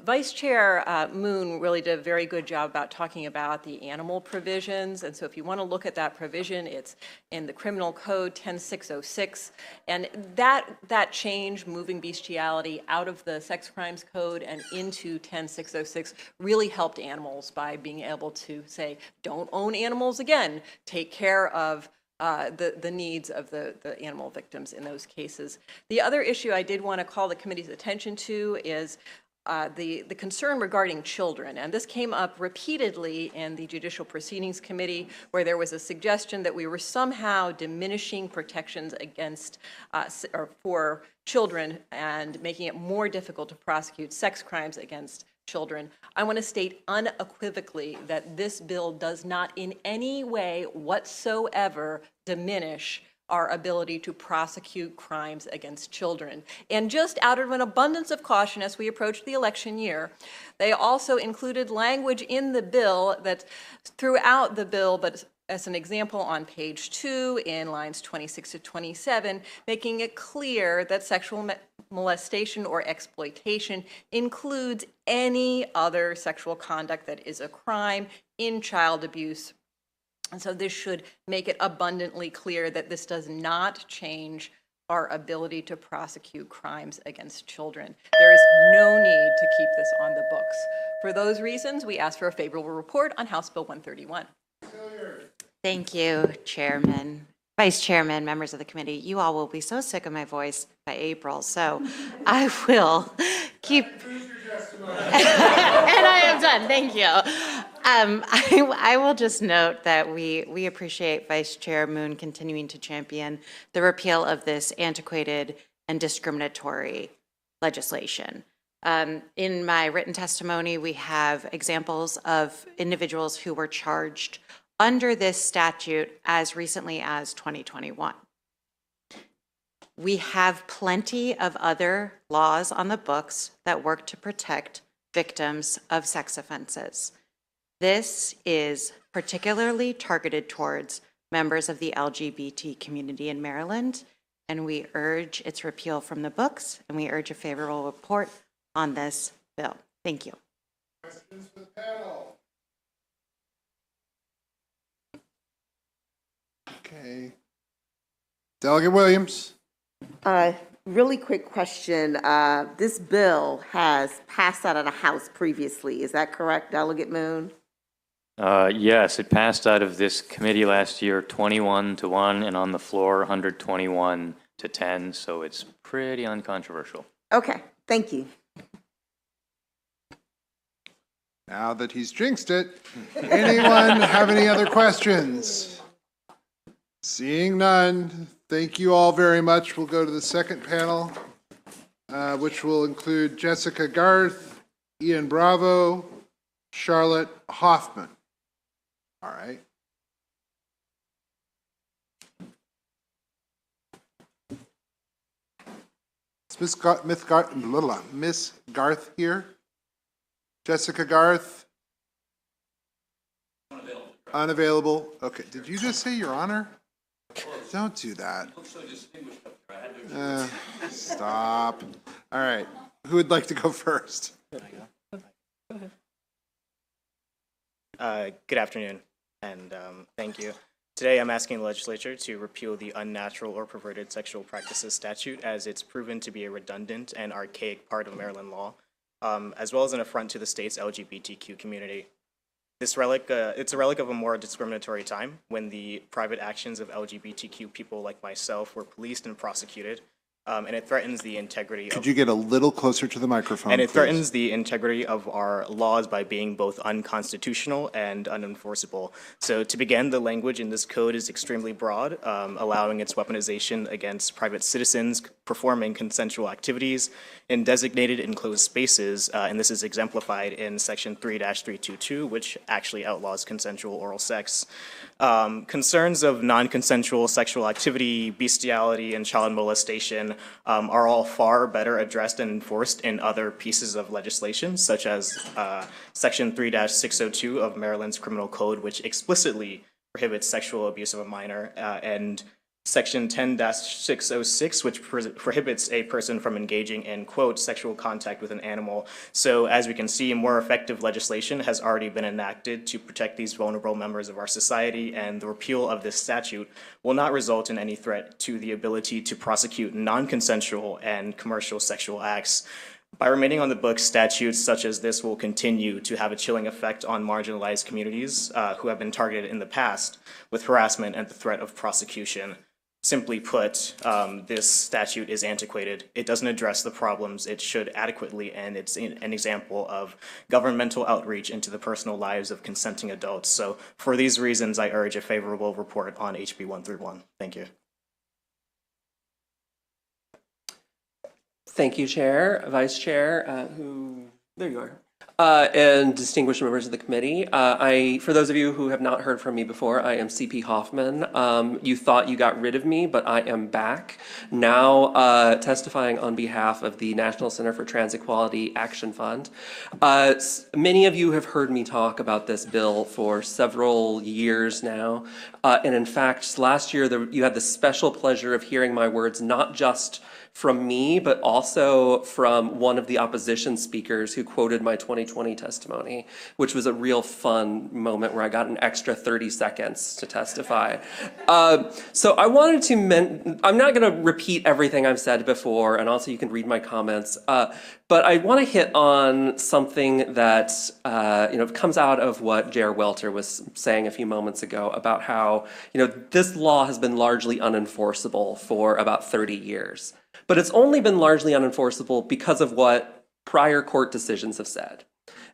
Vice Chair Moon really did a very good job about talking about the animal provisions. And so if you want to look at that provision, it's in the criminal code 10606. And that change, moving bestiality out of the sex crimes code and into 10606, really helped animals by being able to say, don't own animals again, take care of the needs of the animal victims in those cases. The other issue I did want to call the committee's attention to is the concern regarding children. And this came up repeatedly in the Judicial Proceedings Committee, where there was a suggestion that we were somehow diminishing protections against or for children and making it more difficult to prosecute sex crimes against children. I want to state unequivocally that this bill does not in any way whatsoever diminish our ability to prosecute crimes against children. And just out of an abundance of caution as we approach the election year, they also included language in the bill that throughout the bill, but as an example on page 2 in lines 26 to 27, making it clear that sexual molestation or exploitation includes any other sexual conduct that is a crime in child abuse. And so this should make it abundantly clear that this does not change our ability to prosecute crimes against children. There is no need to keep this on the books. For those reasons, we ask for a favorable report on House Bill 131. Thank you, Chairman, Vice Chairman, members of the committee. You all will be so sick of my voice by April, so I will keep. And I am done. Thank you. I will just note that we appreciate Vice Chair Moon continuing to champion the repeal of this antiquated and discriminatory legislation. In my written testimony, we have examples of individuals who were charged under this statute as recently as 2021. We have plenty of other laws on the books that work to protect victims of sex offenses. This is particularly targeted towards members of the LGBT community in Maryland, and we urge its repeal from the books, and we urge a favorable report on this bill. Thank you. Questions for the panel? Okay. Delegate Williams. Really quick question. This bill has passed out of the House previously. Is that correct, Delegate Moon? Yes, it passed out of this committee last year 21-1 and on the floor 121-10, so it's pretty uncontroversial. Okay, thank you. Now that he's jinxed it, anyone have any other questions? Seeing none, thank you all very much. We'll go to the second panel, which will include Jessica Garth, Ian Bravo, Charlotte Hoffman. All right. Is Miss Garth here? Jessica Garth? Unavailable. Okay, did you just say Your Honor? Don't do that. Stop. All right, who would like to go first? Good afternoon, and thank you. Today, I'm asking the legislature to repeal the unnatural or perverted sexual practices statute, as it's proven to be a redundant and archaic part of Maryland law, as well as an affront to the state's LGBTQ community. It's a relic of a more discriminatory time when the private actions of LGBTQ people like myself were policed and prosecuted, and it threatens the integrity. Could you get a little closer to the microphone, And it please? threatens the integrity of our laws by being both unconstitutional and unenforceable. So to begin, the language in this code is extremely broad, allowing its weaponization against private citizens performing consensual activities in designated enclosed spaces, and this is exemplified in section 3-322, which actually outlaws consensual oral sex. Concerns of non-consensual sexual activity, bestiality, and child molestation are all far better addressed and enforced in other pieces of legislation, such as section 3-602 of Maryland's Criminal Code, which explicitly prohibits sexual abuse of a minor, and section 10-606, which prohibits a person from engaging in, quote, sexual contact with an animal. So as we can see, more effective legislation has already been enacted to protect these vulnerable members of our society, and the repeal of this statute will not result in any threat to the ability to prosecute non-consensual and commercial sexual acts. By remaining on the books, statutes such as this will continue to have a chilling effect on marginalized communities who have been targeted in the past with harassment and the threat of prosecution. Simply put, this statute is antiquated. It doesn't address the problems it should adequately, and it's an example of governmental outreach into the personal lives of consenting adults. So for these reasons, I urge a favorable report on HB 131. Thank you. Thank you, Chair, Vice Chair, there you are. And distinguished members of the committee. For those of you who have not heard from me before, I am CP Hoffman. You thought you got rid of me, but I am back now testifying on behalf of the National Center for Trans Equality Action Fund. Many of you have heard me talk about this bill for several years now. And in fact, last year you had the special pleasure of hearing my words, not just from me, but also from one of the opposition speakers who quoted my 2020 testimony, which was a real fun moment where I got an extra 30 seconds to testify. So I wanted to, I'm not gonna repeat everything I've said before, and also you can read my comments, but I wanna hit on something that comes out of what J.R. Welter was saying a few moments ago about how this law has been largely unenforceable for about 30 years. But it's only been largely unenforceable because of what prior court decisions have said.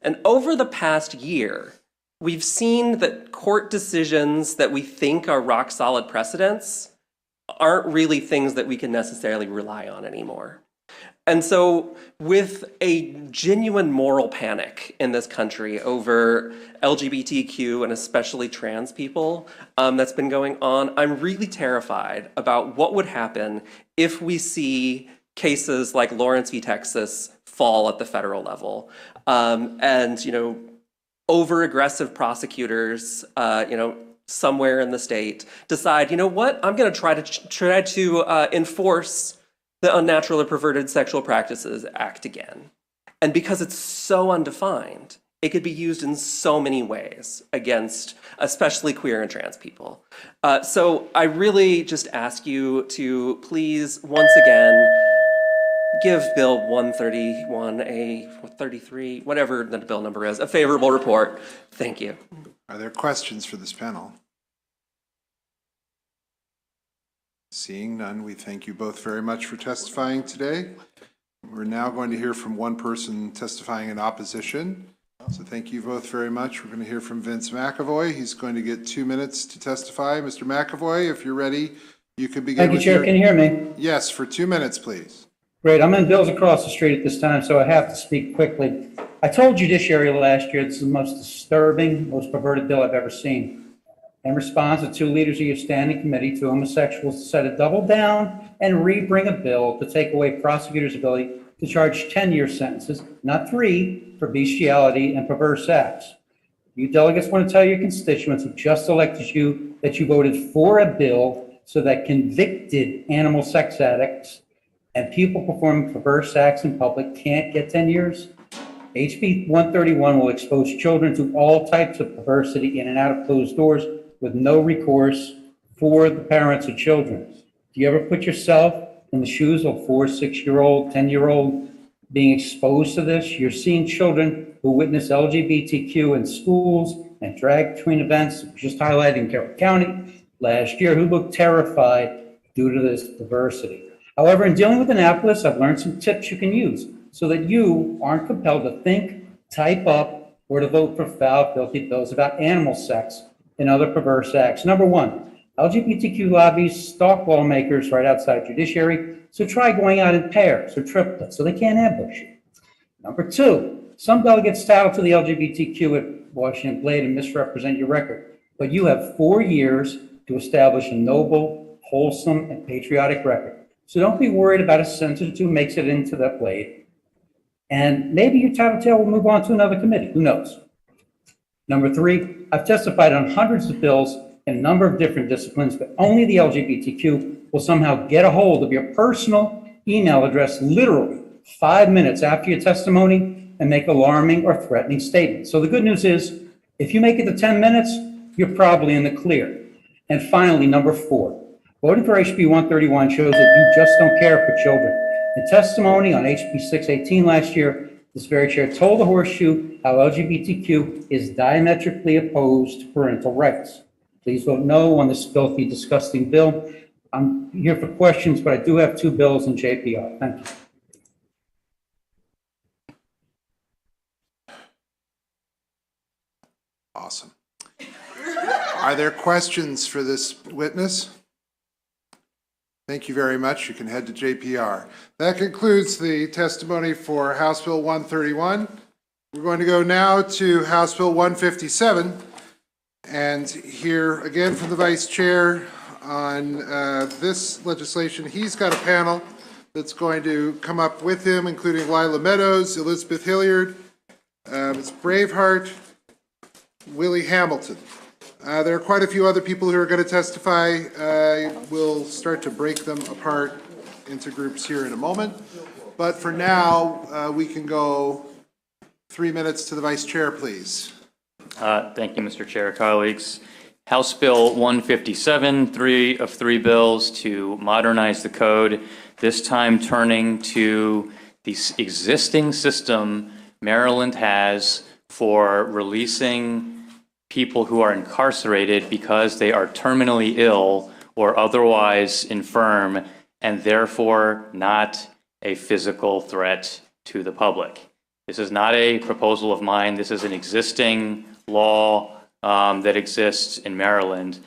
And over the past year, we've seen that court decisions that we think are rock solid precedents aren't really things that we can necessarily rely on anymore. And so with a genuine moral panic in this country over LGBTQ and especially trans people that's been going on, I'm really terrified about what would happen if we see cases like Lawrence v. Texas fall at the federal level. Over-aggressive prosecutors, somewhere in the state decide, you know what, I'm gonna try to enforce the Unnatural or Perverted Sexual Practices Act again. And because it's so undefined, it could be used in so many ways against especially queer and trans people. So I really just ask you to please, once again, give Bill 131A, 33, whatever the bill number is, a favorable report. Thank you. Are there questions for this panel? Seeing none, we thank you both very much for testifying today. We're now going to hear from one person testifying in opposition. So thank you both very much. We're going to hear from Vince McAvoy. He's going to get 2 minutes to testify. Mr. McAvoy, if you're ready, you can begin. Thank you, Chair. Can you hear me? Yes, for 2 minutes, please. Great. I'm in bills across the street at this time, so I have to speak quickly. I told Judiciary last year this is the most disturbing, most perverted bill I've ever seen. In response, the two leaders of your standing committee, two homosexuals, decided to double down and re-bring a bill to take away prosecutors' ability to charge 10-year sentences, not 3, for bestiality and perverse acts. You delegates want to tell your constituents who just elected you that you voted for a bill so that convicted animal sex addicts and people performing perverse acts in public can't get 10 years? HB 131 will expose children to all types of perversity in and out of closed doors with no recourse for the parents of children. Do you ever put yourself in the shoes of a 4, 6-year-old, 10-year-old being exposed to this? You're seeing children who witness LGBTQ in schools and drag queen events, just highlighting Carroll County last year, who looked terrified due to this diversity. However, in dealing with Annapolis, I've learned some tips you can use so that you aren't compelled to think, type up, or to vote for foul, filthy bills about animal sex and other perverse acts. Number 1, LGBTQ lobbies stalk lawmakers right outside Judiciary, so try going out in pairs or triplets so they can't ambush you. Number 2, some delegates tattle to the LGBTQ at Washington Blade and misrepresent your record, but you have 4 years to establish a noble, wholesome, and patriotic record. So don't be worried about a sentence or 2 makes it into that Blade. And maybe your tattletale will move on to another committee, who knows? Number 3, I've testified on hundreds of bills in a number of different disciplines, but only the LGBTQ will somehow get a hold of your personal email address literally 5 minutes after your testimony and make alarming or threatening statements. So the good news is, if you make it to 10 minutes, you're probably in the clear. And finally, number 4, voting for HB 131 shows that you just don't care for children. In testimony on HB 618 last year, this very chair told the Horseshoe how LGBTQ is diametrically opposed to parental rights. Please vote no on this filthy, disgusting bill. I'm here for questions, but I do have 2 bills in JPR. Thank you. Awesome. Are there questions for this witness? Thank you very much. You can head to JPR. That concludes the testimony for House Bill 131. We're going to go now to House Bill 157 and hear again from the Vice Chair on this legislation. He's got a panel that's going to come up with him, including Lila Meadows, Elizabeth Hilliard, Ms. Braveheart, Willie Hamilton. There are quite a few other people who are going to testify. We'll start to break them apart into groups here in a moment. But for now, we can go 3 minutes to the Vice Chair, please. Thank you, Mr. Chair, colleagues. House Bill 157, 3 of 3 bills to modernize the code, this time turning to the existing system Maryland has for releasing people who are incarcerated because they are terminally ill or otherwise infirm and therefore not a physical threat to the public. This is not a proposal of mine. This is an existing law that exists in Maryland.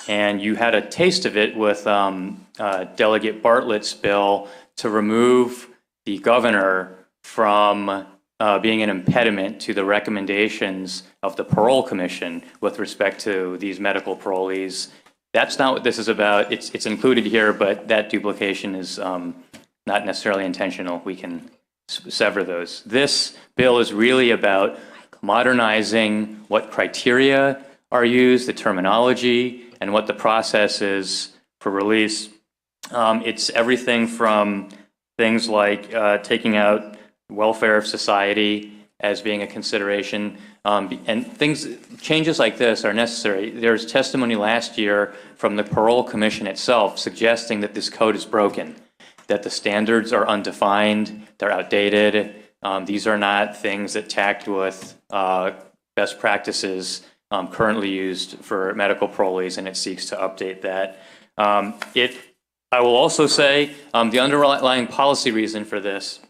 And you had a taste of it with Delegate Bartlett's bill to remove the governor from being an impediment to the recommendations of the Parole Commission with respect to these medical parolees. That's not what this is about. It's included here, but that duplication is not necessarily intentional. We can sever those. This bill is really about modernizing what criteria are used, the terminology, and what the process is for release. It's everything from things like taking out welfare of society as being a consideration, and changes like this are necessary. There's testimony last year from the Parole Commission itself suggesting that this code is broken, that the standards are undefined, they're outdated. These are not things that tacked with best practices currently used for medical parolees, and it seeks to update that. I will also say the underlying policy reason for this,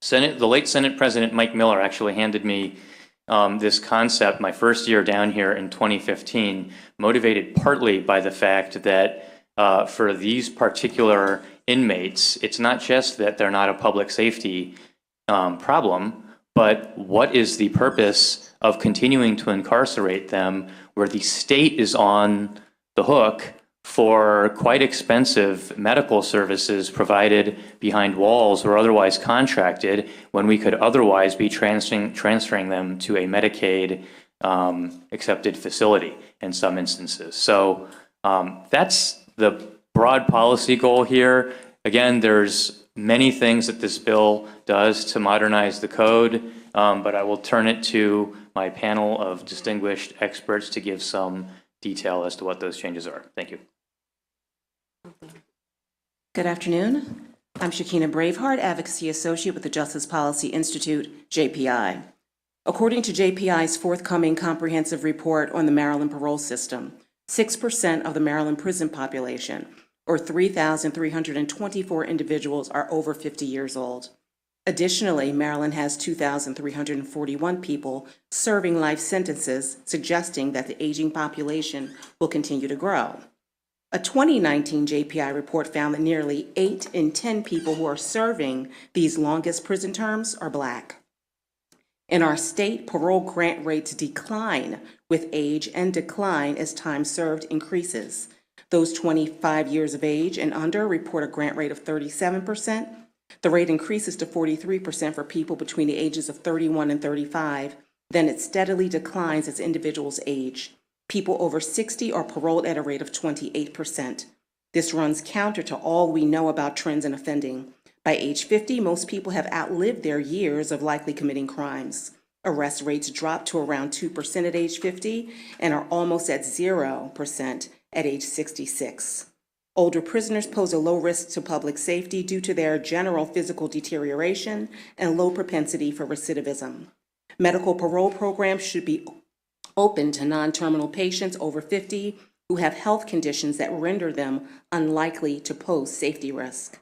the late Senate President Mike Miller actually handed me this concept my first year down here in 2015, motivated partly by the fact that for these particular inmates, it's not just that they're not a public safety problem, but what is the purpose of continuing to incarcerate them where the state is on the hook for quite expensive medical services provided behind walls or otherwise contracted when we could otherwise be transferring them to a Medicaid accepted facility in some instances. So that's the broad policy goal here. Again, there's many things that this bill does to modernize the code, but I will turn it to my panel of distinguished experts to give some detail as to what those changes are. Thank you. Good afternoon. I'm Shakina Braveheart, Advocacy Associate with the Justice Policy Institute, JPI. According to JPI's forthcoming comprehensive report on the Maryland parole system, 6% of the Maryland prison population, or 3,324 individuals, are over 50 years old. Additionally, Maryland has 2,341 people serving life sentences, suggesting that the aging population will continue to grow. A 2019 JPI report found that nearly 8 in 10 people who are serving these longest prison terms are Black. In our state, parole grant rates decline with age and decline as time served increases. Those 25 years of age and under report a grant rate of 37%. The rate increases to 43% for people between the ages of 31 and 35. Then it steadily declines as individuals age. People over 60 are paroled at a rate of 28%. This runs counter to all we know about trends in offending. By age 50, most people have outlived their years of likely committing crimes. Arrest rates drop to around 2% at age 50 and are almost at 0% at age 66. Older prisoners pose a low risk to public safety due to their general physical deterioration and low propensity for recidivism. Medical parole programs should be open to non-terminal patients over 50 who have health conditions that render them unlikely to pose safety risk.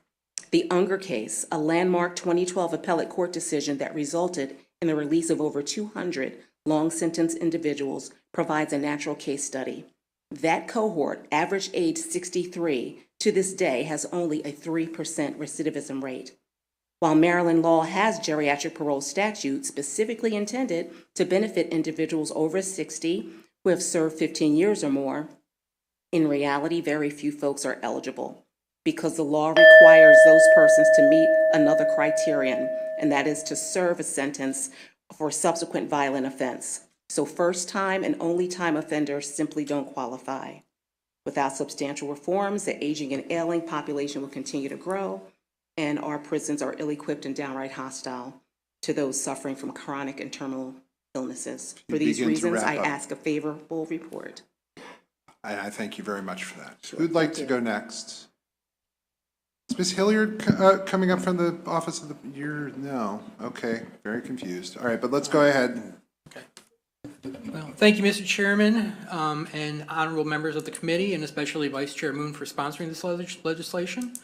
The Unger case, a landmark 2012 appellate court decision that resulted in the release of over 200 long-sentence individuals, provides a natural case study. That cohort, average age 63, to this day has only a 3% recidivism rate. While Maryland law has geriatric parole statutes specifically intended to benefit individuals over 60 who have served 15 years or more, in reality, very few folks are eligible because the law requires those persons to meet another criterion, and that is to serve a sentence for a subsequent violent offense. So first-time and only-time offenders simply don't qualify. Without substantial reforms, the aging and ailing population will continue to grow, and our prisons are ill-equipped and downright hostile to those suffering from chronic and terminal illnesses. For these reasons, I ask a favorable report. I thank you very much for that. Who'd like to go next? Is Ms. Hilliard coming up from the Office of the Year? No. Okay, very confused. All right, but let's go ahead. Well, thank you, Mr. Chairman, and honorable members of the committee, and especially Vice Chair Moon for sponsoring this legislation.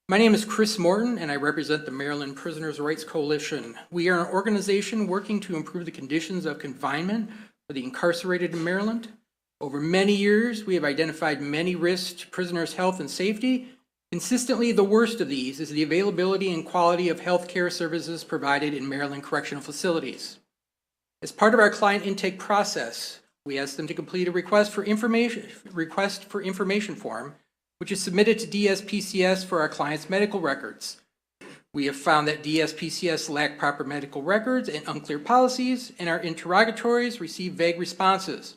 My name is Chris Morton, and I represent the Maryland Prisoners' Rights Coalition. We are an organization working to improve the conditions of confinement for the incarcerated in Maryland. Over many years, we have identified many risks to prisoners' health and safety. Consistently, the worst of these is the availability and quality of health care services provided in Maryland correctional facilities. As part of our client intake process, we ask them to complete a request for information form, which is submitted to DSPCS for our clients' medical records. We have found that DSPCS lack proper medical records and unclear policies, and our interrogatories receive vague responses.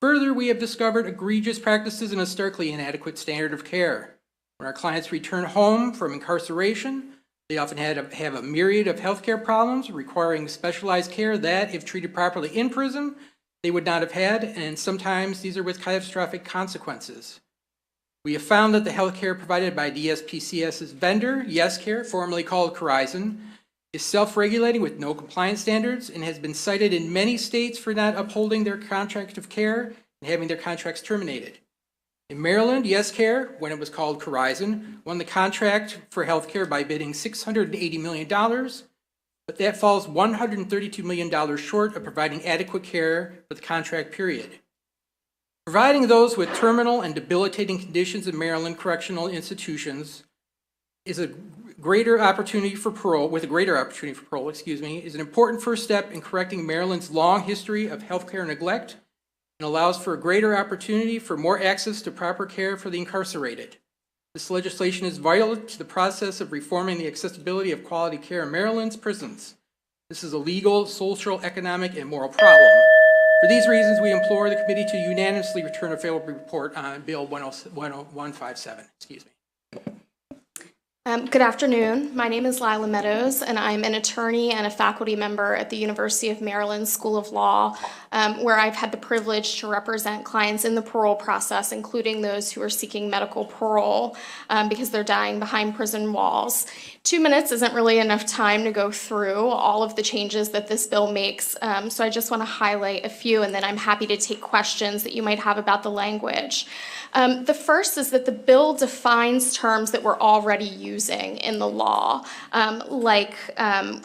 Further, we have discovered egregious practices and a starkly inadequate standard of care. When our clients return home from incarceration, they often have a myriad of healthcare problems requiring specialized care that, if treated properly in prison, they would not have had, and sometimes these are with catastrophic consequences. We have found that the healthcare provided by DSPCS's vendor, YesCare, formerly called Corizon, is self-regulating with no compliance standards and has been cited in many states for not upholding their contract of care and having their contracts terminated. In Maryland, YesCare, when it was called Corizon, won the contract for healthcare by bidding $680 million, but that falls $132 million short of providing adequate care for the contract period. Providing those with terminal and debilitating conditions in Maryland correctional institutions is a greater opportunity for parole, is an important first step in correcting Maryland's long history of healthcare neglect and allows for a greater opportunity for more access to proper care for the incarcerated. This legislation is vital to the process of reforming the accessibility of quality care in Maryland's prisons. This is a legal, social, economic, and moral problem. For these reasons, we implore the committee to unanimously return a favorable report on Bill 157. Good afternoon. My name is Lila Meadows, and I'm an attorney and a faculty member at the University of Maryland School of Law, where I've had the privilege to represent clients in the parole process, including those who are seeking medical parole because they're dying behind prison walls. 2 minutes isn't really enough time to go through all of the changes that this bill makes, so I just want to highlight a few, and then I'm happy to take questions that you might have about the language. The first is that the bill defines terms that we're already using in the law, like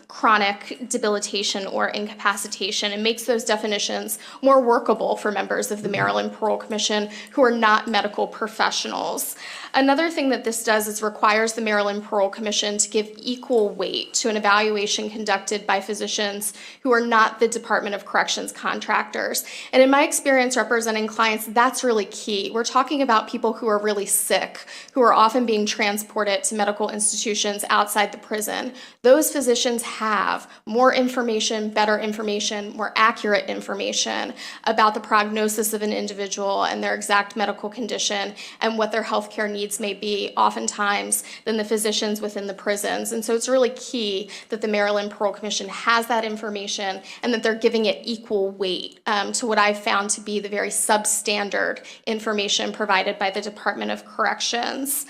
chronic debilitation or incapacitation, and makes those definitions more workable for members of the Maryland Parole Commission who are not medical professionals. Another thing that this does is requires the Maryland Parole Commission to give equal weight to an evaluation conducted by physicians who are not the Department of Corrections contractors. And in my experience representing clients, that's really key. We're talking about people who are really sick, who are often being transported to medical institutions outside the prison. Those physicians have more information, better information, more accurate information about the prognosis of an individual and their exact medical condition and what their healthcare needs may be oftentimes than the physicians within the prisons. And so it's really key that the Maryland Parole Commission has that information and that they're giving it equal weight to what I've found to be the very substandard information provided by the Department of Corrections.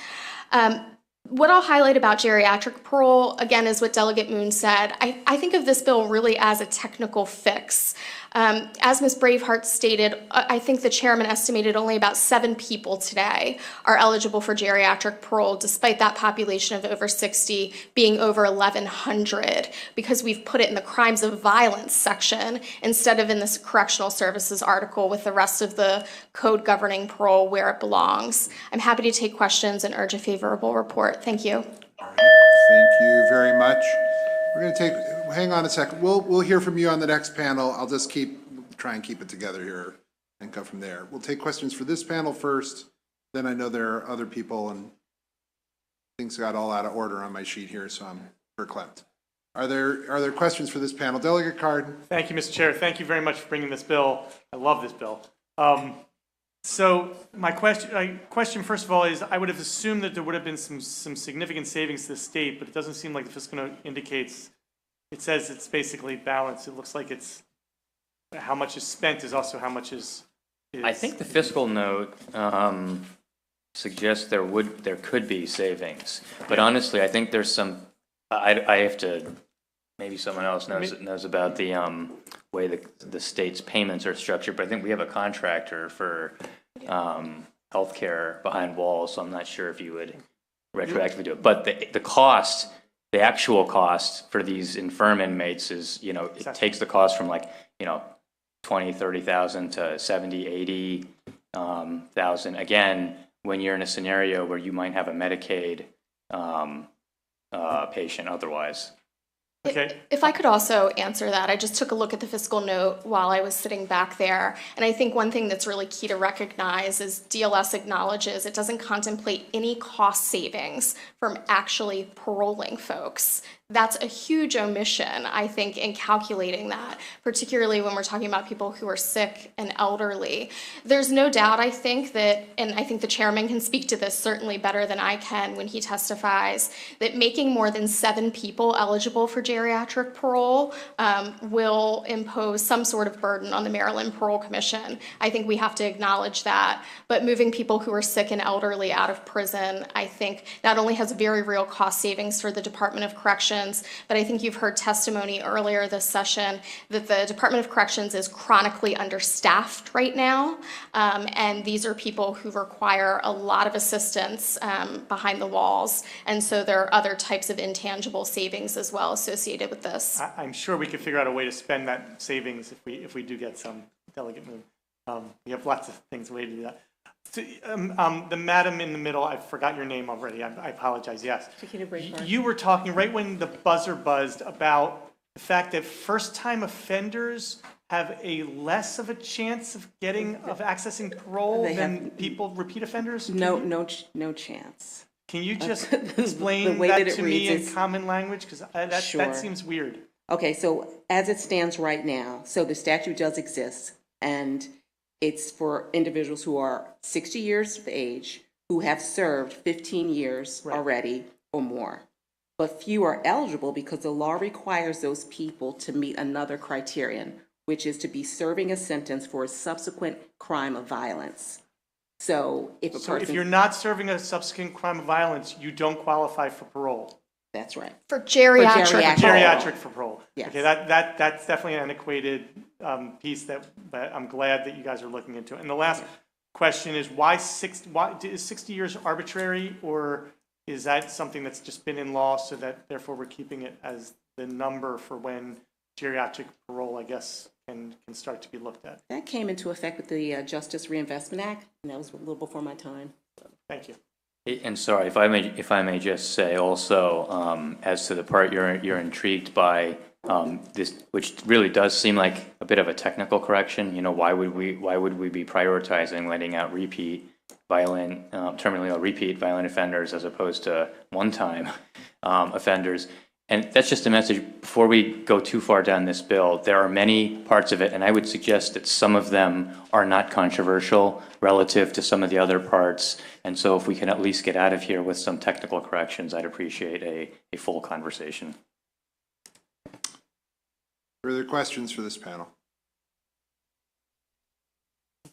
What I'll highlight about geriatric parole, again, is what Delegate Moon said. I think of this bill really as a technical fix. As Ms. Braveheart stated, I think the chairman estimated only about 7 people today are eligible for geriatric parole, despite that population of over 60 being over 1,100, because we've put it in the crimes of violence section instead of in this correctional services article with the rest of the code governing parole where it belongs. I'm happy to take questions and urge a favorable report. Thank you. Thank you very much. We're going to take, hang on a second. We'll hear from you on the next panel. I'll just try and keep it together here and go from there. We'll take questions for this panel first. Then I know there are other people and things got all out of order on my sheet here, so I'm verklempt. Are there questions for this panel? Delegate Card. Thank you, Mr. Chair. Thank you very much for bringing this bill. I love this bill. So my question, first of all, is I would have assumed that there would have been some significant savings to the state, but it doesn't seem like the fiscal note indicates. It says it's basically balanced. It looks like it's how much is spent is also how much is. I think the fiscal note suggests there could be savings, but honestly, I think there's some. I have to. Maybe someone else knows about the way the state's payments are structured, but I think we have a contractor for healthcare behind walls, so I'm not sure if you would retroactively do it. But the cost, the actual cost for these infirm inmates is, it takes the cost from 20, 30,000 to 70, 80,000. Again, when you're in a scenario where you might have a Medicaid patient otherwise. Okay. If I could also answer that, I just took a look at the fiscal note while I was sitting back there, and I think one thing that's really key to recognize is DLS acknowledges it doesn't contemplate any cost savings from actually paroling folks. That's a huge omission, I think, in calculating that, particularly when we're talking about people who are sick and elderly. There's no doubt, I think, that, and I think the chairman can speak to this certainly better than I can when he testifies, that making more than 7 people eligible for geriatric parole will impose some sort of burden on the Maryland Parole Commission. I think we have to acknowledge that. But moving people who are sick and elderly out of prison, I think, not only has very real cost savings for the Department of Corrections, but I think you've heard testimony earlier this session that the Department of Corrections is chronically understaffed right now, and these are people who require a lot of assistance behind the walls, and so there are other types of intangible savings as well associated with this. I'm sure we could figure out a way to spend that savings if we do get some delegate move. We have lots of things way to do that. So, the madam in the middle, I forgot your name already. I apologize. Yes. You were talking right when the buzzer buzzed about the fact that first-time offenders have a less of a chance of accessing parole than repeat offenders. No chance. Can you just explain that to me in common language? Because that seems weird. Okay, so as it stands right now, so the statute does exist, and it's for individuals who are 60 years of age, who have served 15 years already or more. But few are eligible because the law requires those people to meet another criterion, which is to be serving a sentence for a subsequent crime of violence. So if you're not serving a subsequent crime of violence, you don't qualify for parole. That's right. For geriatric. Geriatric for parole. Yes. Okay, that's definitely an antiquated piece but I'm glad that you guys are looking into it. And the last question is why is 60 years arbitrary, or is that something that's just been in law so that therefore we're keeping it as the number for when geriatric parole, I guess, can start to be looked at? That came into effect with the Justice Reinvestment Act, and that was a little before my time. Thank you. And sorry, if I may just say also, as to the part you're intrigued by, this, which really does seem like a bit of a technical correction. Why would we be prioritizing letting out terminally ill repeat violent offenders as opposed to one-time offenders? And that's just a message. Before we go too far down this bill, there are many parts of it, and I would suggest that some of them are not controversial relative to some of the other parts. And so if we can at least get out of here with some technical corrections, I'd appreciate a full conversation. Further questions for this panel?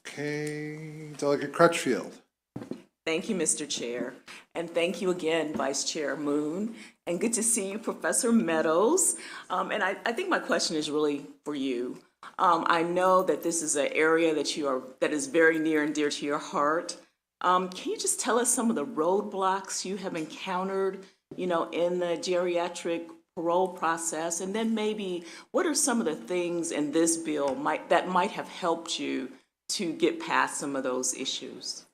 Okay, Delegate Crutchfield. Thank you, Mr. Chair. And thank you again, Vice Chair Moon. And good to see you, Professor Meadows. And I think my question is really for you. I know that this is an area that is very near and dear to your heart. Can you just tell us some of the roadblocks you have encountered, in the geriatric parole process? And then maybe what are some of the things in this bill that might have helped you to get past some of those issues?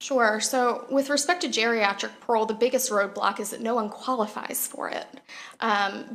Sure. So with respect to geriatric parole, the biggest roadblock is that no one qualifies for it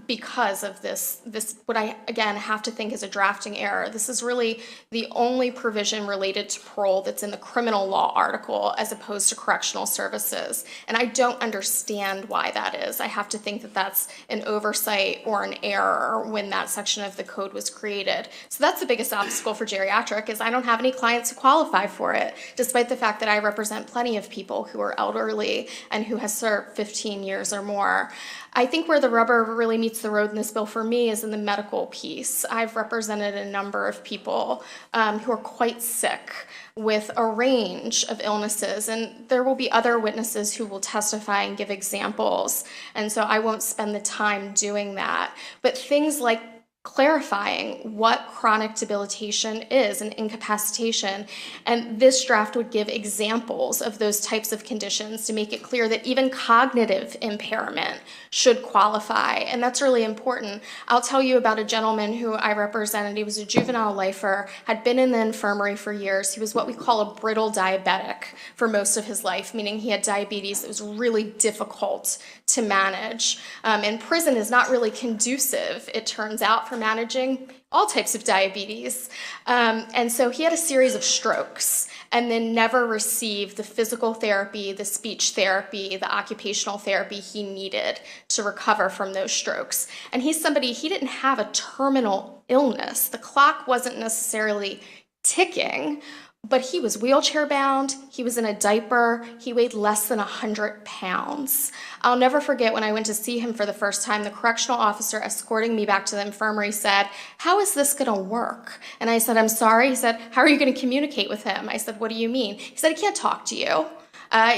because of this, what I, again, have to think is a drafting error. This is really the only provision related to parole that's in the criminal law article as opposed to correctional services. And I don't understand why that is. I have to think that that's an oversight or an error when that section of the code was created. So that's the biggest obstacle for geriatric is I don't have any clients who qualify for it, despite the fact that I represent plenty of people who are elderly and who has served 15 years or more. I think where the rubber really meets the road in this bill for me is in the medical piece. I've represented a number of people who are quite sick with a range of illnesses, and there will be other witnesses who will testify and give examples, and so I won't spend the time doing that. But things like clarifying what chronic debilitation is and incapacitation. And this draft would give examples of those types of conditions to make it clear that even cognitive impairment should qualify. And that's really important. I'll tell you about a gentleman who I represented. He was a juvenile lifer, had been in the infirmary for years. He was what we call a brittle diabetic for most of his life, meaning he had diabetes that was really difficult to manage. And prison is not really conducive, it turns out, for managing all types of diabetes. And so he had a series of strokes and then never received the physical therapy, the speech therapy, the occupational therapy he needed to recover from those strokes. And he's somebody, he didn't have a terminal illness. The clock wasn't necessarily ticking, but he was wheelchair bound, he was in a diaper, he weighed less than 100 pounds. I'll never forget when I went to see him for the first time, the correctional officer escorting me back to the infirmary said, "How is this gonna work?" And I said, "I'm sorry." He said, "How are you gonna communicate with him?" I said, "What do you mean?" He said, "He can't talk to you.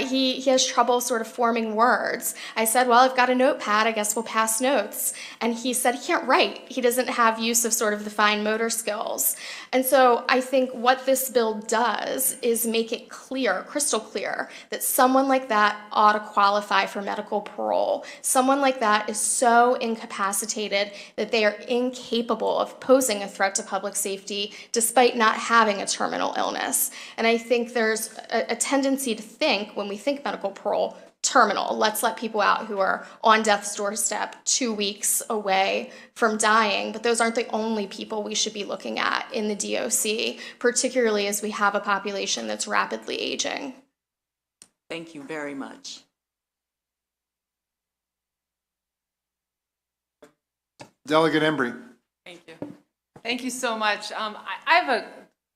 He has trouble sort of forming words." I said, "Well, I've got a notepad, I guess we'll pass notes." And he said he can't write. He doesn't have use of sort of the fine motor skills. And so I think what this bill does is make it clear, crystal clear, that someone like that ought to qualify for medical parole. Someone like that is so incapacitated that they are incapable of posing a threat to public safety despite not having a terminal illness. And I think there's a tendency to think, when we think medical parole, terminal. Let's let people out who are on death's doorstep 2 weeks away from dying, but those aren't the only people we should be looking at in the DOC, particularly as we have a population that's rapidly aging. Thank you very much. Delegate Embry. Thank you. Thank you so much. I have a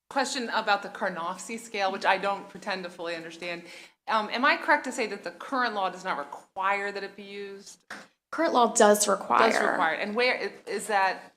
question about the Karnofsky scale, which I don't pretend to fully understand. Am I correct to say that the current law does not require that it be used? Current law does require. Does require. And where is that?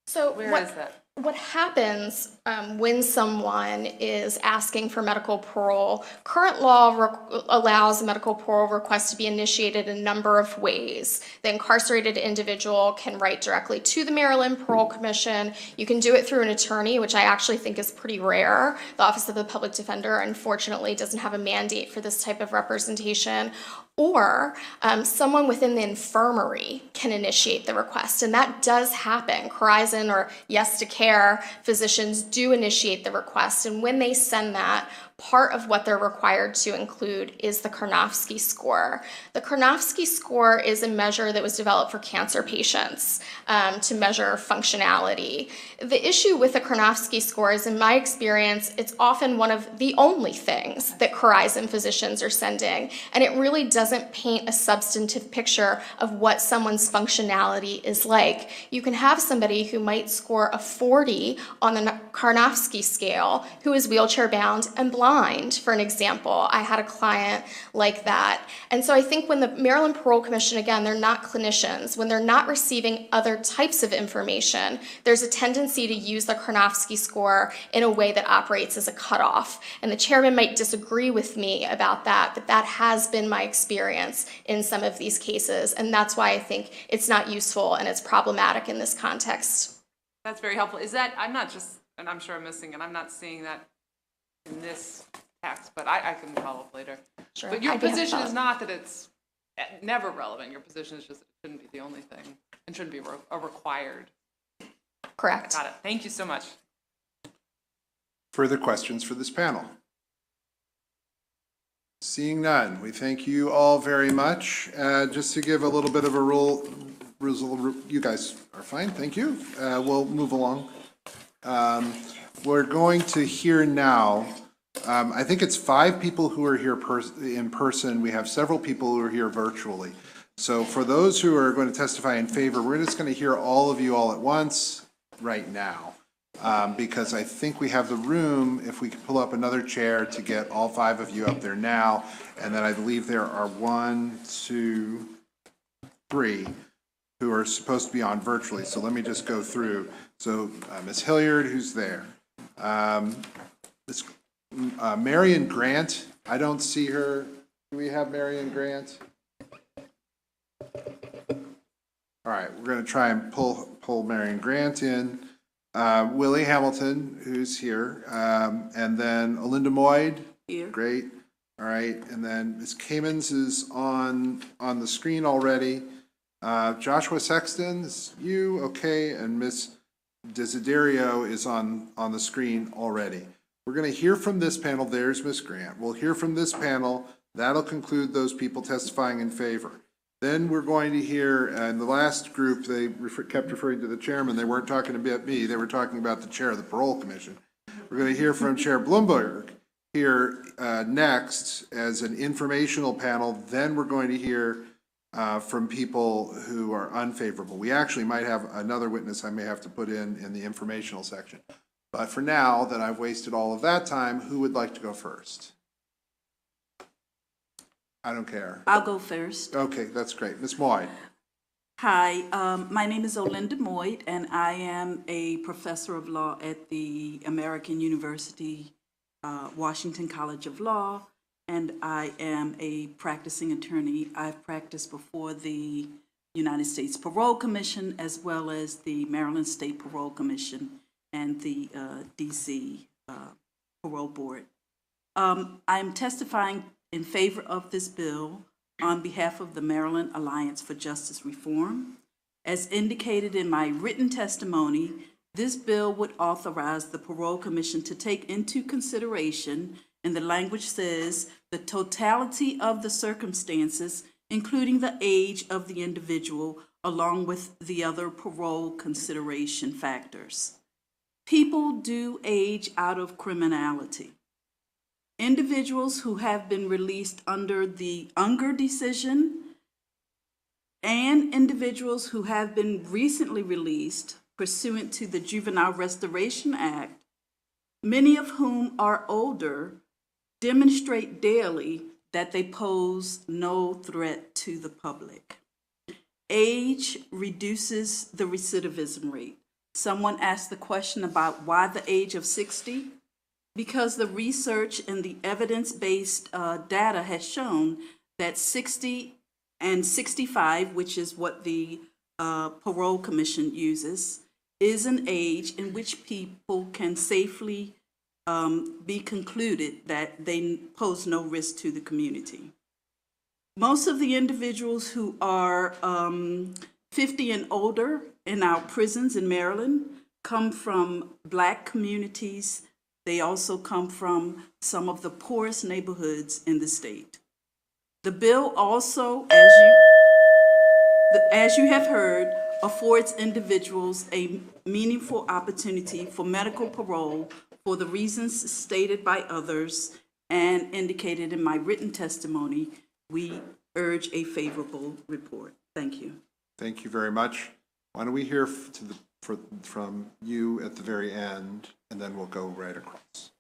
So where is that? What happens when someone is asking for medical parole, current law allows a medical parole request to be initiated a number of ways. The incarcerated individual can write directly to the Maryland Parole Commission. You can do it through an attorney, which I actually think is pretty rare. The Office of the Public Defender, unfortunately, doesn't have a mandate for this type of representation. Or someone within the infirmary can initiate the request, and that does happen. Corizon or Yes to Care physicians do initiate the request, and when they send that, part of what they're required to include is the Karnofsky score. The Karnofsky score is a measure that was developed for cancer patients to measure functionality. The issue with the Karnofsky score is, in my experience, it's often one of the only things that Corizon physicians are sending, and it really doesn't paint a substantive picture of what someone's functionality is like. You can have somebody who might score a 40 on the Karnofsky scale who is wheelchair bound and blind, for an example. I had a client like that. And so I think when the Maryland Parole Commission, again, they're not clinicians, when they're not receiving other types of information, there's a tendency to use the Karnofsky score in a way that operates as a cutoff. And the chairman might disagree with me about that, but that has been my experience in some of these cases. And that's why I think it's not useful and it's problematic in this context. That's very helpful. Is that, I'm not just, and I'm sure I'm missing it, I'm not seeing that in this text, but I can follow up later. Sure. But your I'd be happy to position follow is up. not that it's never relevant. Your position is just that it shouldn't be the only thing and shouldn't be a required. Correct. Got it. Thank you so much. Further questions for this panel? Seeing none, we thank you all very much. Just to give a little bit of a rule, you guys are fine, thank you. We'll move along. We're going to hear now, I think it's 5 people who are here in person. We have several people who are here virtually. So for those who are going to testify in favor, we're just going to hear all of you all at once right now. Because I think we have the room, if we could pull up another chair to get all 5 of you up there now. And then I believe there are 1, 2, 3 who are supposed to be on virtually. So let me just go through. So Ms. Hilliard, who's there? Marion Grant, I don't see her. Do we have Marion Grant? All right, we're going to try and pull Marion Grant in. Willie Hamilton, who's here, and then Alinda Moyd. Here. Great. All right, and then Ms. Kamens is on the screen already. Joshua Sexton, is you, okay, and Ms. Desiderio is on the screen already. We're going to hear from this panel. There's Ms. Grant. We'll hear from this panel. That'll conclude those people testifying in favor. Then we're going to hear, and the last group, they kept referring to the chairman. They weren't talking about me. They were talking about the chair of the Parole Commission. We're going to hear from Chair Bloomberg here next as an informational panel. Then we're going to hear from people who are unfavorable. We actually might have another witness I may have to put in the informational section. But for now, that I've wasted all of that time, who would like to go first? I don't care. I'll go first. Okay, that's great. Ms. Moyd. Hi, my name is Olinda Moyd, and I am a professor of law at the American University, Washington College of Law, and I am a practicing attorney. I've practiced before the United States Parole Commission, as well as the Maryland State Parole Commission and the DC Parole Board. I'm testifying in favor of this bill on behalf of the Maryland Alliance for Justice Reform. As indicated in my written testimony, this bill would authorize the Parole Commission to take into consideration, and the language says, the totality of the circumstances, including the age of the individual, along with the other parole consideration factors. People do age out of criminality. Individuals who have been released under the Unger decision and individuals who have been recently released pursuant to the Juvenile Restoration Act, many of whom are older, demonstrate daily that they pose no threat to the public. Age reduces the recidivism rate. Someone asked the question about why the age of 60. Because the research and the evidence-based data has shown that 60 and 65, which is what the Parole Commission uses, is an age in which people can safely be concluded that they pose no risk to the community. Most of the individuals who are 50 and older in our prisons in Maryland come from Black communities. They also come from some of the poorest neighborhoods in the state. The bill also, as you have heard, affords individuals a meaningful opportunity for medical parole for the reasons stated by others and indicated in my written testimony. We urge a favorable report. Thank you. Thank you very much. Why don't we hear from you at the very end, and then we'll go right across.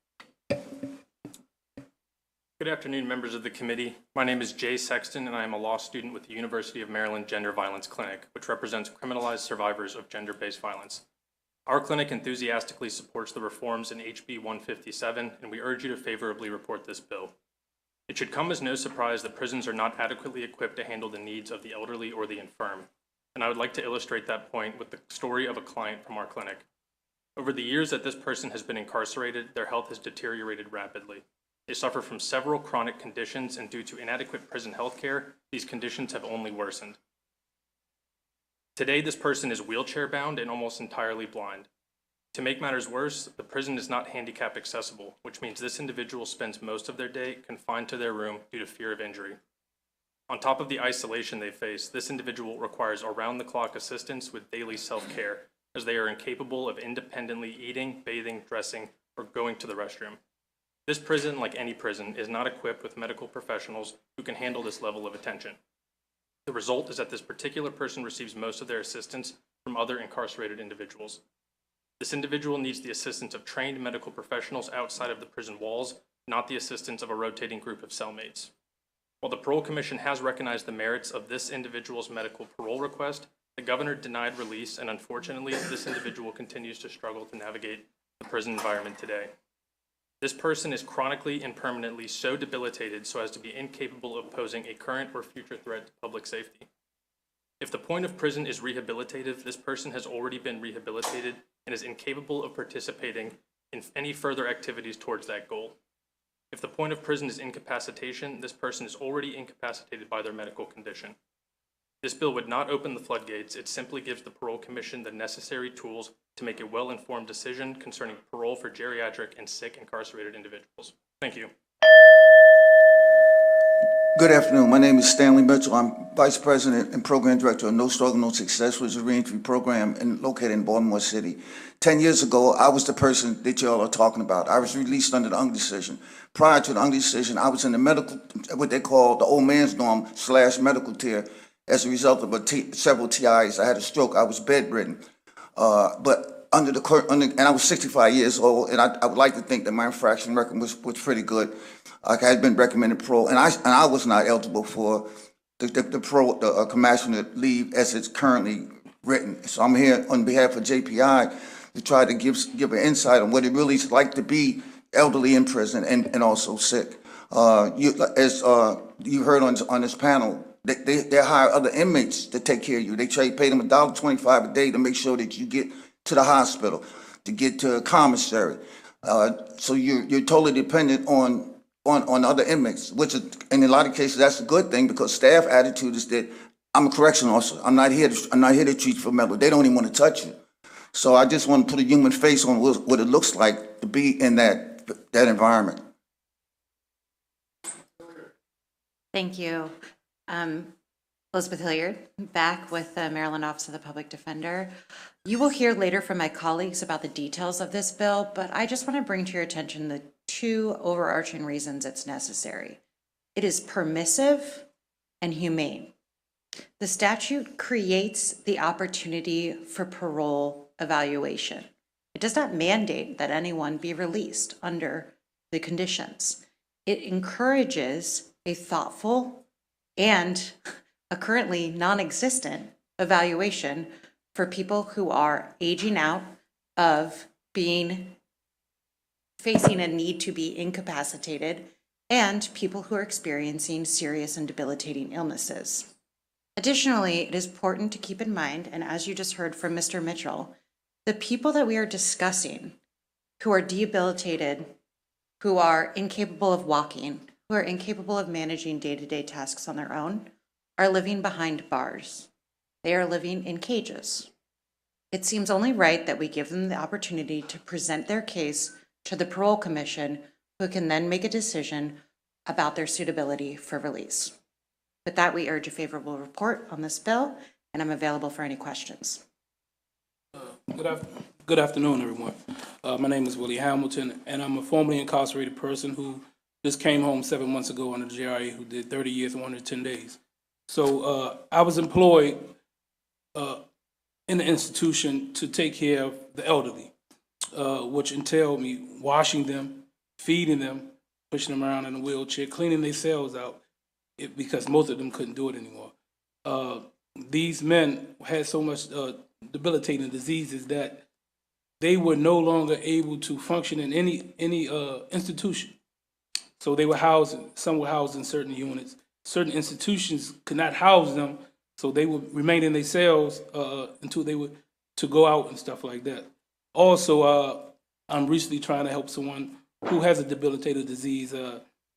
Good afternoon, members of the committee. My name is Jay Sexton, and I am a law student with the University of Maryland Gender Violence Clinic, which represents criminalized survivors of gender-based violence. Our clinic enthusiastically supports the reforms in HB 157, and we urge you to favorably report this bill. It should come as no surprise that prisons are not adequately equipped to handle the needs of the elderly or the infirm. And I would like to illustrate that point with the story of a client from our clinic. Over the years that this person has been incarcerated, their health has deteriorated rapidly. They suffer from several chronic conditions, and due to inadequate prison health care, these conditions have only worsened. Today, this person is wheelchair-bound and almost entirely blind. To make matters worse, the prison is not handicap accessible, which means this individual spends most of their day confined to their room due to fear of injury. On top of the isolation they face, this individual requires around-the-clock assistance with daily self-care, as they are incapable of independently eating, bathing, dressing, or going to the restroom. This prison, like any prison, is not equipped with medical professionals who can handle this level of attention. The result is that this particular person receives most of their assistance from other incarcerated individuals. This individual needs the assistance of trained medical professionals outside of the prison walls, not the assistance of a rotating group of cellmates. While the Parole Commission has recognized the merits of this individual's medical parole request, the governor denied release, and unfortunately, this individual continues to struggle to navigate the prison environment today. This person is chronically and permanently so debilitated so as to be incapable of posing a current or future threat to public safety. If the point of prison is rehabilitative, this person has already been rehabilitated and is incapable of participating in any further activities towards that goal. If the point of prison is incapacitation, this person is already incapacitated by their medical condition. This bill would not open the floodgates. It simply gives the Parole Commission the necessary tools to make a well-informed decision concerning parole for geriatric and sick incarcerated individuals. Thank you. Good afternoon. My name is Stanley Mitchell. I'm Vice President and Program Director of No Struggle, No Success, which is a reentry program located in Baltimore City. 10 years ago, I was the person that y'all are talking about. I was released under the Ung decision. Prior to the Ung decision, I was in the medical, what they call the old man's dorm / medical tier. As a result of several TIs, I had a stroke. I was bedridden. But and I was 65 years old, and I would like to think that my infraction record was pretty good. I had been recommended parole, and I was not eligible for the compassionate leave as it's currently written. So I'm here on behalf of JPI to try to give an insight on what it really is like to be elderly in prison and also sick. As you heard on this panel, they hire other inmates to take care of you. They pay them $1.25 a day to make sure that you get to the hospital, to get to a commissary. So you're totally dependent on other inmates, which is, in a lot of cases, that's a good thing because staff attitude is that I'm a correctional officer. I'm not here to treat you for mental. They don't even want to touch you. So I just want to put a human face on what it looks like to be in that environment. Thank you. Elizabeth Hilliard, back with the Maryland Office of the Public Defender. You will hear later from my colleagues about the details of this bill, but I just want to bring to your attention the two overarching reasons it's necessary. It is permissive and humane. The statute creates the opportunity for parole evaluation. It does not mandate that anyone be released under the conditions. It encourages a thoughtful and a currently non-existent evaluation for people who are aging out of facing a need to be incapacitated and people who are experiencing serious and debilitating illnesses. Additionally, it is important to keep in mind, and as you just heard from Mr. Mitchell, the people that we are discussing who are debilitated, who are incapable of walking, who are incapable of managing day-to-day tasks on their own, are living behind bars. They are living in cages. It seems only right that we give them the opportunity to present their case to the Parole Commission, who can then make a decision about their suitability for release. With that, we urge a favorable report on this bill, and I'm available for any questions. Good afternoon, everyone. My name is Willie Hamilton, and I'm a formerly incarcerated person who just came home 7 months ago under the JRA who did 30 years and 110 days. So I was employed in the institution to take care of the elderly, which entailed me washing them, feeding them, pushing them around in a wheelchair, cleaning their cells out, because most of them couldn't do it anymore. These men had so much debilitating diseases that they were no longer able to function in any institution. So they were some were housed in certain units. Certain institutions could not house them, so they would remain in their cells until they would to go out and stuff like that. Also, I'm recently trying to help someone who has a debilitating disease.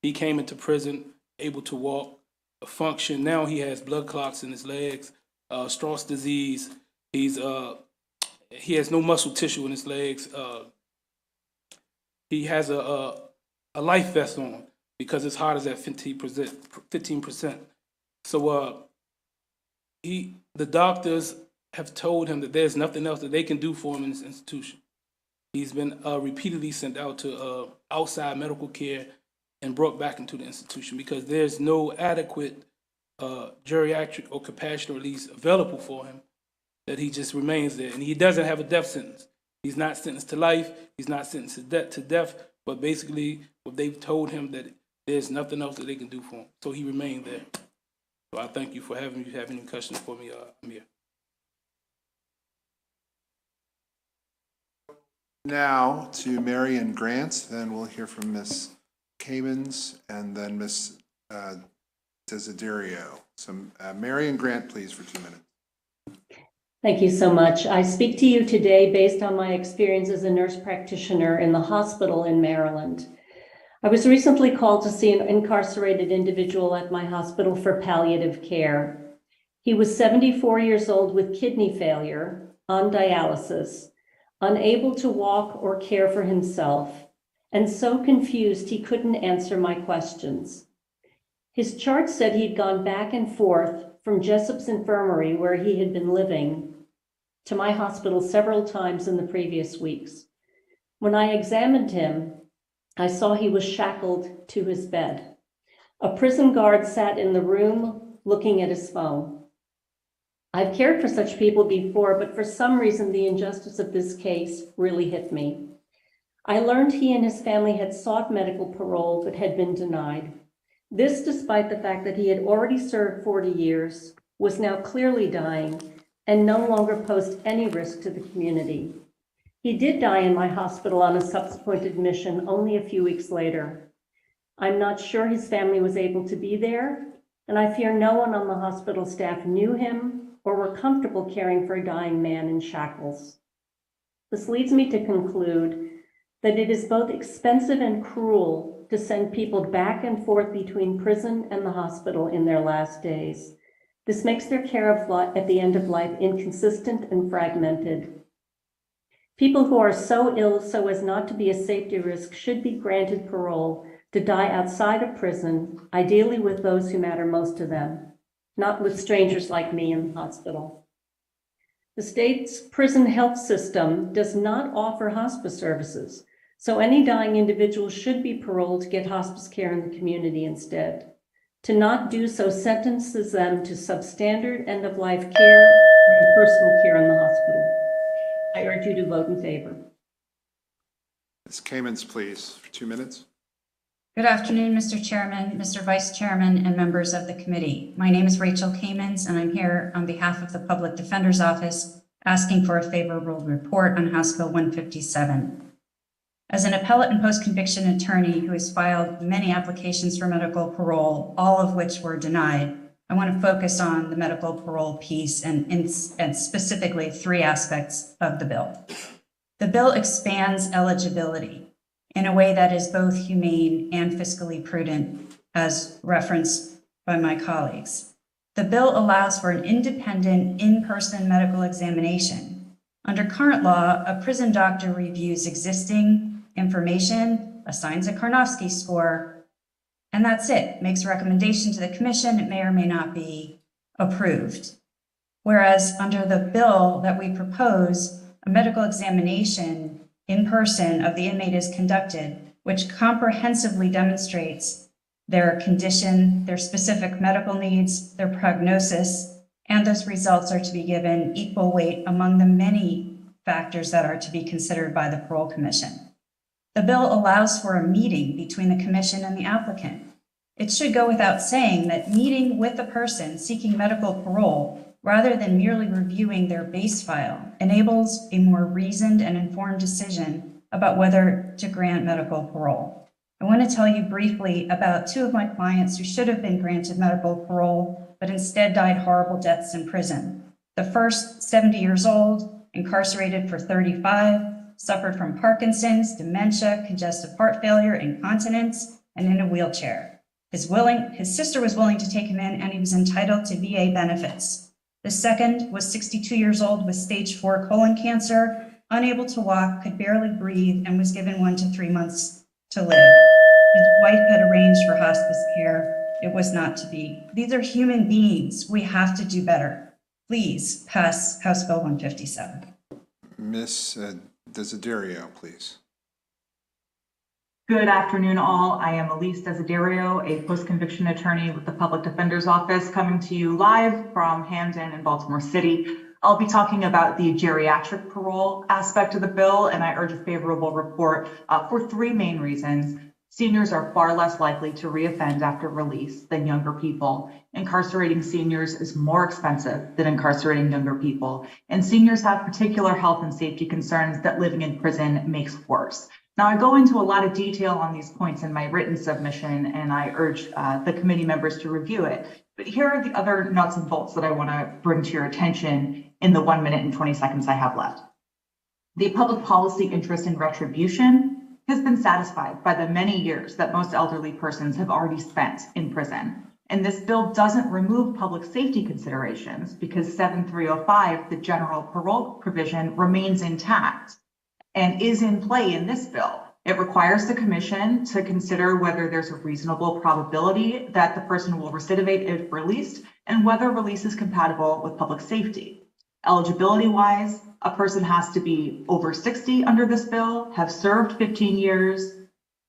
He came into prison able to walk, function. Now he has blood clots in his legs, Strauss disease. He has no muscle tissue in his legs. He has a life vest on because his heart is at 15%. So the doctors have told him that there's nothing else that they can do for him in this institution. He's been repeatedly sent out to outside medical care and brought back into the institution because there's no adequate geriatric or compassionate release available for him, that he just remains there. And he doesn't have a death sentence. He's not sentenced to life. He's not sentenced to death. But basically, what they've told him that there's nothing else that they can do for him. So he remained there. So I thank you for having any questions for me, Amir. Now to Marion Grant, then we'll hear from Ms. Kamens and then Ms. Desiderio. So Marion Grant, please, for 2 minutes. Thank you so much. I speak to you today based on my experience as a nurse practitioner in the hospital in Maryland. I was recently called to see an incarcerated individual at my hospital for palliative care. He was 74 years old with kidney failure, on dialysis, unable to walk or care for himself, and so confused he couldn't answer my questions. His chart said he'd gone back and forth from Jessup's infirmary, where he had been living, to my hospital several times in the previous weeks. When I examined him, I saw he was shackled to his bed. A prison guard sat in the room looking at his phone. I've cared for such people before, but for some reason, the injustice of this case really hit me. I learned he and his family had sought medical parole, but had been denied. This despite the fact that he had already served 40 years, was now clearly dying, and no longer posed any risk to the community. He did die in my hospital on a subsequent admission only a few weeks later. I'm not sure his family was able to be there, and I fear no one on the hospital staff knew him or were comfortable caring for a dying man in shackles. This leads me to conclude that it is both expensive and cruel to send people back and forth between prison and the hospital in their last days. This makes their care at the end of life inconsistent and fragmented. People who are so ill so as not to be a safety risk should be granted parole to die outside of prison, ideally with those who matter most to them, not with strangers like me in the hospital. The state's prison health system does not offer hospice services, so any dying individual should be paroled to get hospice care in the community instead. To not do so sentences them to substandard end-of-life care or personal care in the hospital. I urge you to vote in favor. Ms. Kamens, please, for 2 minutes. Good afternoon, Mr. Chairman, Mr. Vice Chairman, and members of the committee. My name is Rachel Kamens, and I'm here on behalf of the Public Defender's Office asking for a favorable report on House Bill 157. As an appellate and post-conviction attorney who has filed many applications for medical parole, all of which were denied, I want to focus on the medical parole piece and specifically 3 aspects of the bill. The bill expands eligibility in a way that is both humane and fiscally prudent, as referenced by my colleagues. The bill allows for an independent, in-person medical examination. Under current law, a prison doctor reviews existing information, assigns a Karnofsky score, and that's it. Makes a recommendation to the commission. It may or may not be approved. Whereas under the bill that we propose, a medical examination in person of the inmate is conducted, which comprehensively demonstrates their condition, their specific medical needs, their prognosis, and those results are to be given equal weight among the many factors that are to be considered by the Parole Commission. The bill allows for a meeting between the commission and the applicant. It should go without saying that meeting with a person seeking medical parole, rather than merely reviewing their base file, enables a more reasoned and informed decision about whether to grant medical parole. I want to tell you briefly about 2 of my clients who should have been granted medical parole, but instead died horrible deaths in prison. The first, 70 years old, incarcerated for 35, suffered from Parkinson's, dementia, congestive heart failure, incontinence, and in a wheelchair. His sister was willing to take him in, and he was entitled to VA benefits. The second was 62 years old with stage 4 colon cancer, unable to walk, could barely breathe, and was given 1 to 3 months to live. His wife had arranged for hospice care. It was not to be. These are human beings. We have to do better. Please pass House Bill 157. Ms. Desiderio, please. Good afternoon, all. I am Elise Desiderio, a post-conviction attorney with the Public Defender's Office, coming to you live from Hamden in Baltimore City. I'll be talking about the geriatric parole aspect of the bill, and I urge a favorable report for 3 main reasons. Seniors are far less likely to reoffend after release than younger people. Incarcerating seniors is more expensive than incarcerating younger people, and seniors have particular health and safety concerns that living in prison makes worse. Now, I go into a lot of detail on these points in my written submission, and I urge the committee members to review it. But here are the other nuts and bolts that I want to bring to your attention in the 1 minute and 20 seconds I have left. The public policy interest in retribution has been satisfied by the many years that most elderly persons have already spent in prison. And this bill doesn't remove public safety considerations because 7305, the general parole provision, remains intact and is in play in this bill. It requires the commission to consider whether there's a reasonable probability that the person will recidivate if released and whether release is compatible with public safety. Eligibility-wise, a person has to be over 60 under this bill, have served 15 years,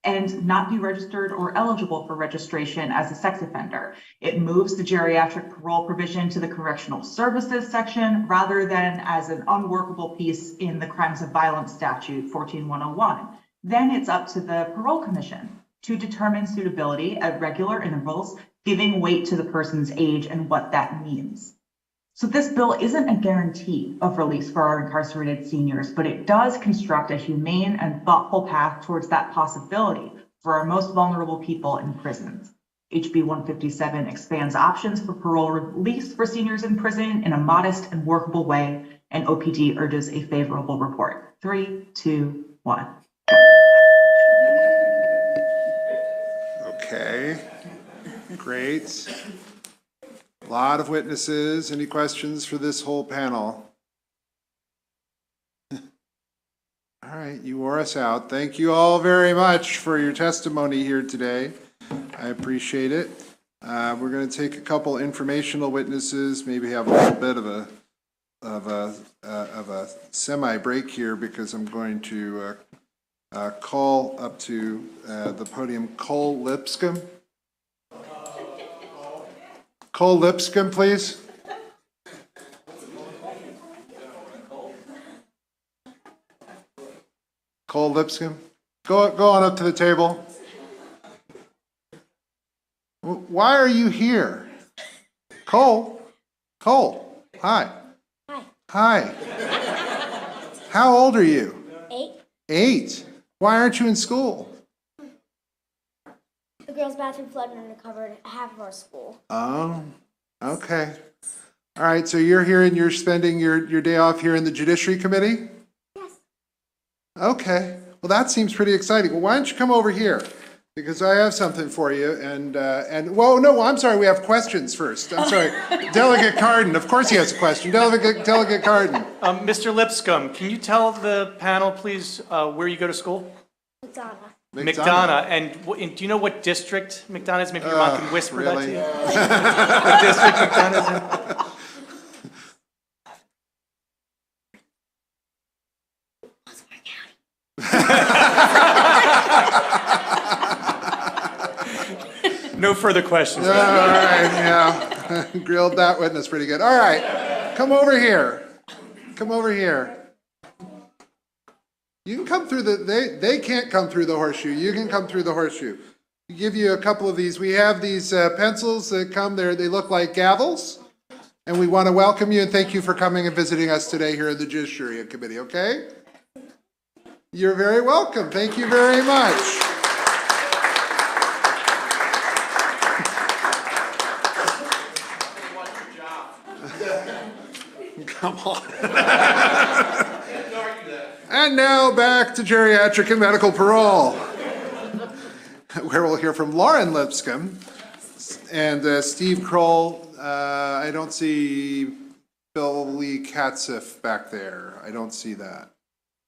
and not be registered or eligible for registration as a sex offender. It moves the geriatric parole provision to the correctional services section rather than as an unworkable piece in the crimes of violence statute 14101. Then it's up to the parole commission to determine suitability at regular intervals, giving weight to the person's age and what that means. So this bill isn't a guarantee of release for our incarcerated seniors, but it does construct a humane and thoughtful path towards that possibility for our most vulnerable people in prisons. HB 157 expands options for parole release for seniors in prison in a modest and workable way, and OPD urges a favorable report. 3, 2, 1. Okay, great. A lot of witnesses. Any questions for this whole panel? All right, you wore us out. Thank you all very much for your testimony here today. I appreciate it. We're going to take a couple informational witnesses, maybe have a little bit of a semi-break here because I'm going to call up to the podium Cole Lipscomb. Cole Lipscomb, please. Cole Lipscomb. Go on up to the table. Why are you here? Cole? Cole, hi. Hi. How old are you? 8. 8. Why aren't you in school? The girls' bathroom flooded and covered half of our school. Oh, okay. All right, so you're here and you're spending your day off here in the Judiciary Committee? Yes. Okay, well, that seems pretty exciting. Well, why don't you come over here? Because I have something for you, and well, no, I'm sorry, we have questions first. I'm sorry. Delegate Cardin, of course he has a question. Delegate Cardin. Mr. Lipscomb, can you tell the panel, please, where you go to school? McDonough. McDonough. And do you know what district McDonough is? Maybe your mom can whisper really? that to you. What district McDonough is in? No further questions. All right, yeah. Grilled that witness pretty good. All right, come over here. Come over here. You can come through they can't come through the horseshoe. You can come through the horseshoe. We give you a couple of these. We have these pencils that come there. They look like gavels. And we want to welcome you and thank you for coming and visiting us today here in the Judiciary Committee, okay? You're very welcome. Thank you very much. Come on. And now back to geriatric and medical parole, where we'll hear from Lauren Lipscomb and Steve Kroll. I don't see Bill Lee Katzif back there. I don't see that.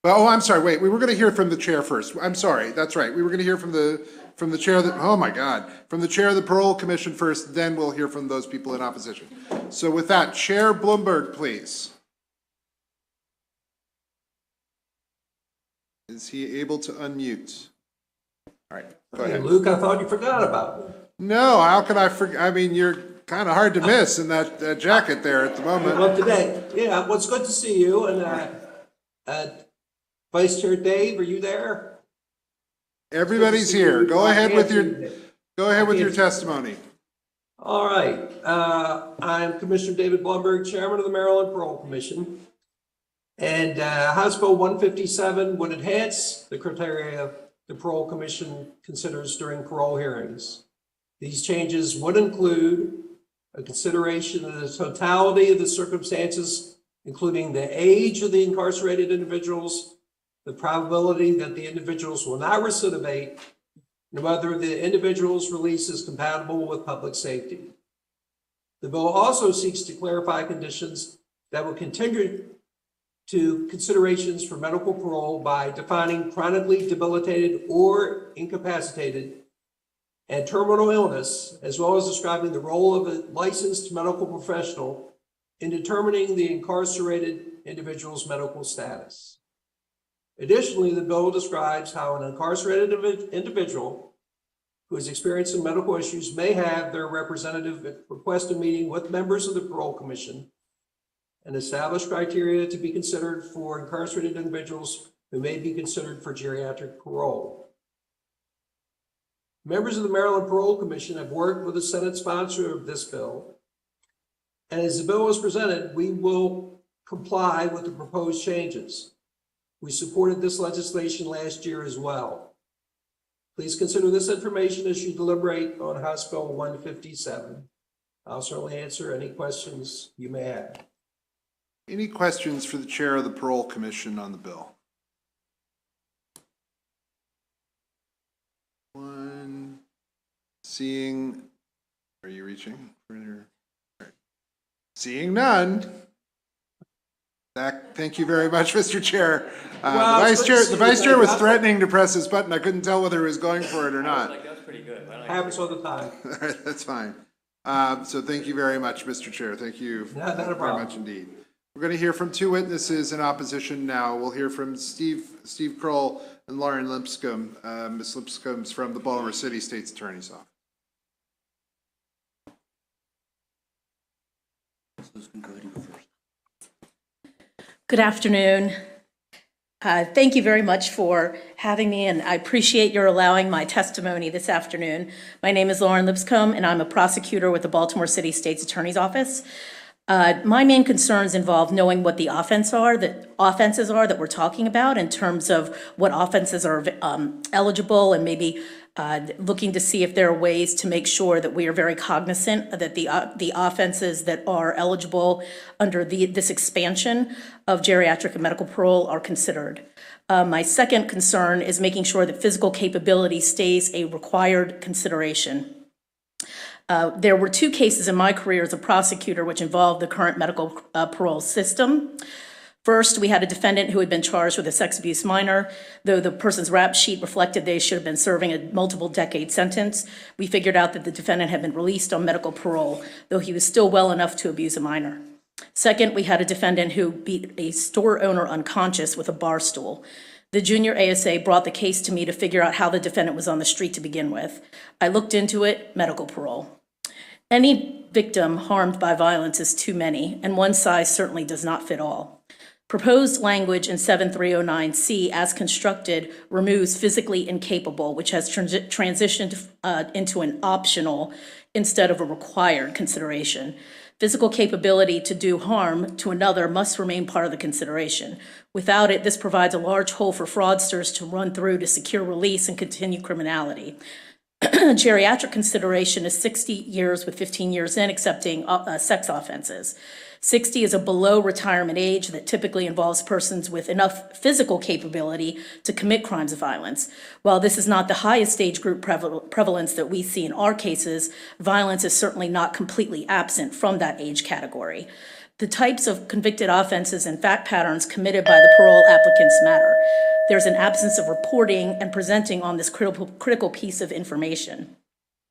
Oh, I'm sorry, wait, we were gonna hear from the chair first. I'm sorry, that's right. We were gonna hear from the chair of the, oh my God, from the chair of the Parole Commission first, then we'll hear from those people in opposition. So with that, Chair Bloomberg, please. Is he able to unmute? All right, go ahead. Luke, I thought you forgot about me. No, how can I forget? I mean, you're kind of hard to miss in that jacket there at the moment. Well, today, yeah, well, it's good to see you. And Vice Chair Dave, are you there? Everybody's here. Go ahead with your testimony. All right. I'm Commissioner David Blumberg, Chairman of the Maryland Parole Commission. And House Bill 157 would enhance the criteria the Parole Commission considers during parole hearings. These changes would include a consideration of the totality of the circumstances, including the age of the incarcerated individuals, the probability that the individuals will not recidivate, and whether the individual's release is compatible with public safety. The bill also seeks to clarify conditions that will continue to considerations for medical parole by defining chronically debilitated or incapacitated and terminal illness, as well as describing the role of a licensed medical professional in determining the incarcerated individual's medical status. Additionally, the bill describes how an incarcerated individual who is experiencing medical issues may have their representative request a meeting with members of the Parole Commission and establish criteria to be considered for incarcerated individuals who may be considered for geriatric parole. Members of the Maryland Parole Commission have worked with the Senate sponsor of this bill, and as the bill was presented, we will comply with the proposed changes. We supported this legislation last year as well. Please consider this information as you deliberate on House Bill 157. I'll certainly answer any questions you may have. Any questions for the chair of the Parole Commission on the bill? One. Seeing, are you reaching further? Right. Seeing none. Thank you very much, Mr. Chair. The vice chair was threatening to press his button. I couldn't tell whether he was going for it or not. That's pretty good. Happens all the time. All right, that's fine. So thank you very much, Mr. Chair. Thank you very much indeed. We're going to hear from two witnesses in opposition now. We'll hear from Steve Kroll and Lauren Lipscomb. Ms. Lipscomb's from the Baltimore City State's Attorney's Office. Good afternoon. Thank you very much for having me, and I appreciate your allowing my testimony this afternoon. My name is Lauren Lipscomb, and I'm a prosecutor with the Baltimore City State's Attorney's Office. My main concerns involve knowing what the offenses are that we're talking about in terms of what offenses are eligible, and maybe looking to see if there are ways to make sure that we are very cognizant that the offenses that are eligible under this expansion of geriatric and medical parole are considered. My second concern is making sure that physical capability stays a required consideration. There were two cases in my career as a prosecutor which involved the current medical parole system. First, we had a defendant who had been charged with a sex abuse minor. Though the person's rap sheet reflected they should have been serving a multiple decade sentence, we figured out that the defendant had been released on medical parole, though he was still well enough to abuse a minor. Second, we had a defendant who beat a store owner unconscious with a bar stool. The junior ASA brought the case to me to figure out how the defendant was on the street to begin with. I looked into it, medical parole. Any victim harmed by violence is too many, and one size certainly does not fit all. Proposed language in 7309C as constructed removes physically incapable, which has transitioned into an optional instead of a required consideration. Physical capability to do harm to another must remain part of the consideration. Without it, this provides a large hole for fraudsters to run through to secure release and continue criminality. Geriatric consideration is 60 years with 15 years in, accepting sex offenses. 60 is a below retirement age that typically involves persons with enough physical capability to commit crimes of violence. While this is not the highest age group prevalence that we see in our cases, violence is certainly not completely absent from that age category. The types of convicted offenses and fact patterns committed by the parole applicants matter. There's an absence of reporting and presenting on this critical piece of information.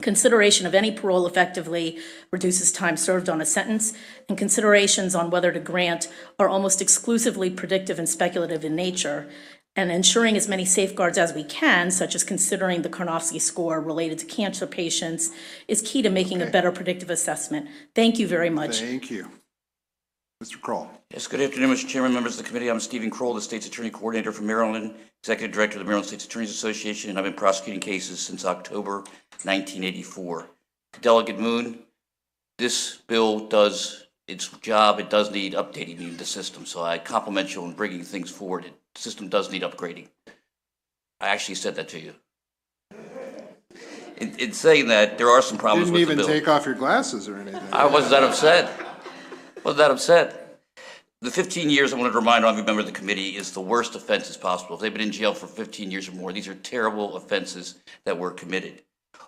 Consideration of any parole effectively reduces time served on a sentence, and considerations on whether to grant are almost exclusively predictive and speculative in nature. And ensuring as many safeguards as we can, such as considering the Karnofsky score related to cancer patients, is key to making a better predictive assessment. Thank you very much. Thank you. Mr. Kroll. Yes, good afternoon, Mr. Chairman, members of the committee. I'm Stephen Kroll, the State's Attorney Coordinator for Maryland, Executive Director of the Maryland State's Attorneys Association, and I've been prosecuting cases since October 1984. Delegate Moon, this bill does its job. It does need updating in the system, so I compliment you on bringing things forward. The system does need upgrading. I actually said that to you. In saying that, there are some problems with the bill. Didn't even take off your glasses or anything. I wasn't that upset. The 15 years, I wanted to remind every member of the committee, is the worst offenses possible. If they've been in jail for 15 years or more, these are terrible offenses that were committed.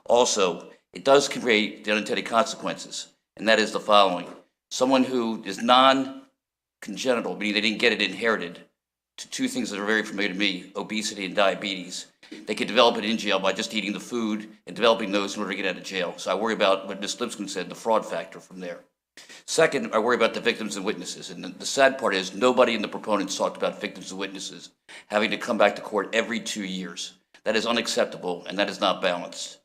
Also, it does create the unintended consequences, and that is the following. Someone who is non-congenital, meaning they didn't get it inherited, to two things that are very familiar to me, obesity and diabetes, they could develop it in jail by just eating the food and developing those in order to get out of jail. So I worry about what Ms. Lipscomb said, the fraud factor from there. Second, I worry about the victims and witnesses. And the sad part is nobody in the proponents talked about victims and witnesses having to come back to court every 2 years. That is unacceptable, and that is not balanced.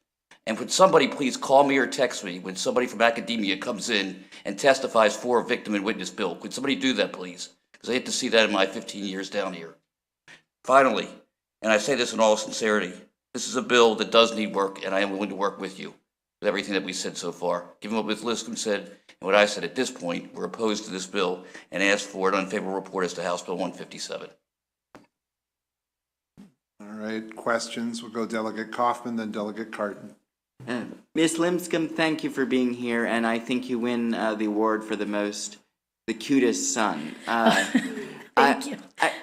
And would somebody please call me or text me when somebody from academia comes in and testifies for a victim and witness bill? Could somebody do that, please? Because I hate to see that in my 15 years down here. Finally, and I say this in all sincerity, this is a bill that does need work, and I am willing to work with you with everything that we said so far. Given what Ms. Lipscomb said and what I said at this point, we're opposed to this bill and ask for an unfavorable report as to House Bill 157. All right, questions. We'll go Delegate Kaufman, then Delegate Carton. Ms. Lipscomb, thank you for being here, and I think you win the award for the cutest son. Thank you.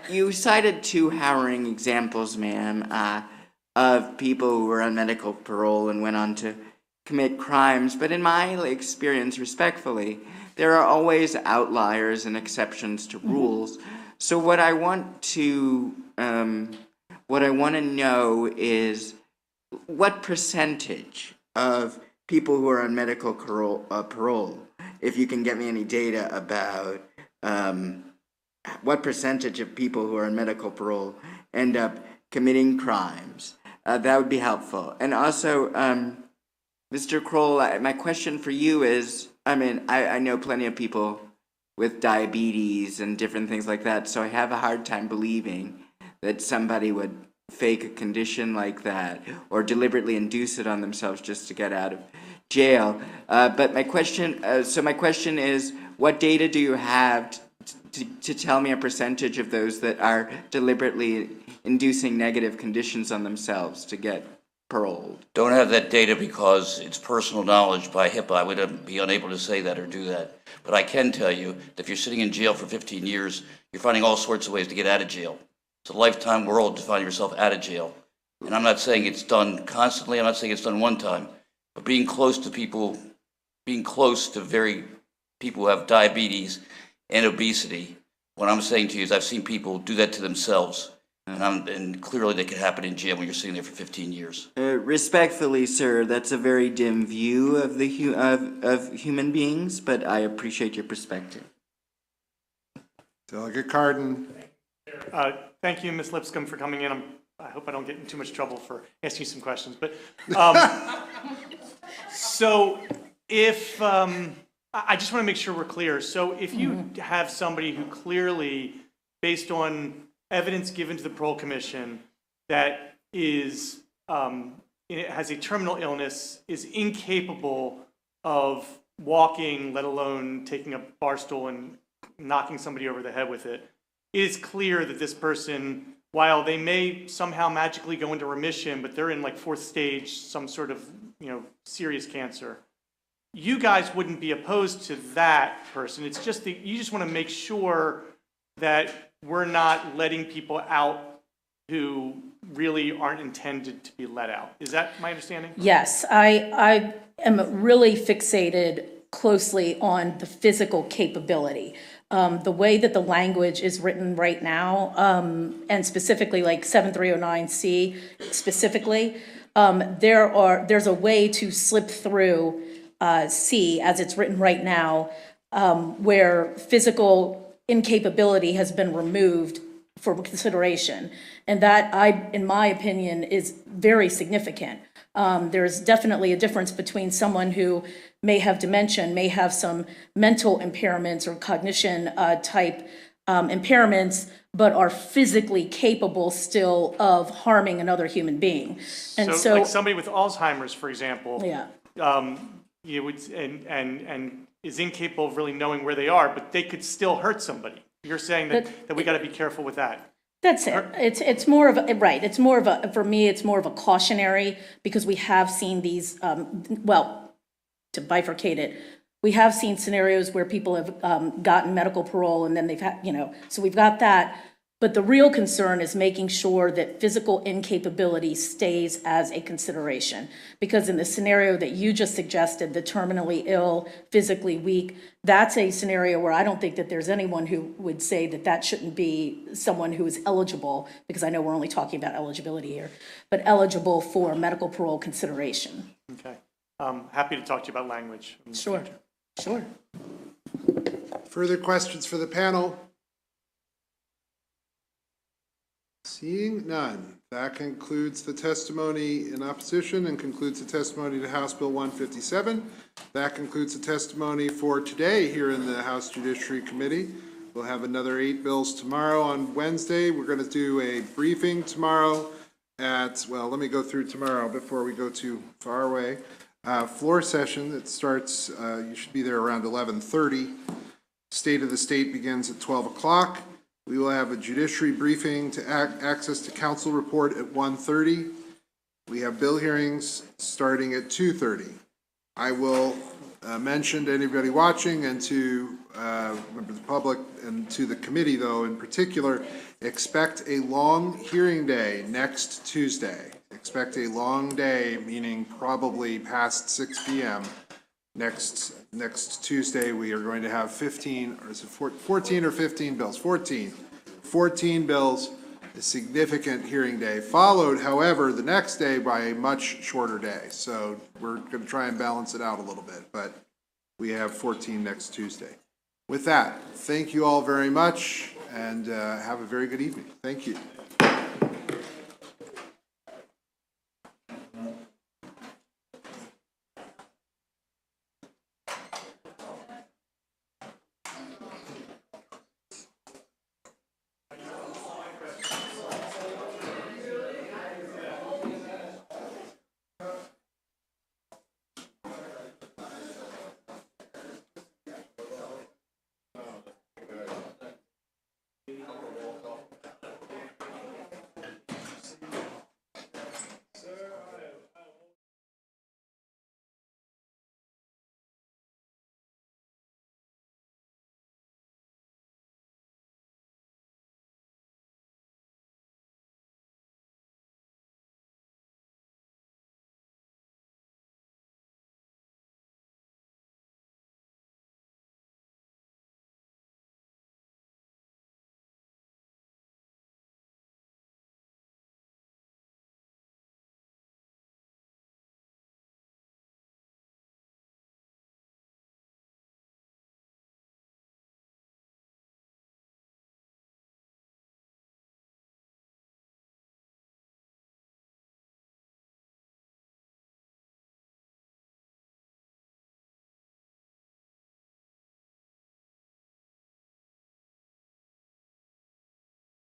You cited two harrowing examples, ma'am, of people who were on medical parole and went on to commit crimes, but in my experience, respectfully, there are always outliers and exceptions to rules. So what I want to know is what percentage of people who are on medical parole, if you can get me any data about what percentage of people who are on medical parole end up committing crimes, that would be helpful. And also, Mr. Kroll, my question for you is, I know plenty of people with diabetes and different things like that, so I have a hard time believing that somebody would fake a condition like that or deliberately induce it on themselves just to get out of jail. But my question is, what data do you have to tell me a percentage of those that are deliberately inducing negative conditions on themselves to get paroled? Don't have that data because it's personal knowledge by HIPAA. I would be unable to say that or do that. But I can tell you that if you're sitting in jail for 15 years, you're finding all sorts of ways to get out of jail. It's a lifetime world to find yourself out of jail. And I'm not saying it's done constantly. I'm not saying it's done one time. But being close to people, people who have diabetes and obesity, what I'm saying to you is I've seen people do that to themselves. And clearly that can happen in jail when you're sitting there for 15 years. Respectfully, sir, that's a very dim view of the of human beings, but I appreciate your perspective. Delegate Carton. Thank you, Ms. Lipscomb, for coming in. I hope I don't get in too much trouble for asking you some questions. But so if I just want to make sure we're clear. So if you have somebody who clearly, based on evidence given to the Parole Commission, that is has a terminal illness, is incapable of walking, let alone taking a bar stool and knocking somebody over the head with it, it is clear that this person, while they may somehow magically go into remission, but they're in like 4th stage, some sort of serious cancer, you guys wouldn't be opposed to that person. It's just that you just want to make sure that we're not letting people out who really aren't intended to be let out. Is that my understanding? Yes, I am really fixated closely on the physical capability. The way that the language is written right now, and specifically like 7309C specifically, there's a way to slip through C as it's written right now, where physical incapability has been removed for consideration. And that, in my opinion, is very significant. There's definitely a difference between someone who may have dementia, may have some mental impairments or cognition type impairments, but are physically capable still of harming another human being. And so like somebody with Alzheimer's, for example, yeah. You would, and is incapable of really knowing where they are, but they could still hurt somebody. You're saying that we got to be careful with that. That's it. It's more of a, right, it's more of a, for me, it's more of a cautionary, because we have seen these, well, to bifurcate it, we have seen scenarios where people have gotten medical parole and then they've had, so we've got that. But the real concern is making sure that physical incapability stays as a consideration. Because in the scenario that you just suggested, the terminally ill, physically weak, that's a scenario where I don't think that there's anyone who would say that that shouldn't be someone who is eligible, because I know we're only talking about eligibility here, but eligible for medical parole consideration. Okay. Happy to talk to you about language. Sure. Sure. Further questions for the panel? Seeing none, that concludes the testimony in opposition and concludes the testimony to House Bill 157. That concludes the testimony for today here in the House Judiciary Committee. We'll have another 8 bills tomorrow on Wednesday. We're going to do a briefing tomorrow at, well, let me go through tomorrow before we go too far away. Floor session that starts, you should be there around 11:30. State of the State begins at 12 o'clock. We will have a judiciary briefing to access to council report at 1:30. We have bill hearings starting at 2:30. I will mention to anybody watching and to members of the public and to the committee, though, in particular, expect a long hearing day next Tuesday. Expect a long day, meaning probably past 6 p.m. Next Tuesday, we are going to have 15, or is it 14 or 15 bills? 14 bills, a significant hearing day, followed, however, the next day by a much shorter day. So we're going to try and balance it out a little bit, but we have 14 next Tuesday. With that, thank you all very much, and have a very good evening. Thank you.